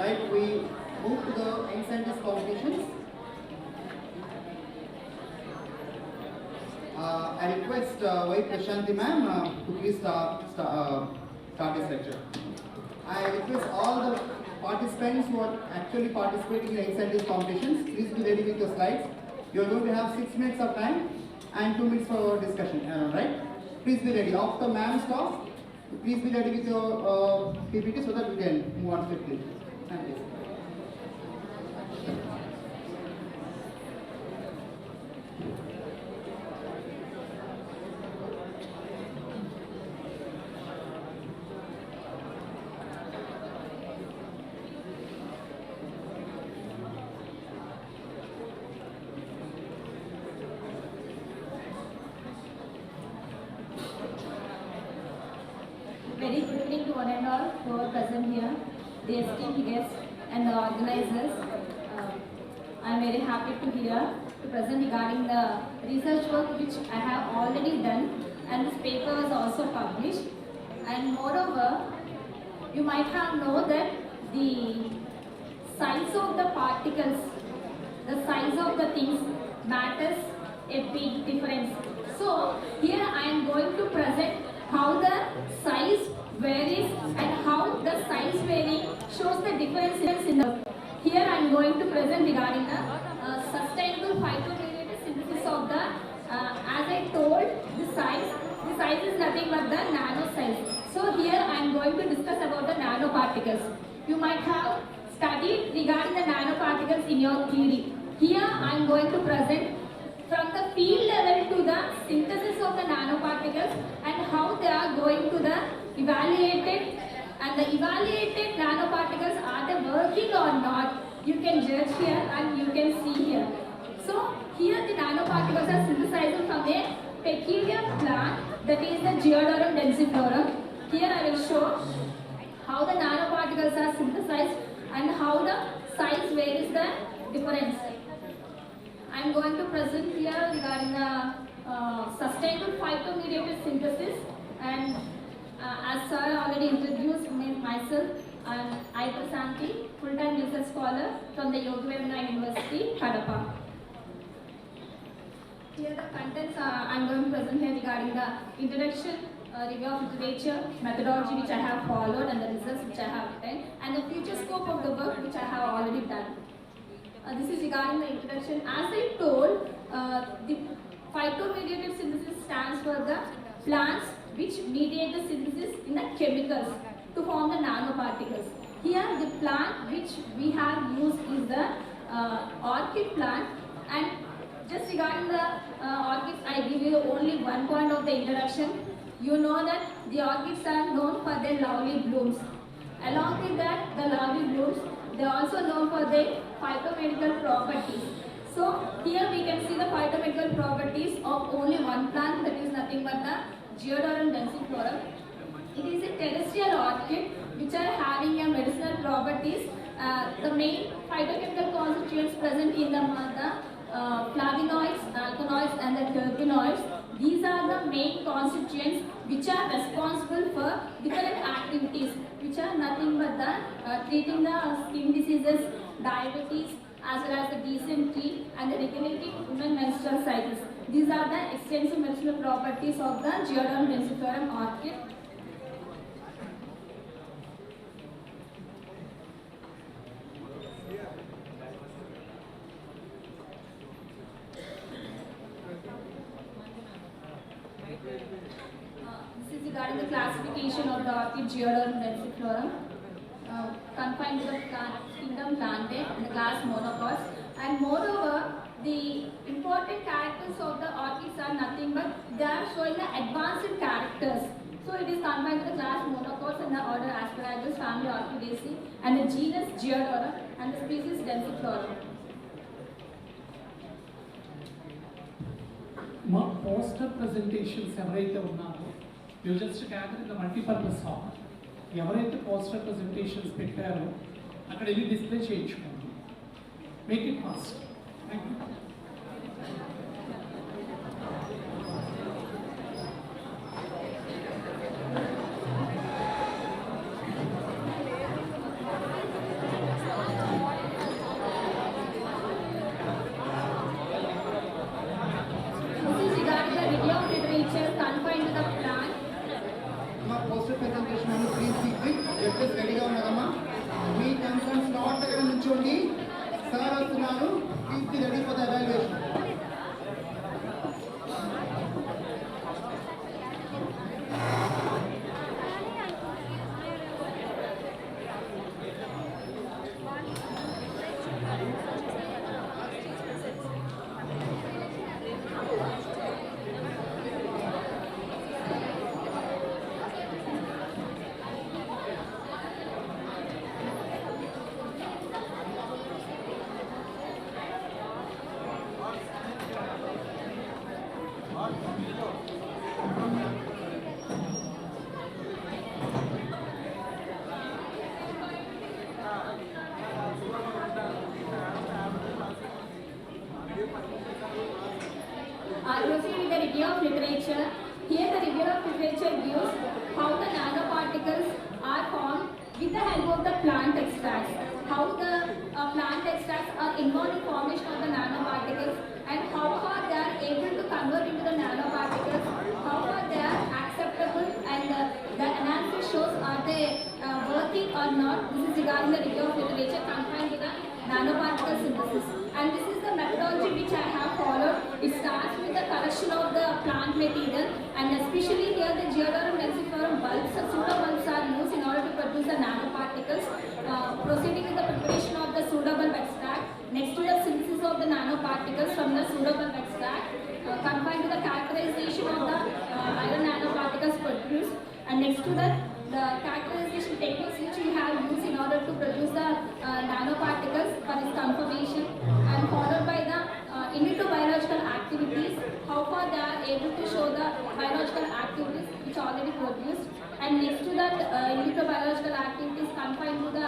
Right, we move to the young scientist competitions. I request Y. Prashanti ma'am to please start this lecture. I request all the participants who are actually participating in the young scientist competitions, please be ready with your slides. You are going to have 6 minutes of time and 2 minutes for discussion, right? Please be ready. After ma'am's talk, please be ready with your PPT so that we can move on quickly. Thank you. Very good evening to one and all who are present here, the esteemed guests and the organizers. I am very happy to present regarding the research work which I have already done, and this paper was also published. And moreover, you might have known that the size of the particles, the size of the things matters a big difference. So here I am going to present how the size varies and how the size varying shows the differences in the. Here I am going to present regarding the sustainable phytomediated synthesis of the, as I told, the size is nothing but the nano size. So here I am going to discuss about the nanoparticles. You might have studied regarding the nanoparticles in your theory. Here I am going to present from the field level to the synthesis of the nanoparticles and how they are going to the evaluated, and the evaluated nanoparticles are they working or not. You can judge here and you can see here. So here the nanoparticles are synthesized from a peculiar plant, that is the Geodorum densiflorum. Here I will show how the nanoparticles are synthesized and how the size varies the difference. I am going to present here regarding the sustainable phytomediated synthesis, and as sir already introduced myself, I am I. Prasanthi, full-time research scholar from the Yogi Vedanta University, Kadapa. Here the contents I am going to present here regarding the introduction, review of literature, methodology which I have followed, and the results which I have obtained, and the future scope of the work which I have already done. This is regarding the introduction. As I told, the phytomediated synthesis stands for the plants which mediate the synthesis in the chemicals to form the nanoparticles. Here the plant which we have used is the orchid plant, and just regarding the orchids, I give you only one point of the introduction. You know that the orchids are known for their lovely blooms. Along with that, the lovely blooms, they are also known for their phytomedical properties. So here we can see the phytomedical properties of only one plant, that is nothing but the Geodorum densiflorum. It is a terrestrial orchid which are having a medicinal properties. The main phytochemical constituents present in the flavonoids, alkaloids and the terpenoids. These are the main constituents which are responsible for different activities, which are nothing but the treating the skin diseases, diabetes, as well as the dysentery and the regulating women menstrual cycles. These are the extensive medicinal properties of the Geodorum densiflorum orchid. This is regarding the classification of the orchid Geodorum densiflorum, confined to the kingdom Plantae in the class monocots. And moreover, the important characters of the orchids are nothing but they are showing the advanced characters. So it is confined to the class monocots and the order Asparagus, family Orchidaceae, and the genus Geodorum and the species densiflorum. మా poster presentations ఎవరైతే ఉన్నారో you just gather in the multipurpose hall. ఎవరైతే poster presentations పెట్టారో అక్కడ వెళ్ళి display చేయించుకోండి. Make it fast. Thank you. Judges రెడీగా ఉన్నారమ్మా. మీ కన్సర్న్ స్లాట్ దగ్గర నుంచోండి. సార్ వస్తున్నారు. Please ready for the evaluation. Proceed with the review of literature. Here the review of literature gives how the nanoparticles are formed with the help of the plant extracts, how the plant extracts are involved in formation of the nanoparticles, and how far they are able to convert into the nanoparticles, how far they are acceptable, and the analysis shows are they worthy or not. This is regarding the review of literature confined to the nanoparticle synthesis. And this is the methodology which I have followed. It starts with the collection of the plant material, and especially here the geodorum densiferum bulbs, pseudobulbs are used in order to produce the nanoparticles. Proceeding with the preparation of the pseudobulb extract, next to the synthesis of the nanoparticles from the pseudobulb extract, confined to the characterization of the iron nanoparticles produced, and next to that the characterization techniques which we have used in order to produce the nanoparticles for its conformation, and followed by the in vitro biological activities, how far they are able to show the biological activities which already produced, and next to that in vitro biological activities confined to the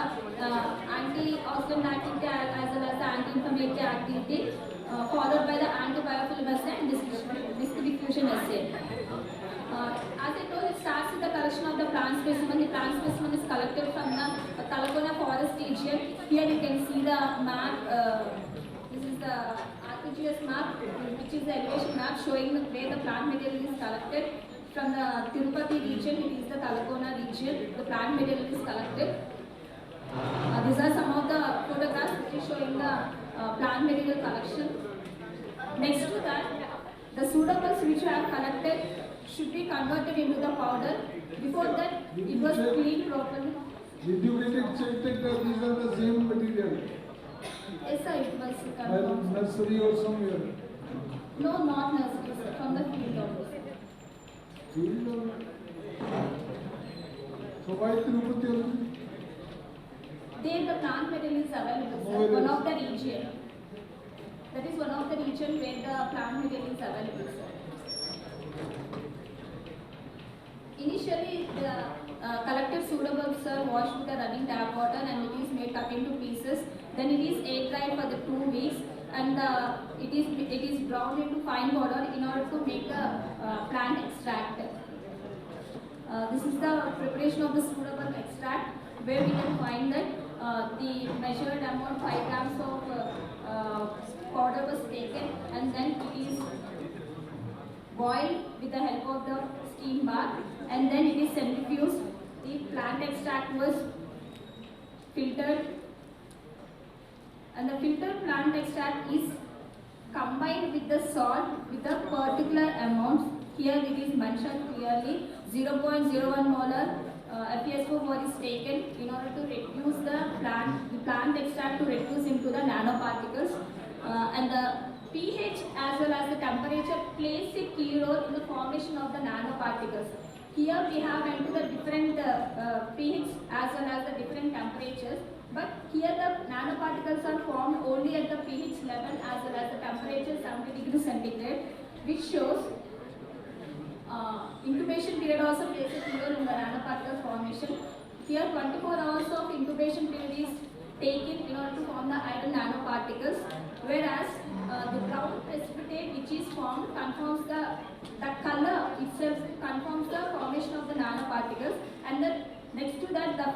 antioxidant activity as well as the anti-inflammatory activity, followed by the anti-biofilm assay and disc diffusion assay. As I told, it starts with the collection of the plant specimen. The plant specimen is collected from the Talakona forest region. Here you can see the map. This is the RPGS map, which is the elevation map showing where the plant material is collected. From the Tirupati region, it is the Talakona region. The plant material is collected. These are some of the photographs which is showing the plant material collection. Next to that, the pseudobulbs which I have collected should be converted into the powder. Before that, it was cleaned properly. Did you get it checked that these are the same material? Yes, sir, it was By confirmed. nursery or somewhere? No, not nursery, sir, from the field office. Field or? So why Tirupati only? There the plant material is available, sir. Oh, One of the region. That is one of the region where the plant material is available, sir. Initially, the collected pseudobulbs are washed with the running tap water and it is made cut into pieces. Then it is air dried for the 2 weeks, and it is ground into fine powder in order to make the plant extract. This is the preparation of the pseudobulb extract, where we can find that the measured amount 5 grams of powder was taken, and then it is boiled with the help of the steam bath, and then it is centrifuged. The plant extract was filtered, and the filtered plant extract is combined with the salt with a particular amount. Here it is mentioned clearly 0.01 molar FeSO4 is taken in order to reduce the plant extract to reduce into the nanoparticles, and the pH as well as the temperature plays a key role in the formation of the nanoparticles. Here we have into the different pH as well as the different temperatures, but here the nanoparticles are formed only at the pH level as well as the temperature 70 degrees centigrade, which shows incubation period also plays a key role in the nanoparticle formation. Here 24 hours of incubation period is taken in order to form the iron nanoparticles, whereas the brown precipitate which is formed confirms the color itself confirms the formation of the nanoparticles, and the next to that the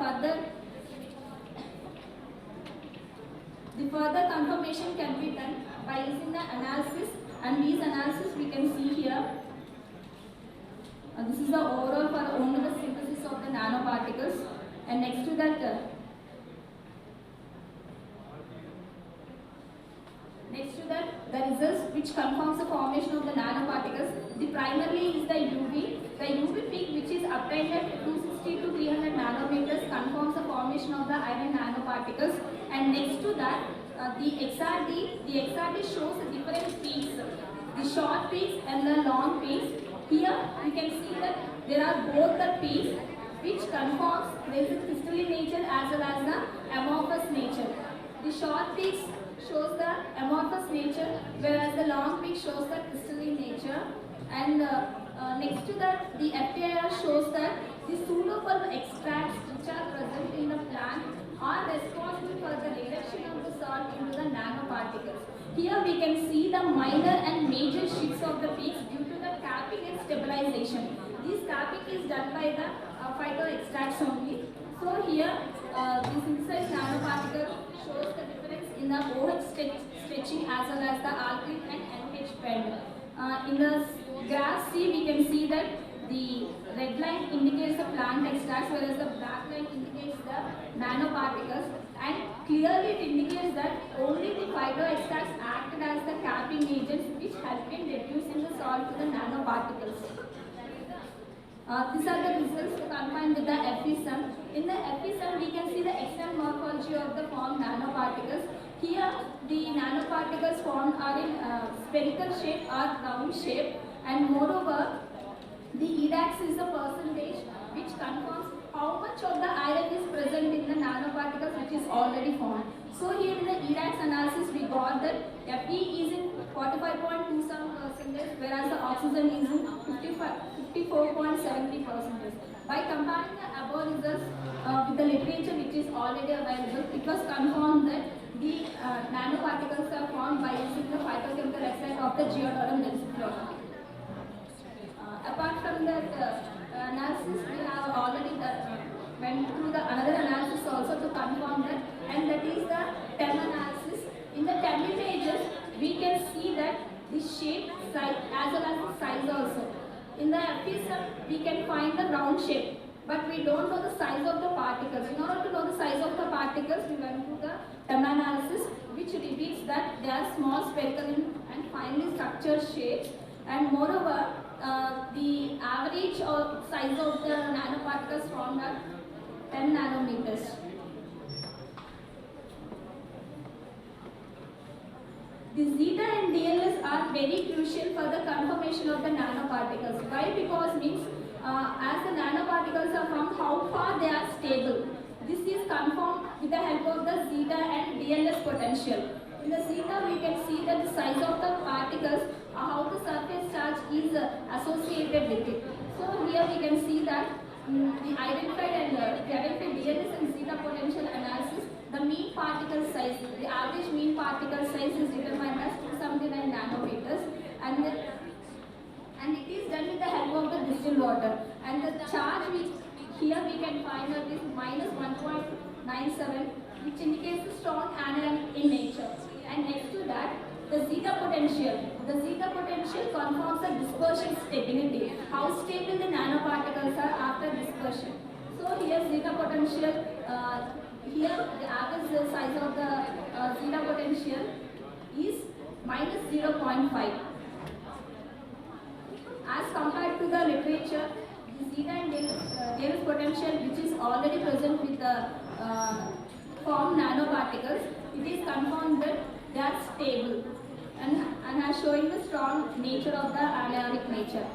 further confirmation can be done by using the analysis, and these analysis we can see here. This is the overall for only the synthesis of the nanoparticles, and and next to that, the results which confirms the formation of the nanoparticles. The primarily is the UV. The UV peak, which is obtained at 260 to 300 nanometers, confirms the formation of the iron nanoparticles. And next to that, the XRD shows the different peaks, the short peaks and the long peaks. Here you can see that there are both the peaks which confirms there is a crystalline nature as well as the amorphous nature. The short peaks shows the amorphous nature, whereas the long peak shows the crystalline nature. And next to that, the FTIR shows that the pseudopulp extracts which are present in the plant are responsible for the reduction of the salt into the nanoparticles. Here we can see the minor and major shifts of the peaks due to the capping and stabilization. This capping is done by the phytoextracts only. So here, the synthesized nanoparticle shows the difference in the OH stretching as well as the alkyl and NH bend. In the graph C, we can see that the red line indicates the plant extracts, whereas the black line indicates the nanoparticles. And clearly it indicates that only the phytoextracts acted as the capping agents which help in reducing the salt to the nanoparticles. These are the results combined with the FE-sum. In the FE-sum, we can see the external morphology of the formed nanoparticles. Here, the nanoparticles formed are in spherical shape or round shape, and moreover, the EDAX is the percentage which confirms how much of the iron is present in the nanoparticles which is already formed. So here in the EDAX analysis, we got that Fe is in 45.27%, whereas the oxygen is in 54.70%. By comparing the above results with the literature which is already available, it was confirmed that the nanoparticles are formed by using the phytochemical extract of the geodorum densifluoride. Apart from that analysis, we have already went through the another analysis also to confirm that, and that is the TEM analysis. In the TEM images, we can see that the shape, size as well as the size also. In the FE-sum, we can find the round shape, but we don't know the size of the particles. In order to know the size of the particles, we went to the TEM analysis, which reveals that they are small, spherical and finely structured shapes. And moreover, the average size of the nanoparticles formed are 10 nanometers. The zeta and DLS are very crucial for the confirmation of the nanoparticles. Why? Because means as the nanoparticles are formed, how far they are stable. This is confirmed with the help of the zeta and DLS potential. In the zeta, we can see that the size of the particles, how the surface charge is associated with it. So here we can see that the identified DLS and zeta potential analysis, the mean particle size, the average mean particle size is determined as 279 nanometers, and it is done with the help of the distilled water. And the charge which here we can find that is minus 1.97, which indicates the strong anion in nature. And next to that, the zeta potential. The zeta potential confirms the dispersion stability, how stable the nanoparticles are after dispersion. So here zeta potential, here the average size of the zeta potential is minus 0.5. As compared to the literature, the zeta and DLS potential, which is already present with the formed nanoparticles, it is confirmed that they are stable and are showing the strong nature of the anionic nature.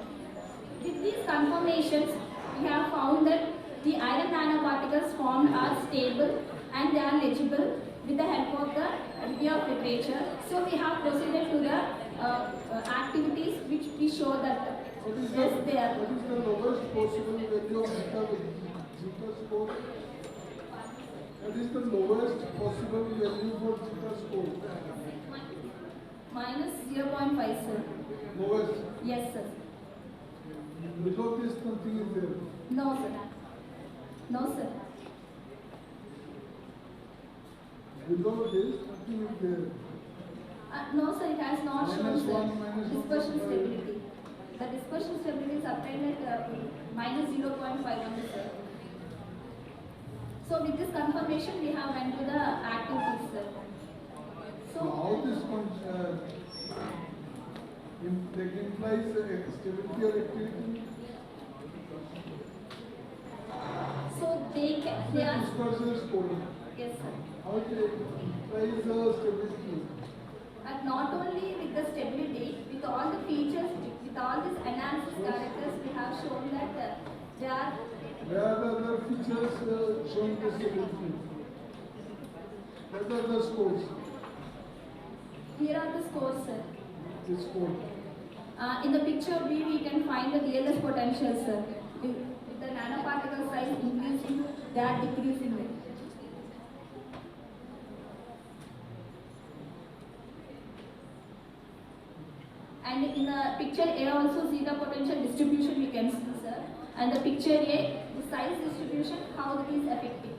With these confirmations, we have found that the iron nanoparticles formed are stable and they are legible with the help of the review of literature. So we have proceeded to the activities which we show that yes, they are. What is the lowest possible value of zeta score? What is the lowest possible value for zeta score? Minus 0.5, sir. Lowest? Yes, sir. Below this, nothing is there. No, sir. No, sir. Below this, nothing is there. No, sir, it has not shown Minus sir. 1, minus Dispersion 1.5. stability. The dispersion stability is obtained at minus 0.51, sir. So with this confirmation, we have went to the activities, sir. So how this implies stability or activity? So they are. This person is coding. Yes, sir. How it implies stability? And not only with the stability, with all the features, with all these analysis characters, we have shown that they are. Where are the other features showing the stability? What are the scores? Here are the scores, sir. This score. In the picture B, we can find the DLS potential, sir. With the nanoparticle size increasing, they are decreasing it. And in the picture A also see the potential distribution we can see, sir. And the picture A, the size distribution, how it is affecting.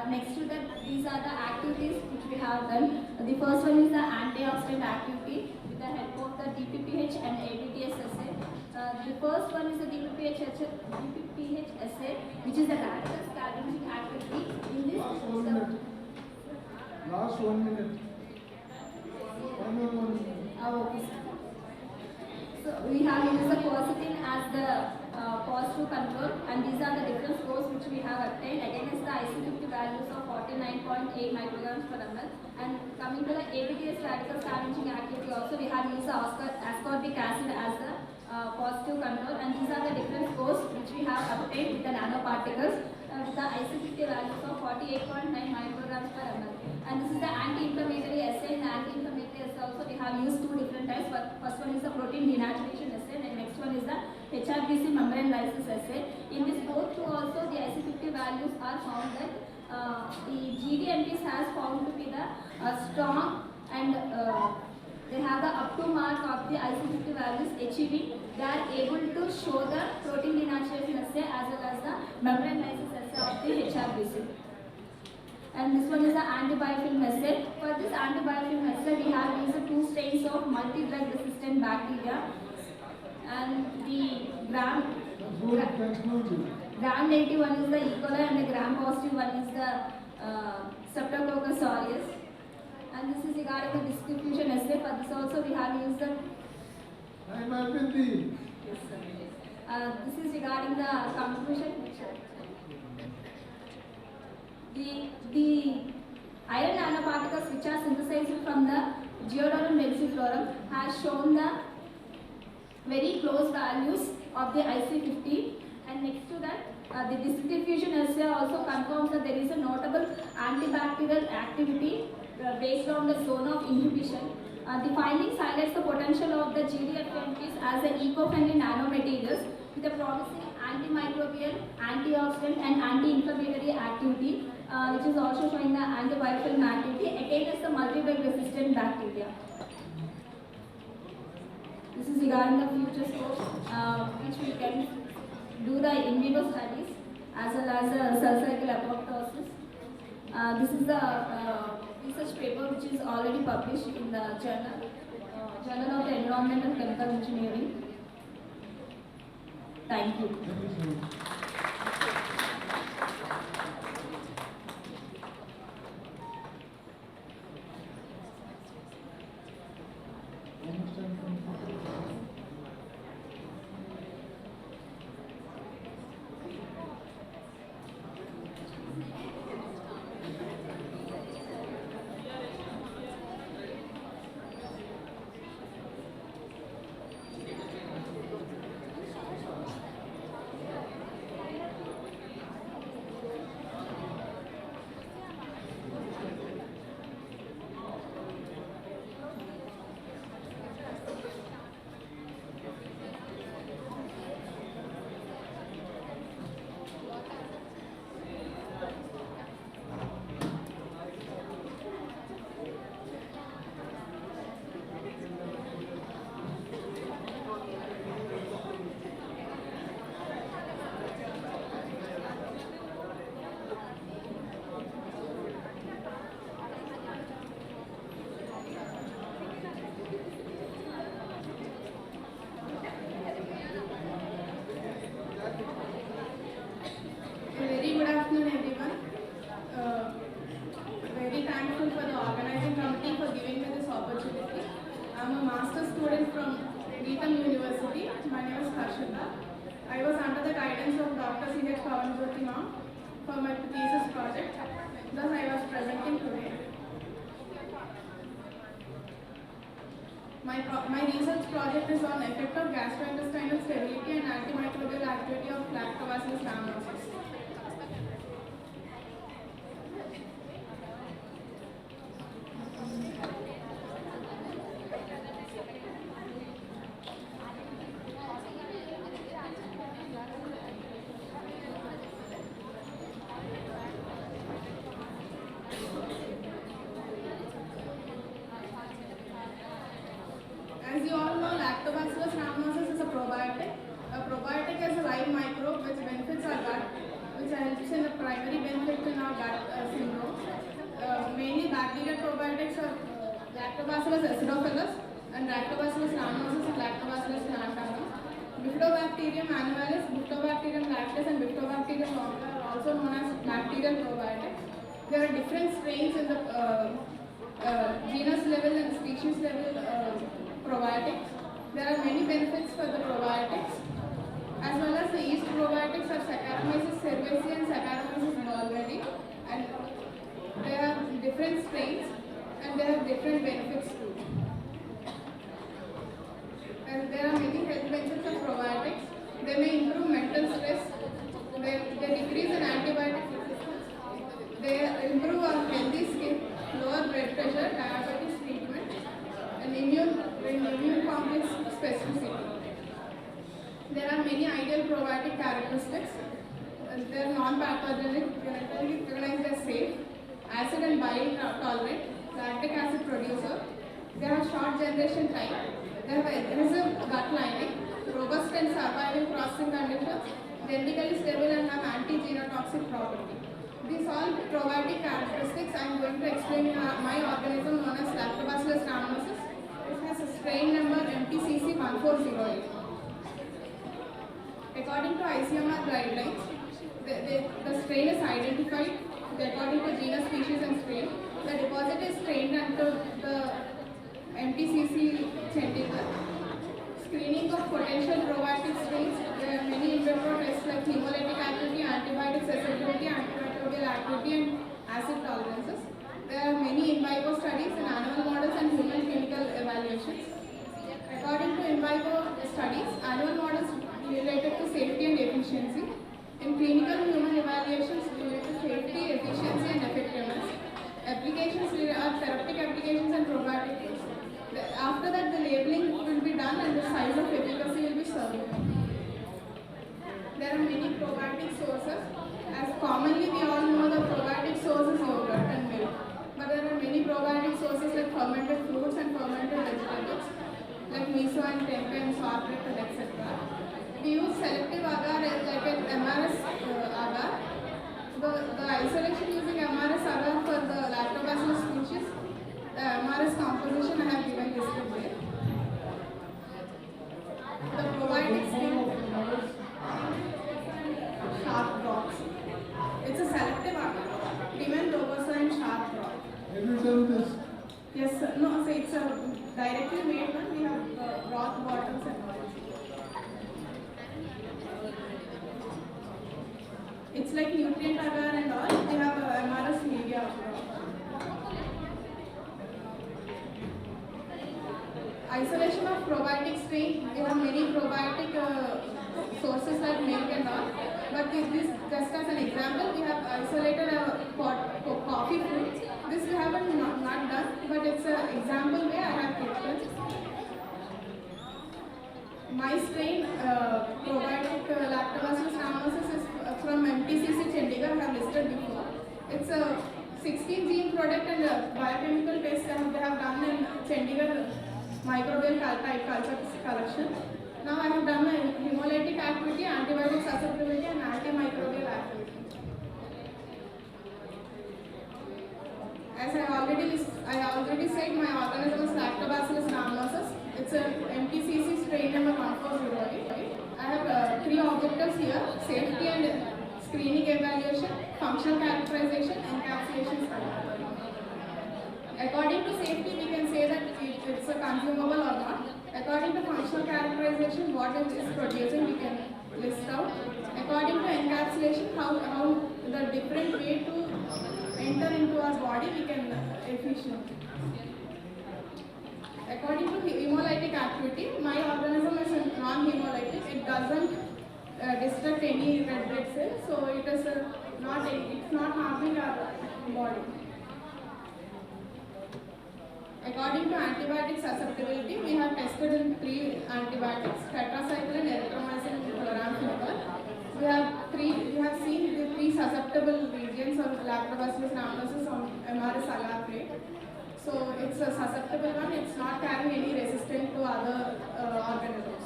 Next to that, these are the activities which we have done. The first one is the antioxidant activity with the help of the DPPH and ABTS assay. The first one is the DPPH assay, which is the radical scavenging activity. In this, Last 1 minute. Final 1 minute. Okay. So we have used the quercetin as the positive control, and these are the different scores which we have obtained against the IC50 values of 49.8 micrograms per ml. And coming to the ABTS radical scavenging activity, also we have used the ascorbic acid as the positive control, and these are the different scores which we have obtained with the nanoparticles with the IC50 values of 48.9 micrograms per ml. And this is the anti-inflammatory assay. In the anti-inflammatory assay also we have used two different types. First one is the protein denaturation assay, and next one is the HRBC membrane lysis assay. In this both two also the IC50 values are found that the GDMPs has found to be the strong, and they have the up to mark of the IC50 values achieving. They are able to show the protein denaturation assay as well as the membrane lysis assay of the HRBC. And this one is the antibiofilm assay. For this antibiofilm assay, we have used two strains of multi-drug resistant bacteria, and the gram-negative one is the E. coli, and the gram-positive one is the Streptococcus aureus. And this is regarding the distribution assay. For this also we have used the. Yes, sir. This is regarding the conclusion. The iron nanoparticles which are synthesized from the Geodorum densiflorum has shown the very close values of the IC50, and next to that the distribution assay also confirms that there is a notable antibacterial activity based on the zone of inhibition. The findings highlights the potential of the GDFMPs as an eco-friendly nanomaterials with a promising antimicrobial, antioxidant and anti-inflammatory activity, which is also showing the antibiofilm activity against the multi-drug resistant bacteria. This is regarding the future scope, which we can do the in vivo studies as well as the cell cycle apoptosis. This is the research paper which is already published in the Journal of the Environment and Chemical Engineering. Thank you. master's student from Geetham University. My name is Harshita. I was under the guidance of Dr. C.H. Pavanjyoti ma'am for my thesis project. Thus I was presenting today. My research project is on effect of gastrointestinal stability and antimicrobial activity of Lactobacillus rhamnosus. As you all know, Lactobacillus rhamnosus is a probiotic. A probiotic is a live microbe which benefits our gut, which helps in the primary benefit in our gut syndrome. Mainly bacterial probiotics are Lactobacillus acidophilus and Lactobacillus rhamnosus and Lactobacillus lantana. Bifidobacterium annualis, Bifidobacterium lactis and Bifidobacterium longa are also known as bacterial probiotics. There are different strains in the genus level and species level probiotics. There are many benefits for the probiotics, as well as the yeast probiotics are Saccharomyces cerevisiae and Saccharomyces boulardii, and they have different strains and they have different benefits too. And there are many health benefits of probiotics. They may improve mental stress, they decrease in antibiotic resistance, they improve our healthy skin, lower blood pressure, diabetes treatment, and immune complex specificity. There are many ideal probiotic characteristics. They are non-pathogenic, genetically recognized as safe, acid and bile tolerant, lactic acid producer. They have short generation time. They have adhesive gut lining, robust and survival processing conditions, genetically stable and have anti-genotoxic property. These all probiotic characteristics I am going to explain in my organism known as Lactobacillus rhamnosus. It has a strain number MTCC 1408. According to ICMR guidelines, the strain is identified according to genus, species and strain. The deposit is strained under the MTCC Chandigarh. Screening of potential probiotic strains. There are many in vitro tests like hemolytic activity, antibiotic susceptibility, antimicrobial activity and acid tolerances. There are many in vivo studies in animal models and human clinical evaluations. According to in vivo studies, animal models related to safety and efficiency. In clinical human evaluations related to safety, efficiency and effectiveness. Applications are therapeutic applications and probiotic use. After that, the labeling will be done and the size of efficacy will be surveyed. There are many probiotic sources. As commonly we all know, the probiotic source is yogurt and milk. But there are many probiotic sources like fermented fruits and fermented vegetables, like miso and tempeh and sauerkraut, etc. We use selective agar like an MRS agar. The isolation using MRS agar for the Lactobacillus species, the MRS composition I have given listed there. The probiotic strain, sharp rocks. It's a selective agar. Dimen, robusta and sharp rock. Have you done this? Yes, sir. No, so it's a directly made one. We have rock bottles and all. It's like nutrient agar and all. We have MRS media. Isolation of probiotic strain. We have many probiotic sources like milk and all. But this just as an example, we have isolated a coffee fruit. This we haven't not done, but it's an example where I have kept. My strain probiotic Lactobacillus rhamnosus is from MTCC Chandigarh. I have listed before. It's a 16 gene product and a biochemical test they have done in Chandigarh microbial type culture collection. Now I have done a hemolytic activity, antibiotic susceptibility and antimicrobial activity. As I already said, my organism is Lactobacillus rhamnosus. It's a MTCC strain number 1408. I have three objectives here: safety and screening evaluation, functional characterization, encapsulation study. According to safety, we can say that it's a consumable or not. According to functional characterization, what it is producing, we can list out. According to encapsulation, how the different way to enter into our body, we can efficient. According to hemolytic activity, my organism is non-hemolytic. It doesn't destruct any red blood cells, so it's not harming our body. According to antibiotic susceptibility, we have tested in 3 antibiotics: tetracycline, erythromycin, and chloramphenicol. We have seen the 3 susceptible regions of lactobacillus rhamnosus on MRS agar plate. So it's a susceptible one. It's not carrying any resistance to other organisms.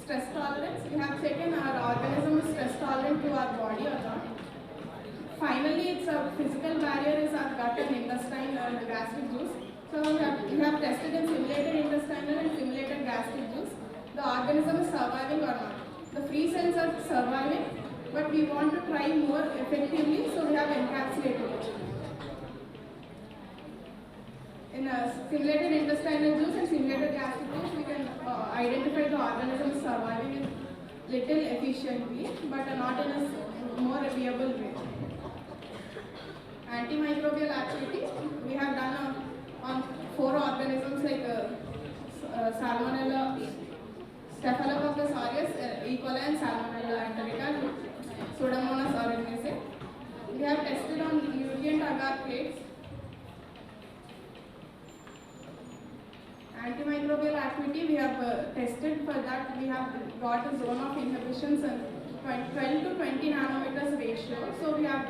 Stress tolerance. We have taken our organism is stress tolerant to our body or not. Finally, its a physical barrier is our gut and intestine and gastric juice. So we have tested in simulated intestinal and simulated gastric juice. The organism is surviving or not. The free cells are surviving, but we want to try more effectively, so we have encapsulated it. In a simulated intestinal juice and simulated gastric juice, we can identify the organism is surviving in little efficiently, but not in a more viable way. Antimicrobial activity, we have done on 4 organisms like Salmonella, Staphylococcus aureus, E. coli, and Salmonella enterica, Pseudomonas aeruginosa. We have tested on nutrient agar plates. Antimicrobial activity, we have tested for that. We have got a zone of inhibitions and 12 to 20 nanometers ratio. So we have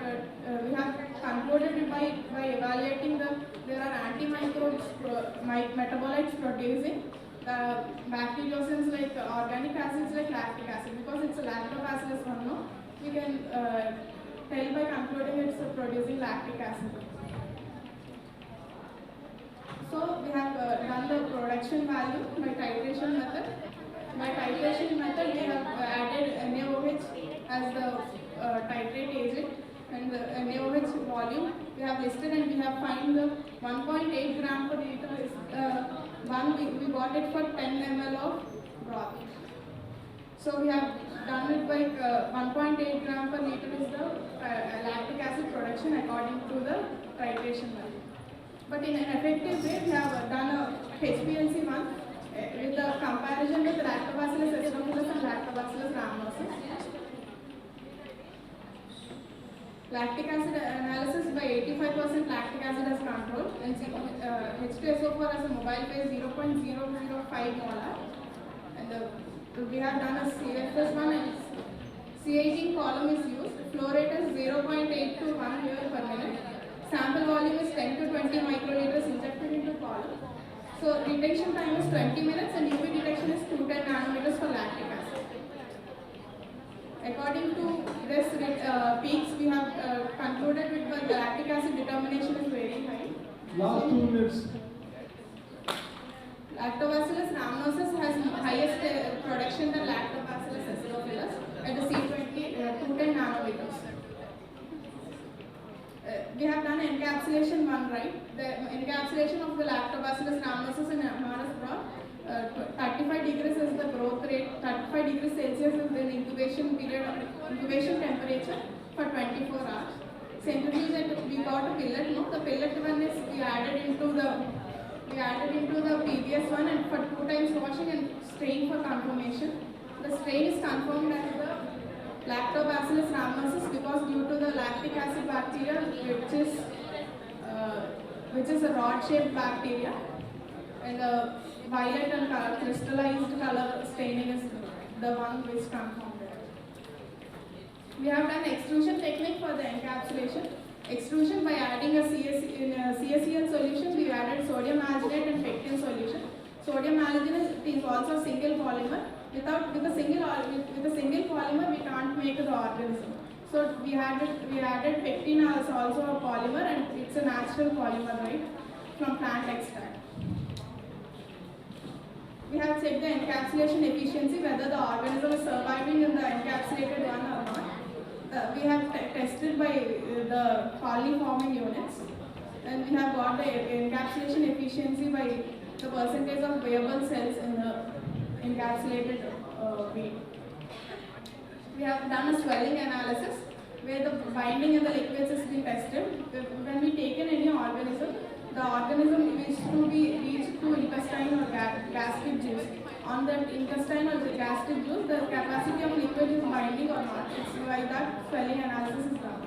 concluded by evaluating there are antimicrobes metabolites producing bacteriocins like organic acids like lactic acid, because it's a lactobacillus one. No, we can tell by concluding it's producing lactic acid. So we have done the production value by titration method. By titration method, we have added NaOH as the titrate agent, and the NaOH volume we have listed, and we have found the 1.8 gram per liter is we got it for 10 ml of broth. So we have done it by 1.8 gram per liter is the lactic acid production according to the titration method. But in an effective way, we have done a HPLC one with the comparison with Lactobacillus acidophilus and Lactobacillus rhamnosus. Lactic acid analysis by 85% lactic acid as control, and H2SO4 as a mobile phase 0.005 molar. And we have done a CFS one, and C18 column is used. Flow rate is 0.8 to 1 ml per minute. Sample volume is 10 to 20 microliters injected into column. So detection time is 20 minutes and UV detection is 210 nanometers for lactic acid. According to this peaks, we have concluded with the lactic acid determination is very high. Last 2 minutes. Lactobacillus rhamnosus has highest production than Lactobacillus acidophilus at the C20 210 nanometers. We have done encapsulation one, right? The encapsulation of the Lactobacillus rhamnosus in MRS broth, 35 degrees is the growth rate, 35 degrees Celsius is the incubation period, incubation temperature for 24 hours. Centrifuge, we got a pellet, no? The pellet one is we added into the previous one, and for 2 times washing and strain for confirmation. The strain is confirmed as the Lactobacillus rhamnosus because due to the lactic acid bacteria, which is a rod-shaped bacteria, and the violet and crystallized color staining is the one which confirmed it. We have done extrusion technique for the encapsulation. Extrusion by adding a CaCl solution, we added sodium alginate and pectin solution. Sodium alginate is also a single polymer. With a single polymer, we can't make the organism. So we added pectin as also a polymer, and it's a natural polymer, right, from plant extract. We have checked the encapsulation efficiency, whether the organism is surviving in the encapsulated one or not. We have tested by the colony forming units. And we have got the encapsulation efficiency by the percentage of viable cells in the encapsulated bead. We have done a swelling analysis where the binding in the liquids has been tested. When we take in any organism, the organism is to be reached to intestine or gastric juice. On that intestine or the gastric juice, the capacity of liquid is binding or not. It's why that swelling analysis is done.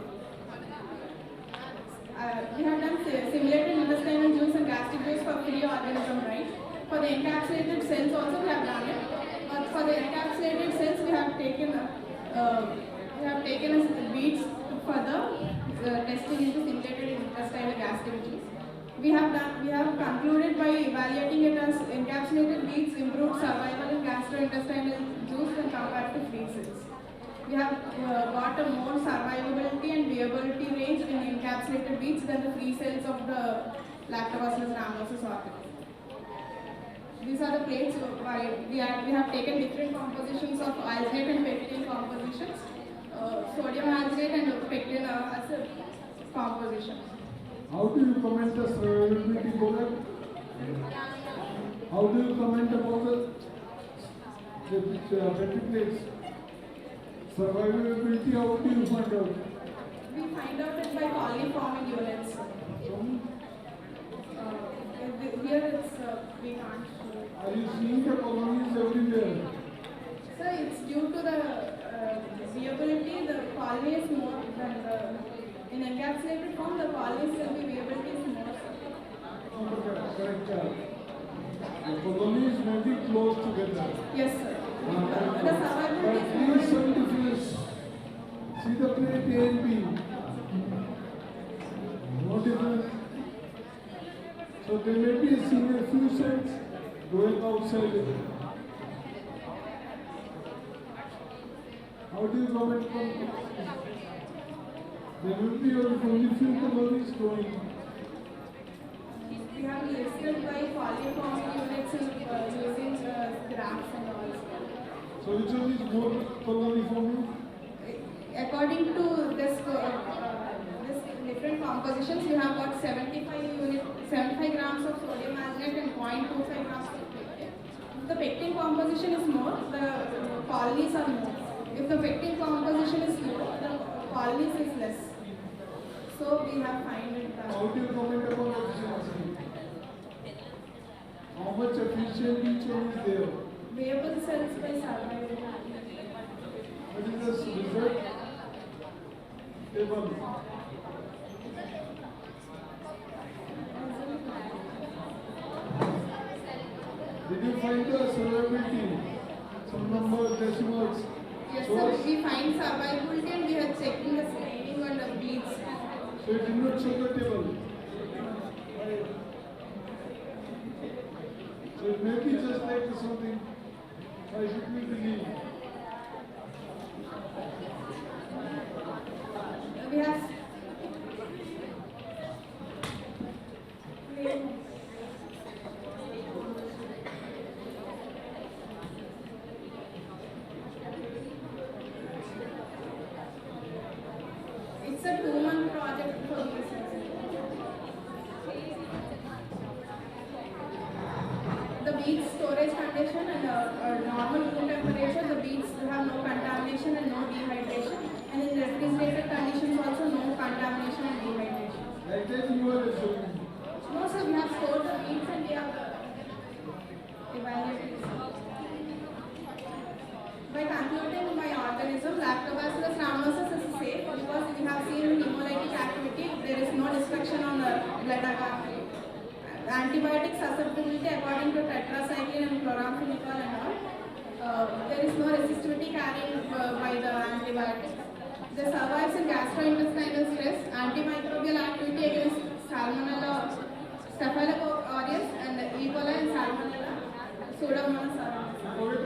We have done simulated intestinal juice and gastric juice for free organism, right? For the encapsulated cells also we have done it. But for the encapsulated cells we have taken beads for the testing into simulated intestinal gastric juice. We have concluded by evaluating it as encapsulated beads improved survival in gastrointestinal juice when compared to free cells. We have got a more survivability and viability range in encapsulated beads than the free cells of the Lactobacillus rhamnosus organism. These are the plates we have taken different compositions of alginate and pectin compositions, sodium alginate and pectin as a composition. How do you comment the survivability product? How do you comment about the plates? Survivability, how do you find out? We find out it by colony forming units. Here it's we can't show. Are you seeing the colonies everywhere? Sir, it's due to the viability, the colony is more than in encapsulated form, the colonies will be viability is more. Correct. The colonies may be close together. Yes, sir. The survivability is But these some difference. See the plate A and B. No difference. So there may be a few cells going outside it. How do you comment on it? There will be only few colonies going. we have listed by polyform units in using graphs and all. So which one is more colony forming? According to this different compositions, you have got 75 grams of sodium alginate and 0.25 grams of pectin. If the pectin composition is more, the colonies are more. If the pectin composition is low, the colonies is less. So we have find it that. How do you comment upon efficiency? How much efficient each one is there? Viable cells by survival. What is the result? Table. Did you find the survivability? Some number, decimals? Yes, sir. We find survivability and we are checking the staining and the bleeds. So it did not show the table. So it may be just like something. I should we believe? We have it's a 2-month project for me. The beads storage condition and normal room temperature, the beads have no contamination and no dehydration. And in refrigerated conditions also no contamination and dehydration. Like that you are assuming. No sir, we have stored the beads and we have evaluated. By concluding my organism, Lactobacillus rhamnosus is safe because we have seen hemolytic activity, there is no destruction on the blood agar. Antibiotic susceptibility according to tetracycline and chloramphenicol and all. There is no resistivity carried by the antibiotics. They survives in gastrointestinal stress, antimicrobial activity against Salmonella, Staphylococcus aureus and E. coli and Salmonella, Pseudomonas aureus.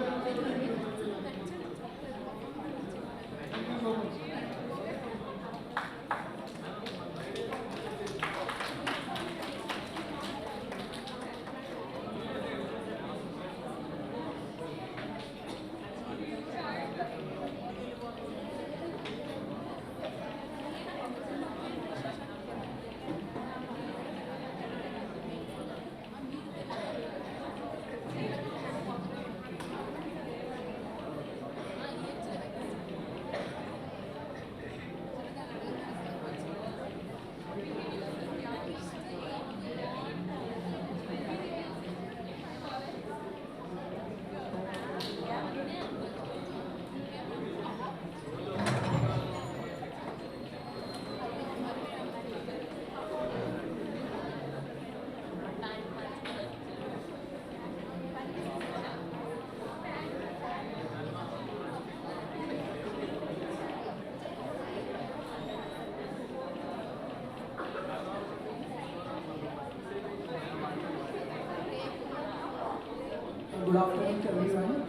Good afternoon to everyone.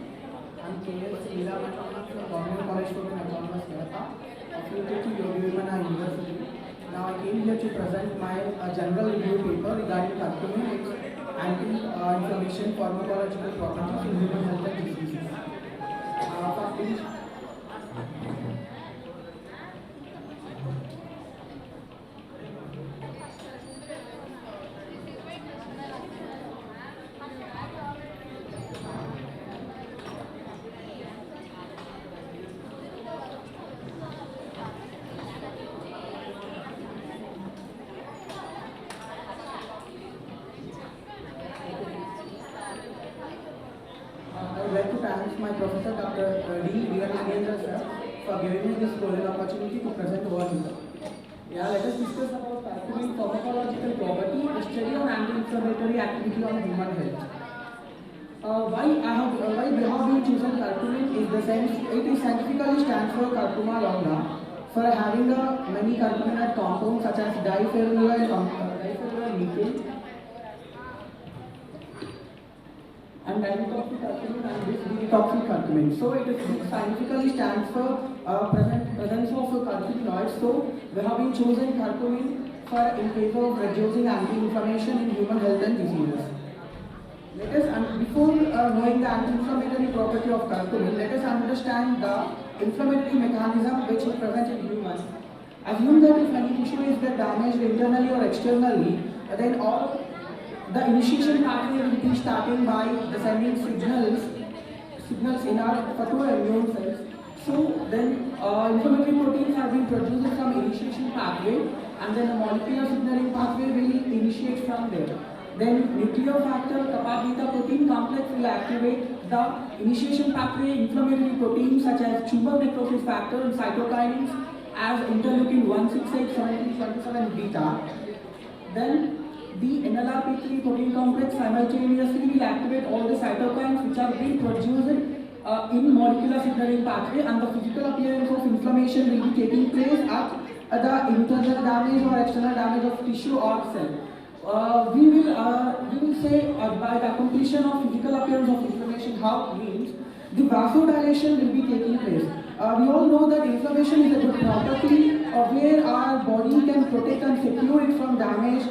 I'm K.S. Leela from Government College for Autonomous Kerala, affiliated to Yogi Vimana University. Now I came here to present my general review paper regarding curcumin, its anti-inflammation pharmacological properties in human health and diseases. I would like to thank my professor, Dr. D. Veeramanendra sir, for giving me this golden opportunity to present over here. Yeah, let us discuss about curcumin pharmacological property, a study on anti-inflammatory activity on human health. Why we have been chosen curcumin is the sense it is scientifically stands for curcuma longa for having many curcuminate compounds such as diferrular nickel and dimetoxy curcumin and this detoxy curcumin. So it scientifically stands for presence of curcuminoids. So we have been chosen curcumin for in favor of reducing anti-inflammation in human health and diseases. Let us, before knowing the anti-inflammatory property of curcumin, let us understand the inflammatory mechanism which is present in humans. Assume that if any tissue is damaged internally or externally, then all the initiation pathway will be starting by the sending signals in our to our immune cells. So then inflammatory proteins have been produced from initiation pathway, and then the molecular signaling pathway will initiate from there. Then nucleofactor kappa beta protein complex will activate the initiation pathway inflammatory proteins such as tumor necrosis factor and cytokinins as interleukin 168, 17, 27 beta. Then the NLRP3 protein complex simultaneously will activate all the cytokines which are being produced in molecular signaling pathway, and the physical appearance of inflammation will be taking place at the internal damage or external damage of tissue or cell. We will say by the completion of physical appearance of inflammation, how it means the vasodilation will be taking place. We all know that inflammation is a good property where our body can protect and secure it from damage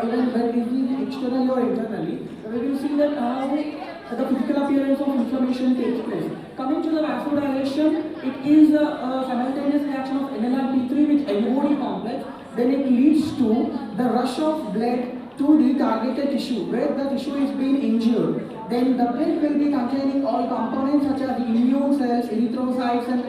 even when it is externally or internally. We will see that how the physical appearance of inflammation takes place. Coming to the vasodilation, it is a simultaneous reaction of NLRP3 with MOD complex. Then it leads to the rush of blood to the targeted tissue where the tissue is being injured. Then the blood will be containing all components such as the immune cells, erythrocytes and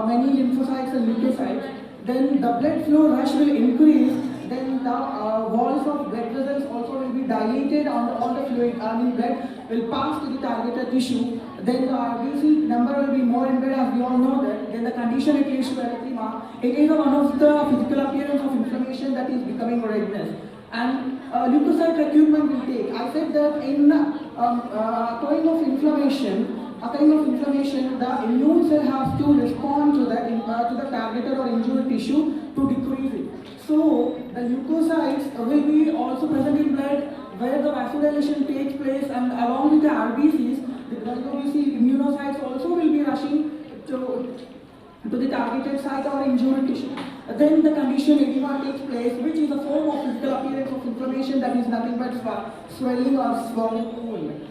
many lymphocytes and leukocytes. Then the blood flow rush will increase. Then the walls of blood vessels also will be dilated and all the fluid, blood will pass to the targeted tissue. Then the RBC number will be more in blood, as we all know that. Then the condition it leads to erythema. It is one of the physical appearance of inflammation that is becoming redness. And leukocyte recruitment will take. I said that in occurring of inflammation, the immune cell has to respond to that to the targeted or injured tissue to decrease it. So the leukocytes will be also present in blood where the vasodilation takes place, and along with the RBCs, the WBC immunocytes also will be rushing to the targeted site or injured tissue. Then the condition edema takes place, which is a form of physical appearance of inflammation that is nothing but swelling or swollen.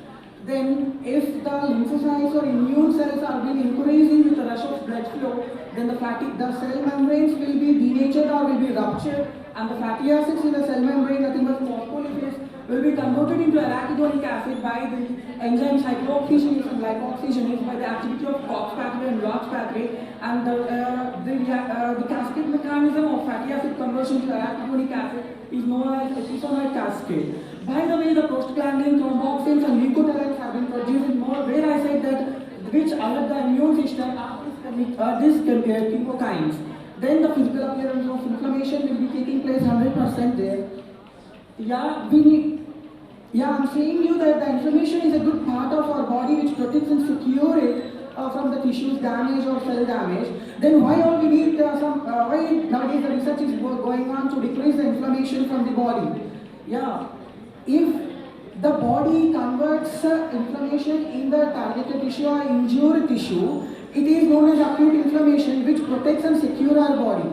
Then if the lymphocytes or immune cells are being increasing with the rush of blood flow, then the cell membranes will be denatured or will be ruptured, and the fatty acids in the cell membrane, nothing but phospholipase, will be converted into arachidonic acid by the enzyme cyclooxygenase and lipoxygenase by the activity of COX pathway and LOX pathway, and the cascade mechanism of fatty acid conversion to arachidonic acid is known as epistenoid cascade. By the way, the prostaglandin, thromboxanes and leukotrienes have been produced in more, where I said that which alert the immune system are these chemokines. Then the physical appearance of inflammation will be taking place 100% there. I'm saying you that the inflammation is a good part of our body which protects and secures it from the tissues damage or cell damage. Then why all we need why nowadays the research is going on to decrease the inflammation from the body? If the body converts inflammation inflammation in the targeted tissue or injured tissue, it is known as acute inflammation, which protects and secures our body.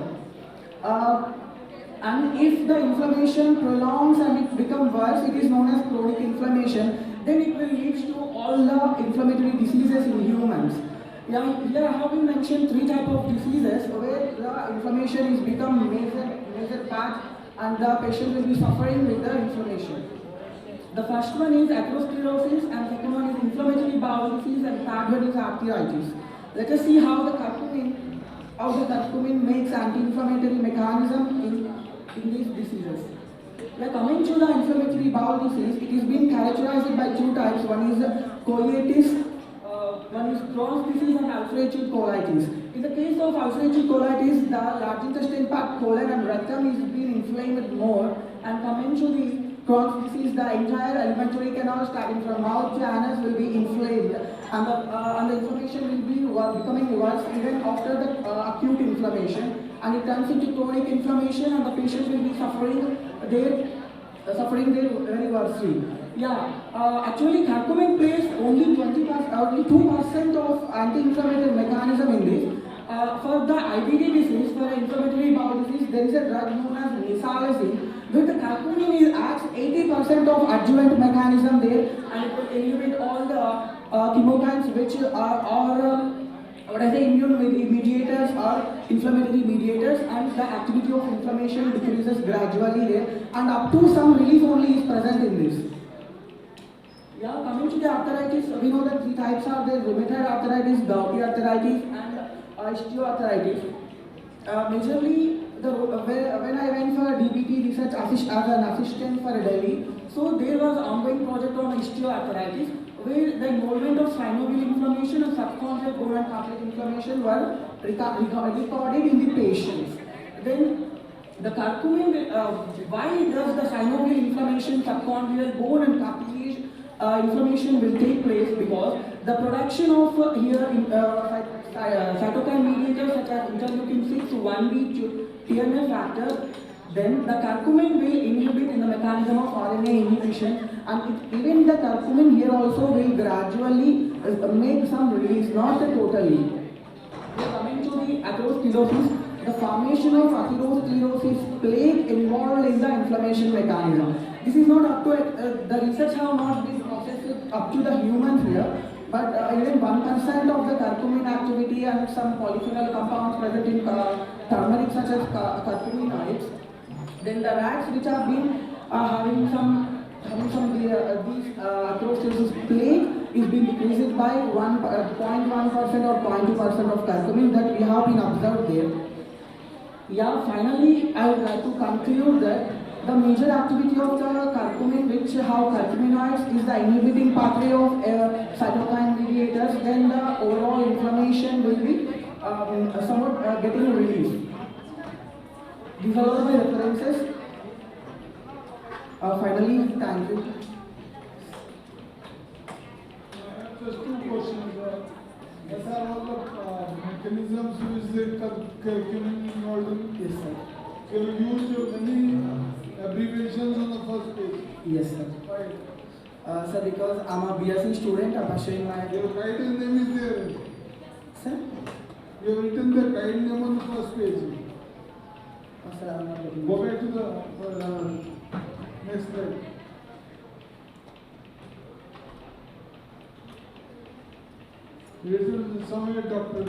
And if the inflammation prolongs and it becomes worse, it is known as chronic inflammation. Then it will lead to all the inflammatory diseases in humans. Yeah, here I have been mentioned 3 types of diseases where the inflammation is become major part and the patient will be suffering with the inflammation. The first one is atherosclerosis and second one is inflammatory bowel disease and third one is arthritis. Let us see how the curcumin makes anti-inflammatory mechanism in these diseases. We are coming to the inflammatory bowel disease. It is being characterized by 2 types. One is colitis, one is Crohn's disease and ulcerative colitis. In the case of ulcerative colitis, the large intestine part, colon and rectum is being inflamed more, and coming to the Crohn's disease, the entire alimentary canal starting from mouth to anus will be inflamed, and the inflammation will be becoming worse even after the acute inflammation, and it turns into chronic inflammation, and the patient will be suffering there very worstly. Yeah, actually curcumin plays only 2% of anti-inflammatory mechanism in this. For the IBD disease, for inflammatory bowel disease, there is a drug known as nisalazine, where the curcumin acts 80% of adjuvant mechanism there, and it will inhibit all the chemokines which are immune mediators or inflammatory mediators, and the activity of inflammation decreases gradually there, and up to some relief only is present in this. Yeah, coming to the arthritis, we know that 3 types are there: rheumatoid arthritis, gouty arthritis, and osteoarthritis. Majorly, when I went for DBT research as an assistant for Delhi, so there was an ongoing project on osteoarthritis, where the involvement of synovial inflammation and subcondylar bone and cartilage inflammation were recorded in the patients. Then the curcumin, why does the synovial inflammation, subcondylar bone and cartilage inflammation will take place? Because the production of cytokine mediators such as interleukin 6, 1B, TNF factor, then the curcumin will inhibit in the mechanism of RNA inhibition, and even the curcumin here also will gradually make some release, not totally. Coming to the atherosclerosis, the formation of atherosclerosis plague involved in the inflammation mechanism. This is not up to the research have not been processed up to the humans here, but even 1% of the curcumin activity and some polyphenol compounds present in turmeric such as curcuminoids. Then the rats which have been having some these atherosclerosis plague is being decreased by 0.1% or 0.2% of curcumin that we have been observed there. Yeah, finally, I would like to conclude that the major activity of the curcumin, which have curcuminoids, is the inhibiting pathway of cytokine mediators. Then the overall inflammation will be somewhat getting relief. These are all my references. Finally, thank you. Just 2 questions. What are all the mechanisms which the curcumin involved in? Yes, sir. So you used many abbreviations on the first page. Yes, sir. Why? Sir, because I'm a BSc student, I'm showing my... Your title name is there. Sir? You have written the title name on the first page. Sir, I'm not getting... Go back to the next slide. Written somewhere Dr.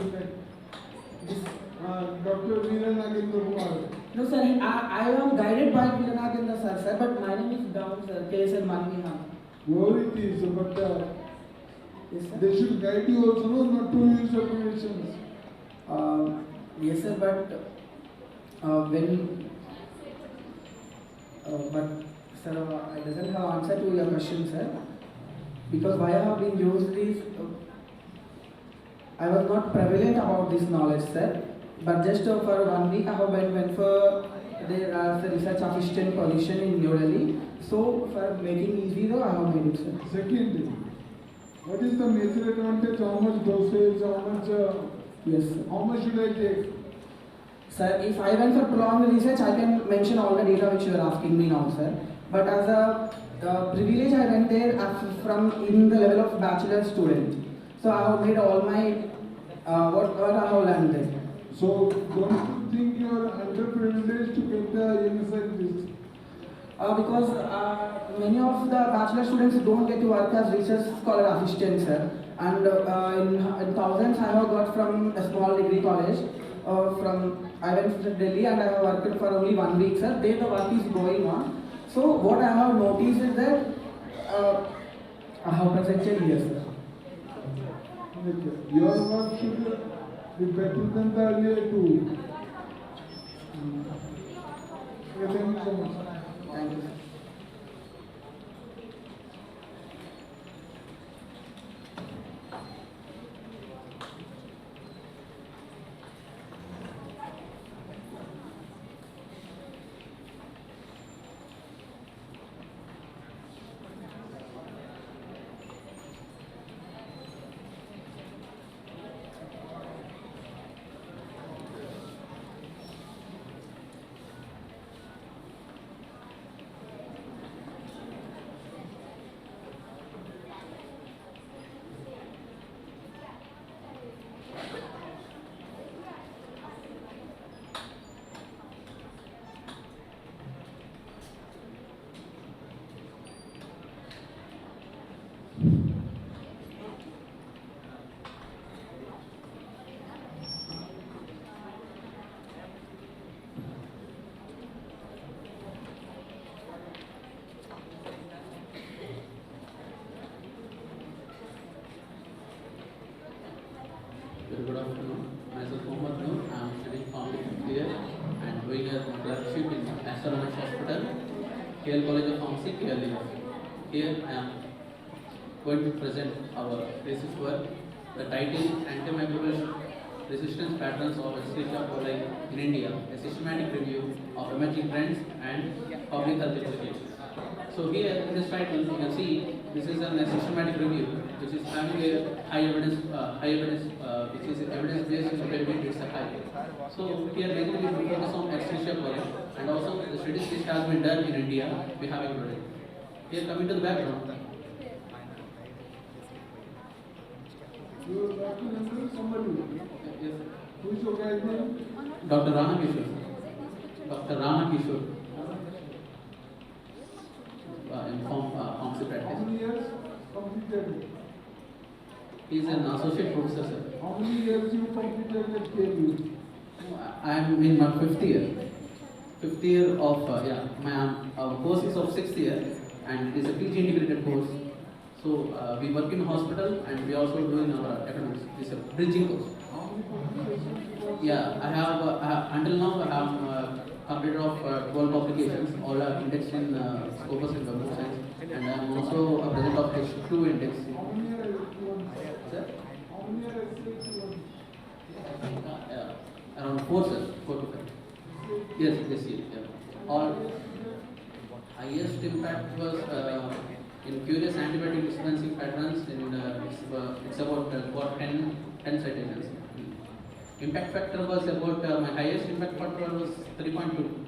Dr. Veera Nagendra Kumar. No, sir, I am guided by Veera Nagendra sir, but my name is down, sir, KSL Manmiha. Whoever it is, but yes, sir? they should guide you also, no, not to use abbreviations. Yes, sir, but but sir, I doesn't have answer to your question, sir, because why I have been used this. I was not prevalent about this knowledge, sir. But just for 1 week, I have went for the research assistant position in New Delhi. So for making easy, though, I have made it, sir. Second, what is the major advantage? How much dosage? How much? Yes, sir. How much should I take? Sir, if I went for prolonged research, I can mention all the data which you are asking me now, sir. But as a privilege I went there from in the level of bachelor student. So I have made all my what I have learned there. So don't you think you are underprivileged to get the young scientist? Because many of the bachelor students don't get to work as research scholar assistants, sir. And in thousands I have got from a small degree college. I went to Delhi and I have worked for only 1 week, sir. There the work is going on. So what I have noticed is that I have presented here, sir. Your work should be better than the earlier two. Okay, thank you so much. Thank you. Very good afternoon. Myself Mohammed Noor. I am studying pharmacy here and doing a clerkship in Astronomics Hospital, KL College of Pharmacy, KL. Here I am going to present our thesis work. The title: Antimicrobial Resistance Patterns of Escherichia coli in India, a systematic review of emerging trends and public health implications. So here in this title you can see this is a systematic review which is having a high evidence, which is evidence-based capability. It's a high. So here basically we focus on Escherichia coli and also the studies which has been done in India we have included. Here coming to the background. You are talking under somebody. Yes. Who is your guy's name? Dr. Rana Kishore. Dr. Rana Kishore. In pharmacy practice. How many years completed? He is an associate professor, sir. How many years you completed at KU? I am in my fifth year. Fifth year of our course is of 6th year and it is a PG integrated course. So we work in hospital and we also do in our academics. It's a bridging course. Yeah, I have until now I have completed of 12 publications. All are indexed in Scopus and Web of Science, and I am also a president of H2 index. Sir? Around 4, sir. 4 to 5. Yes, this year. Yeah. All highest impact was in curious antibiotic dispensing patterns. It's about 10 citations. Impact factor was about my highest impact factor was 3.2.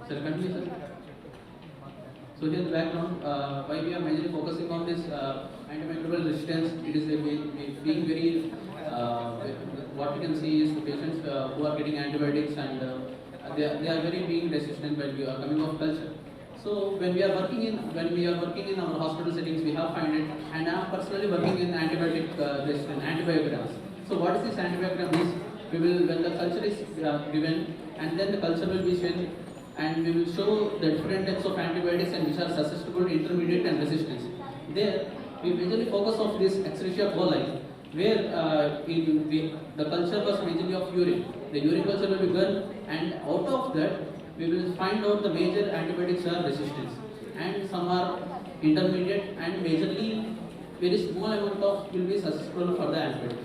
Sir, continue, sir. So here the background, why we are majorly focusing on this antimicrobial resistance. It is being very what we can see is the patients who are getting antibiotics and they are very being resistant when we are coming off culture. So when we are working in our hospital settings, we have find it, and I am personally working in antibiotic resistant antibiograms. So what is this antibiogram is? We will, when the culture is given, and then the culture will be shown, and we will show the different types of antibiotics and which are susceptible to intermediate and resistance. There we majorly focus on this Escherichia coli, where the culture was majorly of urine. The urine culture will be done, and out of that we will find out the major antibiotics are resistance, and some are intermediate, and majorly very small amount of will be susceptible for the antibiotic.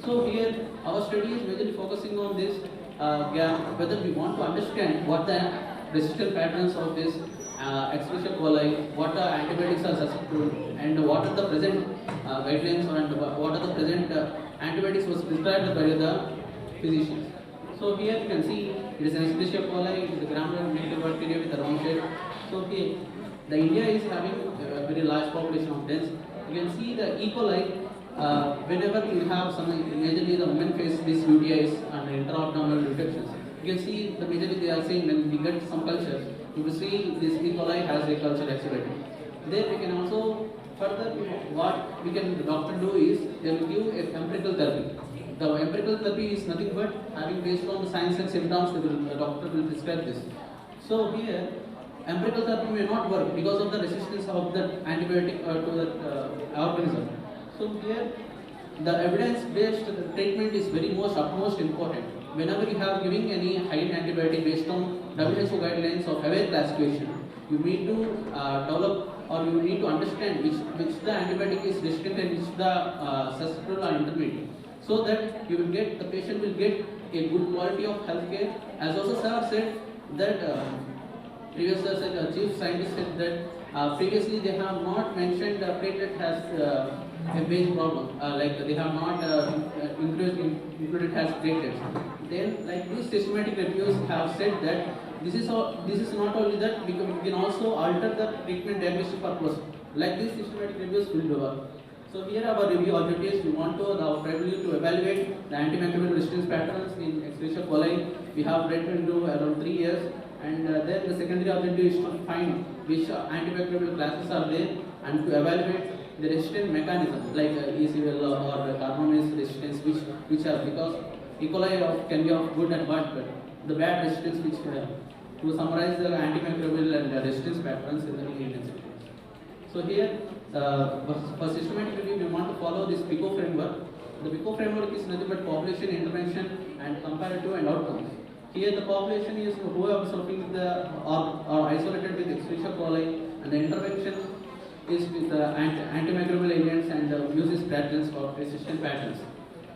So here our study is majorly focusing on this whether we want to understand what the resistant patterns of this Escherichia coli, what the antibiotics are susceptible, and what are the present guidelines, and what are the present antibiotics was prescribed by the physicians. So here you can see It is an Escherichia coli, it is a gram-negative bacteria with a round shape. So okay, the India is having a very large population of dense. You can see the E. coli. Whenever you have some, majorly the women face these UTIs and intra-abdominal infections. You can see the majorly they are saying when we get some culture, you will see this E. coli has a culture accelerated. Then we can also further what we can the doctor do is they will give a empirical therapy. The empirical therapy is nothing but having based on the signs and symptoms the doctor will prescribe this. So here empirical therapy may not work because of the resistance of the antibiotic to the organism. So here the evidence-based treatment is very utmost important. Whenever you have giving any high antibiotic based on WHO guidelines of aware classification, you need to develop or you need to understand which the antibiotic is resistant and which the susceptible or intermediate, so that you will get the patient will get a good quality of health care. As also sir said that previous chief scientist said that previously they have not mentioned platelet has a base problem, like they have not included as platelets. Then like these systematic reviews have said that this is not only that we can also alter the treatment diagnostic purpose. Like these systematic reviews will develop. So here our review objectives, we want to to evaluate the antimicrobial resistance patterns in Escherichia coli. We have read into around 3 years, and then the secondary objective is to find which antimicrobial classes are there and to evaluate the resistant mechanism like ECL or carbamase resistance which are because E. coli can be of good and bad, but the bad resistance which to summarize the antimicrobial and resistance patterns in the ingredients. So here for systematic review we want to follow this PICO framework. The PICO framework is nothing but population, intervention and comparative and outcomes. Here the population is who are suffering with the or isolated with Escherichia coli, and the intervention is with the antimicrobial agents and uses patterns for resistant patterns.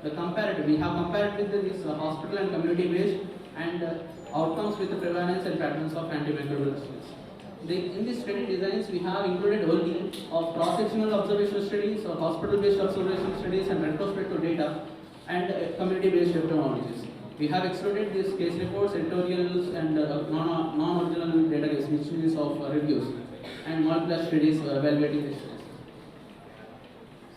The comparative, we have compared with this hospital and community based and outcomes with the prevalence and patterns of antimicrobial resistance. In these study designs, we have included only of cross-sectional observational studies or hospital-based observational studies and retrospective data and community-based epidemiologies. We have excluded these case reports, editorials and non-original database, which means of reviews and molecular studies evaluating the studies.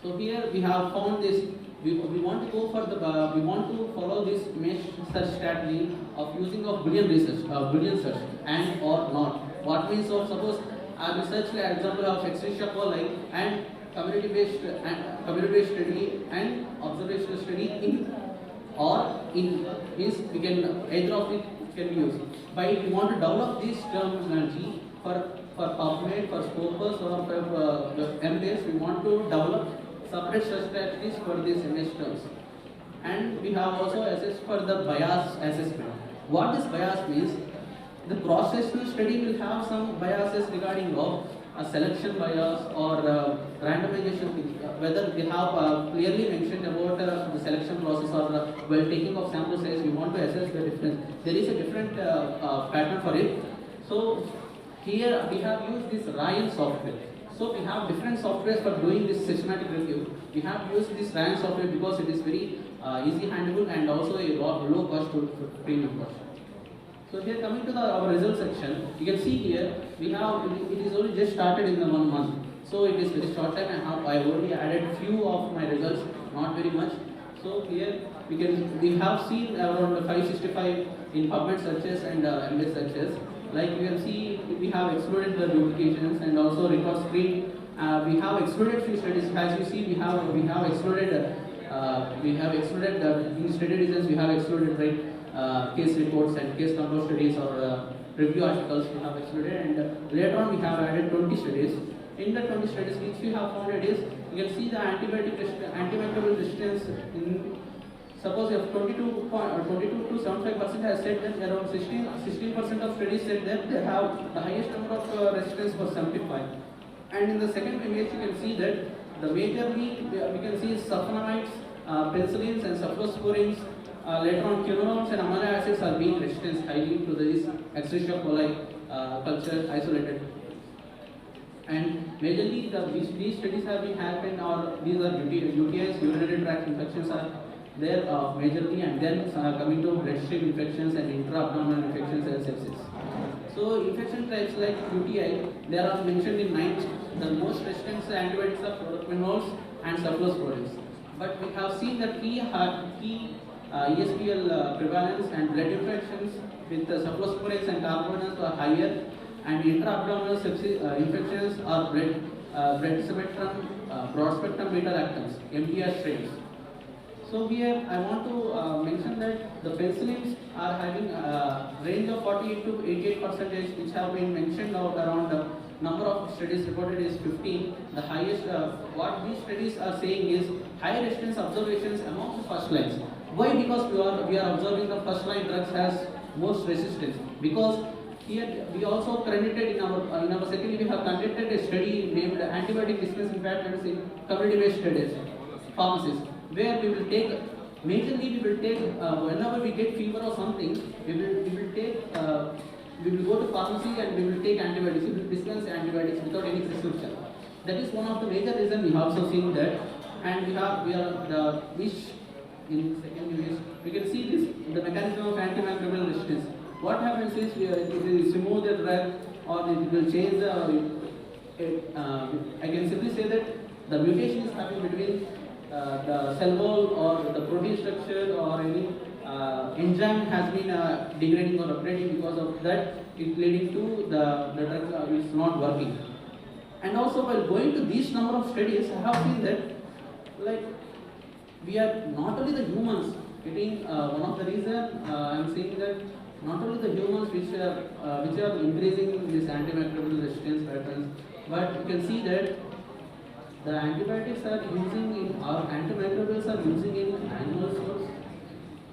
So here we have found this. We want to go for the we want to follow this mesh search strategy of using of Boolean research, Boolean search, and or not. What means of suppose I research the example of Escherichia coli and community-based study and observational study in or in means we can either of it can be used. But we want to develop this terminology for PubMed, for Scopus or for the MBase, we want to develop separate search strategies for these MS terms. And we have also assessed for the bias assessment. What this bias means, the cross-sectional study will have some biases regarding of a selection bias or randomization, whether they have clearly mentioned about the selection process or while taking of sample size, we want to assess the difference. There is a different pattern for it. So here we have used this Ryan software. So we have different softwares for doing this systematic review. We have used this Ryan software because it is very easy handleable and also a low cost to premium cost. So here coming to our result section, you can see here we have it is only just started in the 1 month. So it is very short time. I already added few of my results, not very much. So here we have seen around 565 in PubMed searches and MS searches. Like you can see, we have excluded the duplications and also record screen. We have excluded few studies. As you see, we have excluded in study designs. We have excluded case reports and case control studies or review articles. We have excluded, and later on we have added 20 studies. In the 20 studies, which we have found it is, you can see the antimicrobial resistance in. Suppose if 22 to 75% has said that around 16% of studies said that they have the highest number of resistance for 75. And in the second image, you can see that the majorly we can see sulfonamides, penicillins and cephalosporins, later on quinones and amino acids are being resistant highly to this Escherichia coli culture isolated. And majorly these studies have been happened, or these are UTIs, urinary tract infections are there majorly, and then coming to bloodstream infections and intra-abdominal infections and sepsis. So infection types like UTI, they are mentioned in 9th. The most resistant antibiotics are fluoroquinolones and cephalosporins. But we have seen that key ESBL prevalence and blood infections with cephalosporins and carbonates are higher, and intra-abdominal sepsis infections are blood spectrum, broad spectrum beta-lactams, MDR strains. So here I want to mention that the penicillins are having a range of 48 to 88%, which have been mentioned out around the number of studies reported is 15. The highest, what these studies are saying is high resistance observations among the first lines. Why? Because we are observing the first line drugs has most resistance. Because here we also credited in our second we have conducted a study named antibiotic resistance patterns in community-based studies, pharmacies, where we will take whenever we get fever or something, we will go to pharmacy and we will take antibiotics. We will dispense antibiotics without any prescription. That is one of the major reasons we have also seen that, and we are the which in second unit we can see this the mechanism of antimicrobial resistance. What happens is it will remove the drug or it will change the. I can simply say that the mutation is happening between the cell wall or the protein structure or any enzyme has been degrading or upgrading. Because of that, it leading to the drug is not working. And also, while going to these number of studies, I have seen that like we are not only the humans getting one of the reason I am saying that not only the humans which are increasing this antimicrobial resistance patterns, but you can see that the antibiotics are using in our antimicrobials are using in animal source,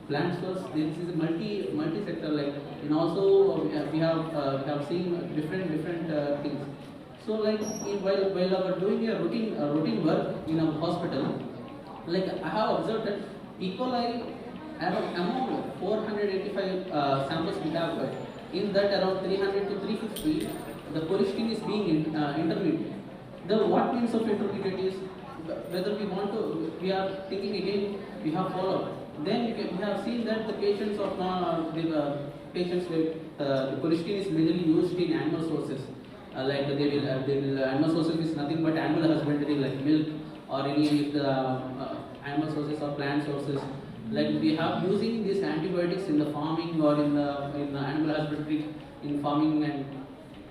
plant source. This is a multi-sector. Like and also we have seen different things. So like while our doing a routine work in a hospital, like I have observed that E. coli among 485 samples we have got, in that around 300 to 350 the cholesterol is being intermediate. The what means of intermediate is whether we are thinking again we have followed. Then we have seen that the patients of patients with the cholesterol is mainly used in animal sources. Like they will animal sources is nothing but animal husbandry like milk or any of the animal sources or plant sources. Like we have using these antibiotics in the farming or in the animal husbandry in farming, and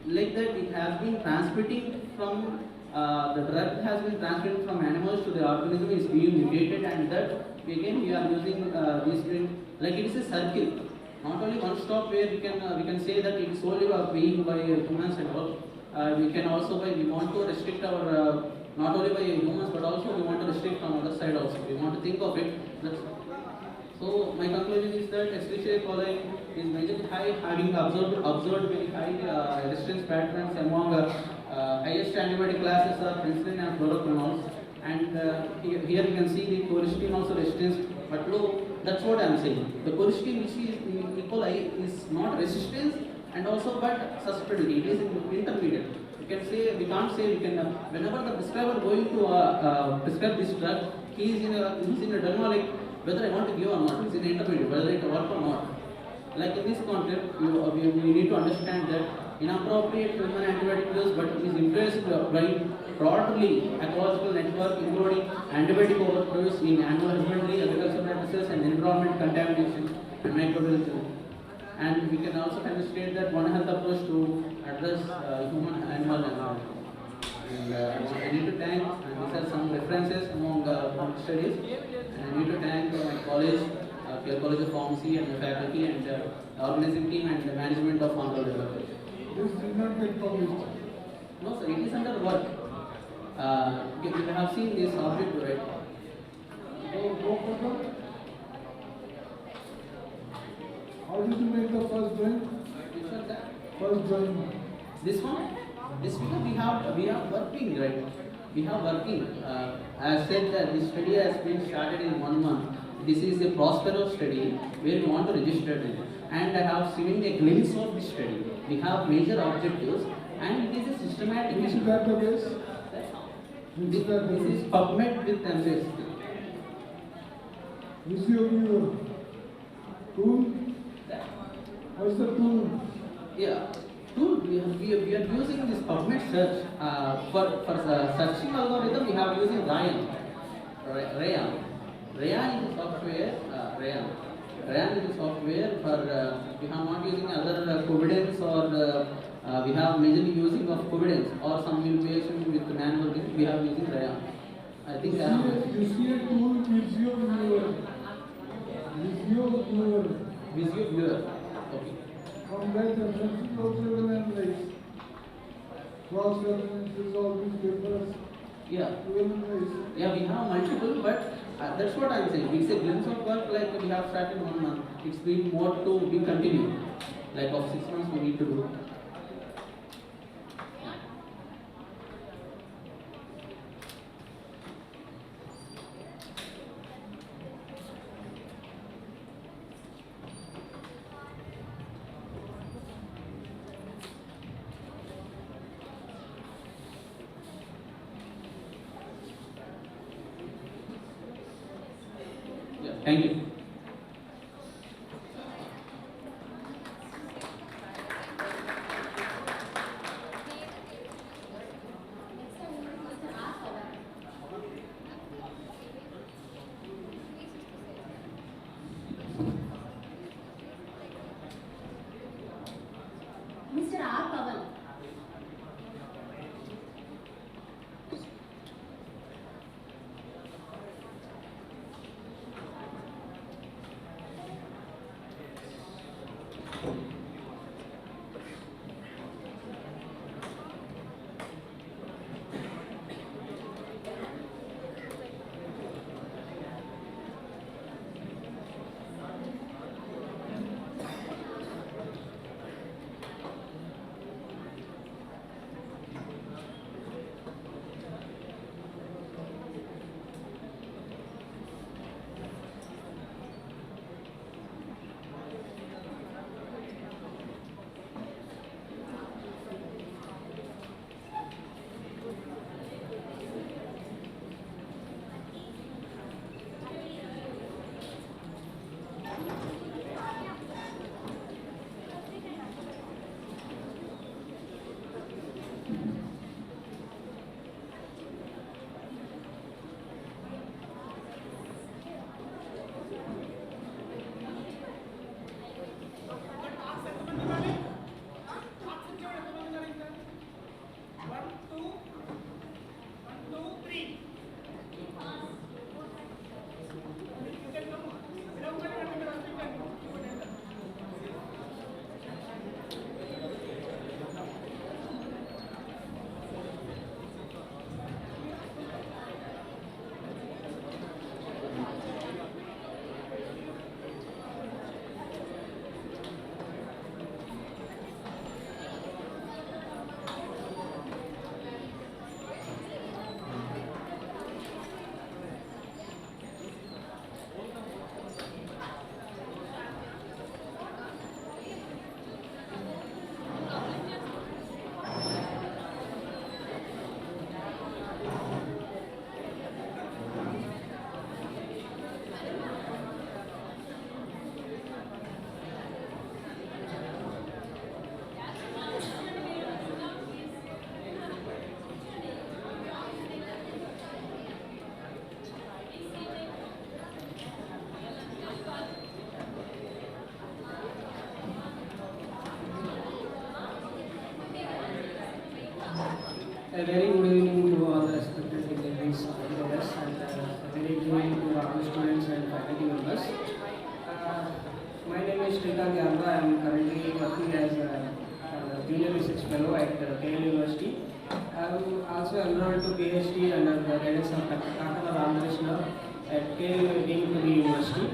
like that it has been transmitting from the drug has been transmitted from animals to the organism is being mutated, and that again we are using this like it is a circle, not only one stop where we can say that it is solely being by humans and all. We can also we want to restrict our not only by humans but also we want to restrict from other side also. We want to think of it. So my conclusion is that Escherichia coli is majorly high, having observed very high resistance patterns among highest antibiotic classes are penicillin and fluoroquinolones. And here you can see the cholesterol also resistance, but low. That's what I am saying. The cholesterol which is in E. coli is not resistance and also but susceptibility. It is intermediate. We can't say we can. Whenever the prescriber going to prescribe this drug, he is in a dilemma like whether I want to give or not. It's in intermediate, whether it work or not. Like in this concept, we need to understand that inappropriate human antibiotic use, but it is influenced by broadly ecological network, including antibiotic overuse in animal husbandry, agricultural practices, and environment contamination and microbial. And we can also demonstrate that One Health approach to address human animal environment. And I need to thank, and these are some references among studies. And I need to thank my college, College of Pharmacy, and the faculty, and the organizing team, and the management of Honorable Development. This did not get published. No, sir, it is under work. You have seen this object, right? Go further. How did you make the first drawing? Which one, sir? First drawing. This one? This because we have working, right? We have working. As said that this study has been started in 1 month. This is a Prospero study where we want to register it. And I have seen a glimpse of this study. We have major objectives and it is a systematic. Which database? This is PubMed with templates. Is your tool? What's the tool? Yeah, tool we are using this PubMed search for the searching algorithm. We have using Ryan. Rayan is a software. Rayan is a software for we have not using other Covidence or we have majorly using of Covidence or some manipulation with the manual thing. We have using Rayan. I think I have. Visio tool gives you your Visio viewer. Okay. From that references also will analyze. Cross references, all these papers. Yeah. Will analyze. Yeah, we have multiple, but that's what I'm saying. It's a glimpse of work like we have started 1 month. It's been more to be continued. Like of 6 months we need to do. Yeah, thank you. Mr. R. Pawan. A very good evening to all the respected dignitaries and a very good evening to all the students and faculty members. My name is Srikant Yanda. I am currently working as a junior research fellow at KL University. I am also enrolled to PhD under the guidance of Dr. Kakala Ramakrishna at KL University.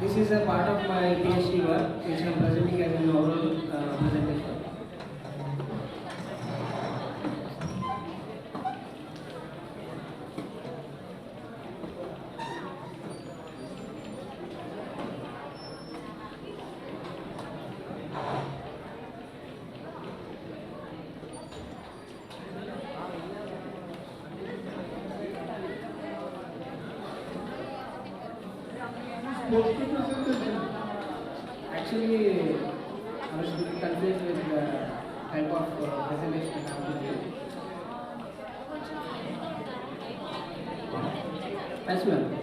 This is a part of my PhD work, which I am presenting as an oral presentation. supposed to present the gene? Actually, I was a bit confused with the type of presentation I have to do. Yes, ma'am.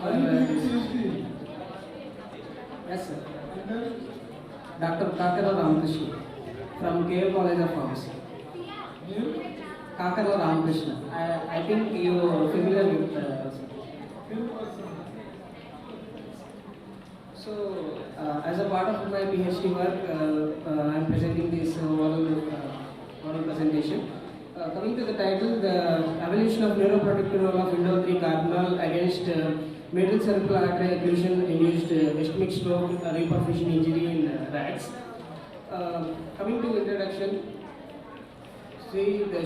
Are you doing PhD? Yes, sir. And then, Dr. Kakara Ramakrishna from KL College of Pharmacy. name? Kakara Ramakrishna. I think you are familiar with In person. So, as a part of my PhD work, I am presenting this oral presentation. Coming to the title, the evolution of neuroprotective role of indole 3 cardinal against middle cerebral artery occlusion induced ischemic stroke reperfusion injury in rats. Coming to introduction, see the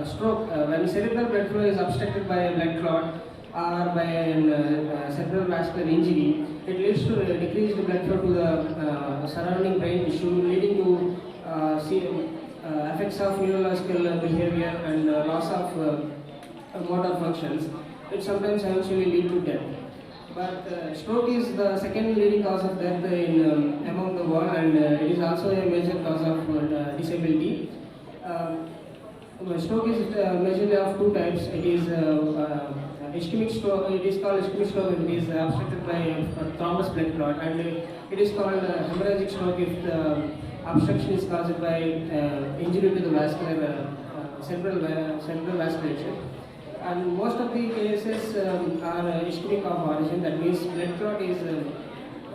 stroke, when cerebral blood flow is obstructed by a blood clot or by a cerebral vascular injury, it leads to decreased blood flow to the surrounding brain tissue, leading to effects of neurological behavior and loss of motor functions. It sometimes eventually lead to death. But stroke is the second leading cause of death in among the world, and it is also a major cause of disability. Stroke is majorly of two types. It is ischemic stroke. It is called ischemic stroke if it is obstructed by a thrombus blood clot, and it is called hemorrhagic stroke if the obstruction is caused by injury to the vascular central vasculature. And most of the cases are ischemic of origin. That means blood clot is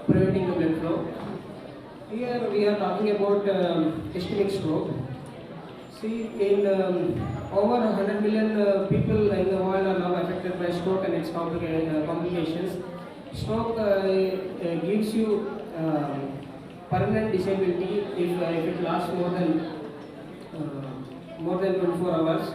preventing the blood flow. Here we are talking about ischemic stroke. See, in over 100 million people in the world are now affected by stroke and its complications. Stroke gives you permanent disability if it lasts more than 24 hours.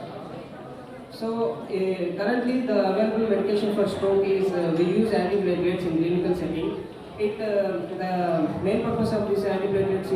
So currently the available medication for stroke is we use antiplatelets in clinical setting. The main purpose of these antiplatelets